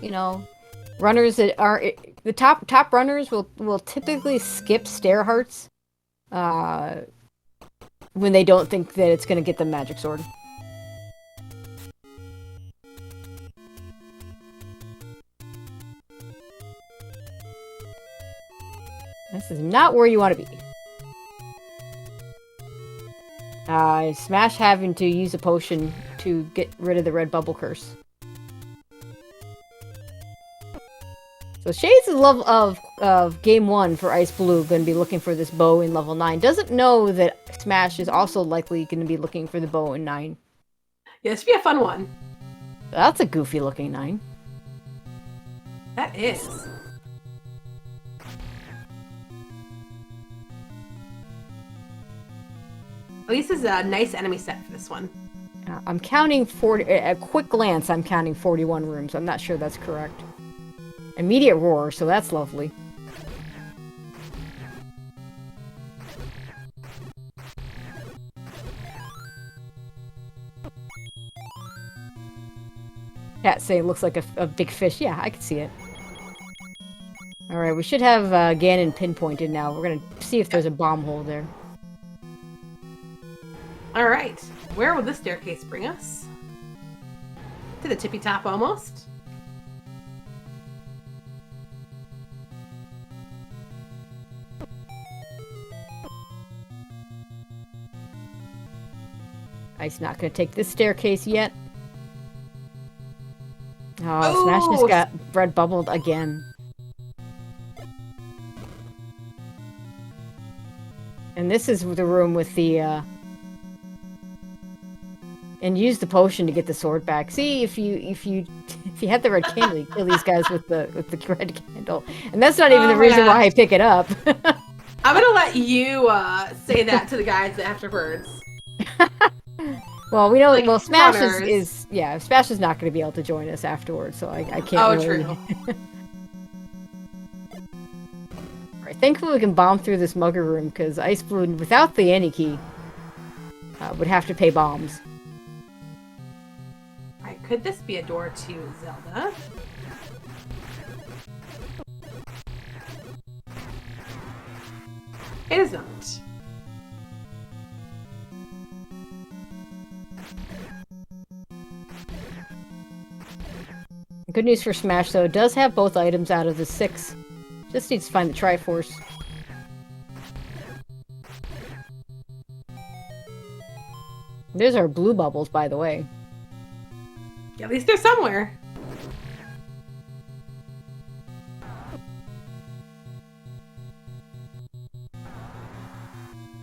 runners that are... The top runners will typically skip stair hearts when they don't think that it's going to get them magic sword. This is not where you want to be. Smash having to use a potion to get rid of the red bubble curse. So Shades' love of Game 1 for Iceblue going to be looking for this bow in level 9. Doesn't know that Smash is also likely going to be looking for the bow in 9. Yeah, this should be a fun one. That's a goofy looking 9. That is. At least it's a nice enemy set for this one. I'm counting 40... At a quick glance, I'm counting 41 rooms. I'm not sure that's correct. Immediate roar, so that's lovely. Cat saying looks like a big fish. Yeah, I can see it. Alright, we should have Ganon pinpointed now. We're gonna see if there's a bomb hole there. Alright, where will this staircase bring us? To the tippy top almost. Ice not gonna take this staircase yet. Oh, Smash just got red bubbled again. And this is the room with the and use the potion to get the sword back. See, if you had the red candle, you kill these guys with the red candle. And that's not even the reason why I pick it up. I'm gonna let you say that to the guys afterwards. Well, we know. Like, well, Smash is Smash is not going to be able to join us afterwards, so I can't. Oh, really... true. Right, Thankfully, we can bomb through this mugger room, because Iceblue, without the any key, would have to pay bombs. Alright, could this be a door to Zelda? It is not. Good news for Smash, though. It does have both items out of the 6. Just needs to find the Triforce. There's our blue bubbles, by the way. At least they're somewhere.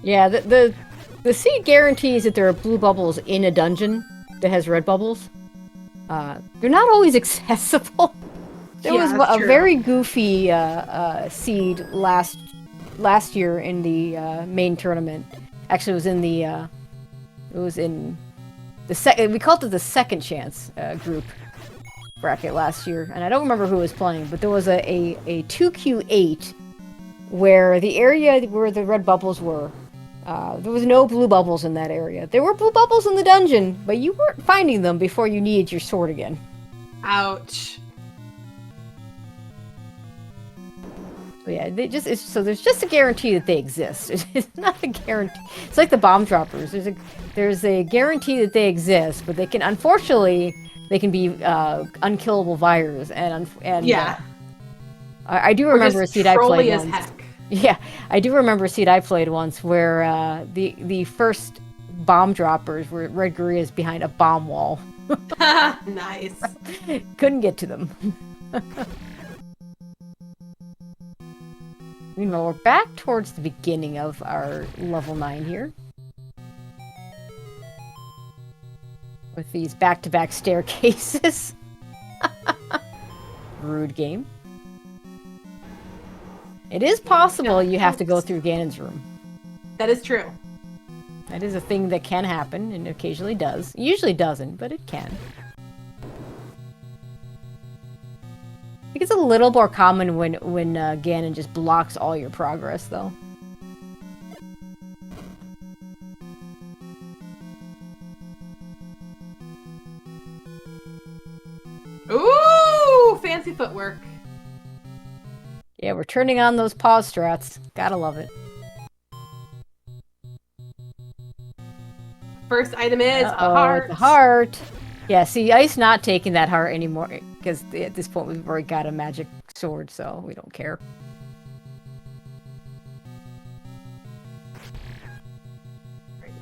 Yeah, the seed guarantees that there are blue bubbles in a dungeon that has red bubbles. They're not always accessible. There was a very goofy seed last year in the main tournament. Actually, it was in the second. We called it the second chance group bracket last year, and I don't remember who was playing, but there was a 2Q8 where the area where the red bubbles were. There was no blue bubbles in that area. There were blue bubbles in the dungeon, but you weren't finding them before you needed your sword again. Ouch. So yeah, so there's just a guarantee that they exist. It's not a guarantee. It's like the bomb droppers. There's a guarantee that they exist, but they can, unfortunately, they can be unkillable virus. And yeah, I do remember a seed I played once. Heck. Yeah, I do remember a seed I played once where the first bomb droppers were red gorillas behind a bomb wall. Nice. Couldn't get to them. Meanwhile, we're back towards the beginning of our level 9 here. With these back-to-back staircases. Rude game. It is possible you have to go through Ganon's room. That is true. That is a thing that can happen, and occasionally does. It usually doesn't, but it can. I think it's a little more common when Ganon just blocks all your progress, though. Ooh! Fancy footwork. Yeah, we're turning on those pause strats. Gotta love it. First item is a heart. It's a heart. Yeah, see, Ice not taking that heart anymore, because at this point we've already got a magic sword, so we don't care.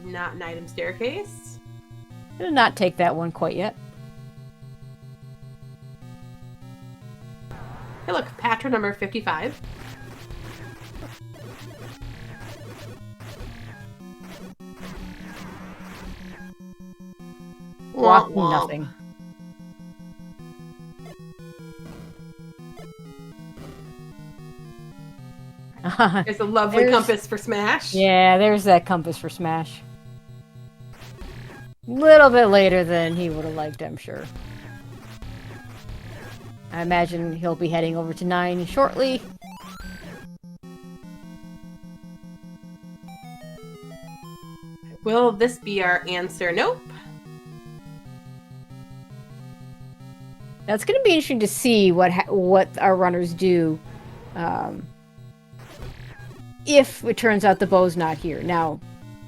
Not an item staircase. I'm gonna not take that one quite yet. Hey, look, Patra number 55. Nothing. There's a lovely compass for Smash. Yeah, there's that compass for Smash. A little bit later than he would have liked, I'm sure. I imagine he'll be heading over to 9 shortly. Will this be our answer? Nope. Now it's going to be interesting to see what our runners do if it turns out the bow's not here. Now,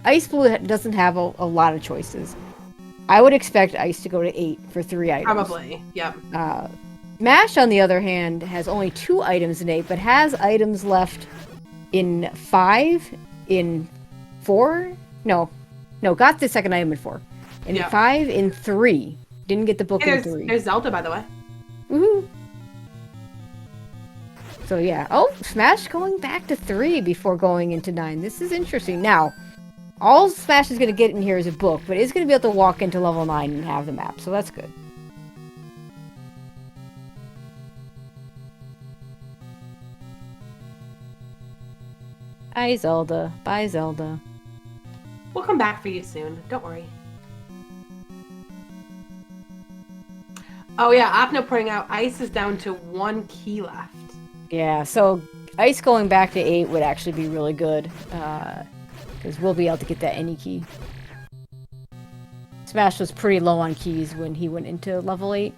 Iceblue doesn't have a lot of choices. I would expect Ice to go to 8 for 3 items. Probably, yep. Mash, on the other hand, has only 2 items in 8, but has items left in 5, in 4? No, got the second item in 4. In 5, in 3. Didn't get the book in 3. There's Zelda, by the way. Woohoo! So yeah. Oh, Smash going back to 3 before going into 9. This is interesting. Now, all Smash is going to get in here is a book, but it's going to be able to walk into level 9 and have the map, so that's good. Bye, Zelda. Bye, Zelda. We'll come back for you soon. Don't worry. Oh yeah, Opno pointing out Ice is down to 1 key left. Yeah, so Ice going back to 8 would actually be really good. Because we'll be able to get that any key. Smash was pretty low on keys when he went into level 8.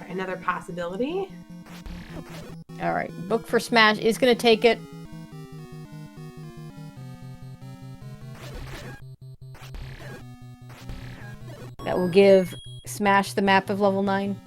Another possibility. Alright, book for Smash is going to take it. That will give Smash the map of level 9.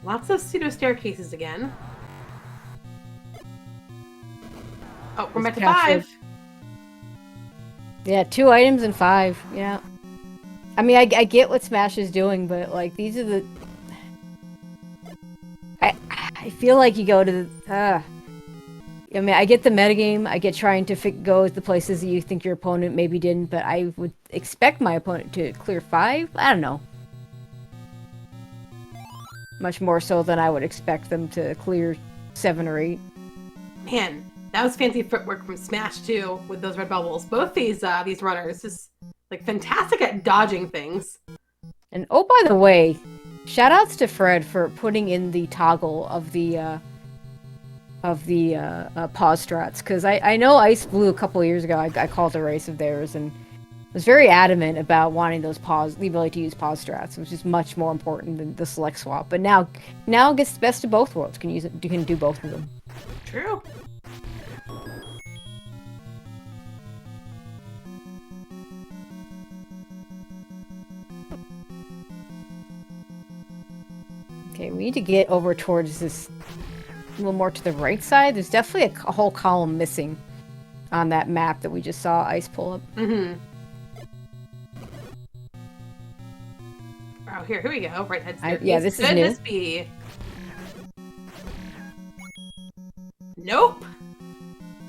Lots of pseudo staircases again. Oh, we're back to 5. Yeah, 2 items and 5. Yeah. I mean, I get what Smash is doing, but like these are the. I feel like you go to the. I mean, I get the metagame. I get trying to go the places that you think your opponent maybe didn't, but I would expect my opponent to clear 5. I don't know. Much more so than I would expect them to clear 7 or 8. Man, that was fancy footwork from Smash too, with those red bubbles. Both these runners just like fantastic at dodging things. And oh, by the way, shoutouts to Fred for putting in the toggle of the pause strats, because I know Iceblue a couple of years ago. I called a race of theirs and was very adamant about wanting those the ability to use pause strats, which is much more important than the select swap. But now it gets the best of both worlds. You can do both of them. True. Okay, we need to get over towards this a little more to the right side. There's definitely a whole column missing on that map that we just saw Ice pull up. Mm-hmm. Oh, here we go. Right head staircase. Yeah, this is new. Could this be? Nope.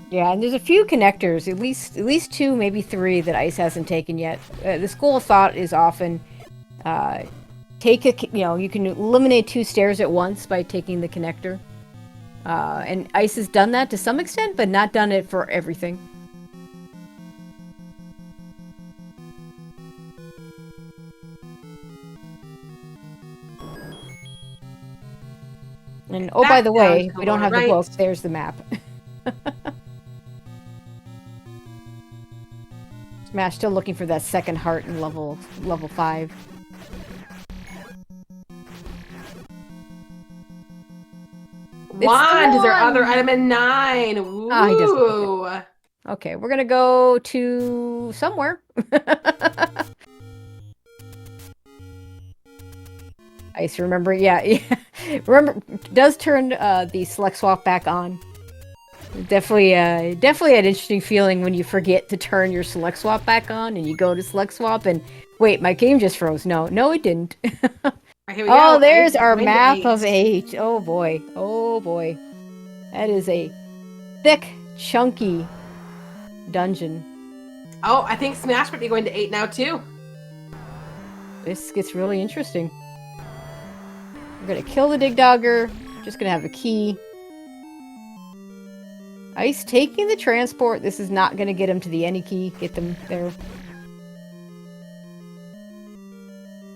Yeah, and there's a few connectors, at least 2, maybe 3 that Ice hasn't taken yet. The school of thought is often you can eliminate 2 stairs at once by taking the connector. And Ice has done that to some extent, but not done it for everything. And oh, by the way, we don't have the book. There's the map. Smash still looking for that second heart in level 5. Wand is our other item in 9. Ooh. Ah, he doesn't. Okay, we're gonna go to somewhere. Ice, remember? Yeah. Remember, does turn the select swap back on. Definitely an interesting feeling when you forget to turn your select swap back on and you go to select swap and wait, my game just froze. No, it didn't. Here we go. There's our map of 8. Oh boy. That is a thick, chunky dungeon. Oh, I think Smash might be going to 8 now too. This gets really interesting. We're gonna kill the Dig Dogger. Just gonna have a key. Ice taking the transport. This is not gonna get him to the any key. Get them there.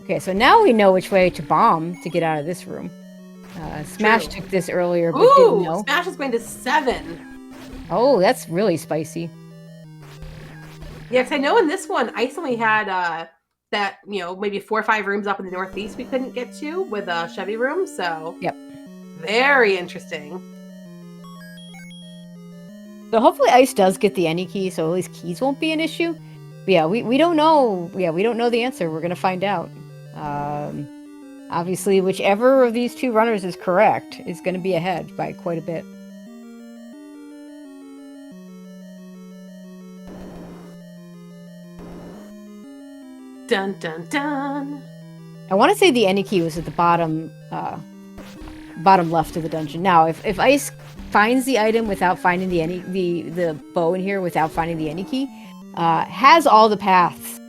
Okay, so now we know which way to bomb to get out of this room. Smash took this earlier, but didn't know. Smash is going to 7. Oh, that's really spicy. Yeah, because I know in this one, Ice only had that, maybe 4 or 5 rooms up in the northeast we couldn't get to with a Chevy room, so... Yep. Very interesting. So hopefully Ice does get the any key, so at least keys won't be an issue. But yeah, we don't know. Yeah, we don't know the answer. We're gonna find out. Obviously, whichever of these 2 runners is correct is going to be ahead by quite a bit. Dun dun dun. I want to say the any key was at the bottom left of the dungeon. Now, if Ice finds the item without finding the bow in here without finding the any key, has all the paths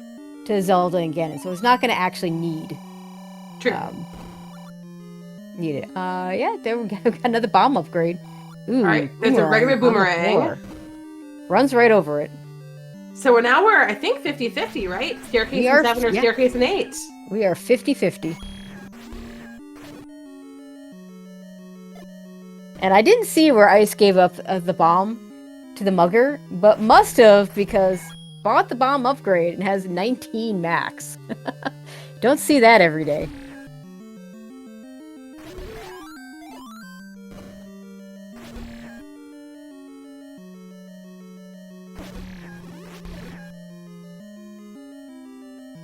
to Zelda and Ganon, so it's not going to actually need it. Yeah, there we go. Got another bomb upgrade. Ooh, all right, there's a regular boomerang. Runs right over it. So we're I think 50-50, right? Staircase and 7 or staircase and 8. We are 50-50. And I didn't see where Ice gave up the bomb to the mugger, but must have, because bought the bomb upgrade and has 19 max. Don't see that every day.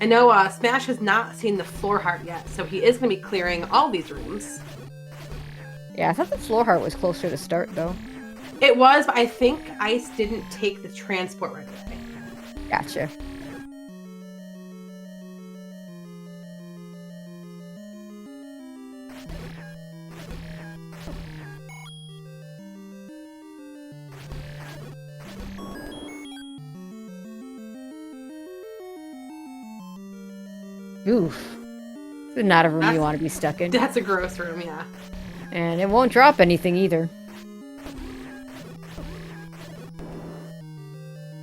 I know Smash has not seen the floor heart yet, so he is going to be clearing all these rooms. Yeah, I thought the floor heart was closer to start, though. It was, but I think Ice didn't take the transport right away. Gotcha. Oof. This is not a room you want to be stuck in. That's a gross room, yeah. And it won't drop anything either.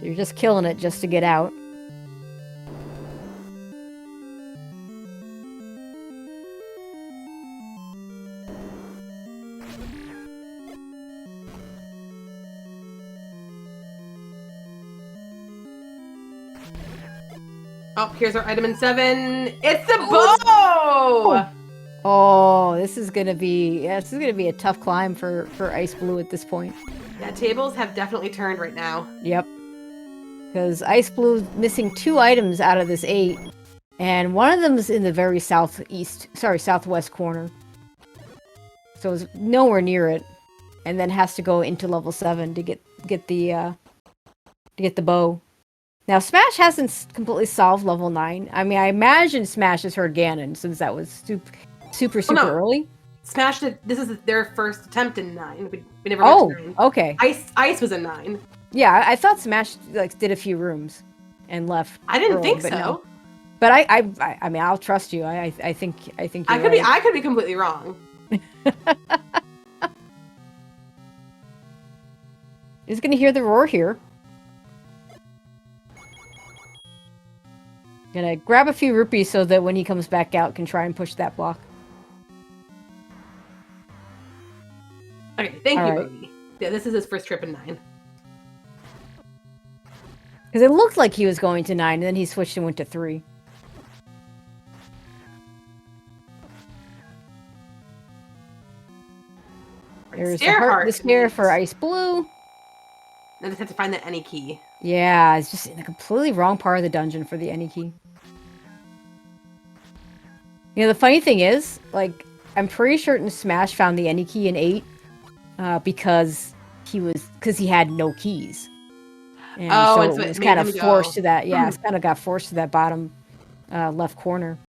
You're just killing it just to get out. Oh, here's our item in 7. It's the bow! Oh, this is gonna be a tough climb for Iceblue at this point. Yeah, tables have definitely turned right now. Yep. Because Iceblue's missing 2 items out of this 8, and one of them is in the very southwest corner. So it's nowhere near it, and then has to go into level 7 to get the bow. Now Smash hasn't completely solved level 9. I mean, I imagine Smash has heard Ganon since that was super early. Smash did. This is their first attempt in 9. We never got to 9. Okay. Ice was in 9. Yeah, I thought Smash did a few rooms and left. I didn't think but so. No. But I mean, I'll trust you. I think you're right. I could be completely wrong. He's gonna hear the roar here. Gonna grab a few rupees so that when he comes back out, can try and push that block. Okay, thank you, Boogie. Yeah, this is his first trip in 9. Because it looked like he was going to 9, and then he switched and went to 3. There's the stair for Iceblue. I just have to find the any key. Yeah, it's just in the completely wrong part of the dungeon for the any key. You know, the funny thing is, like, I'm pretty certain Smash found the any key in 8 because he had no keys. And so it was kind of forced to that. Yeah, it's kind of got forced to that bottom left corner.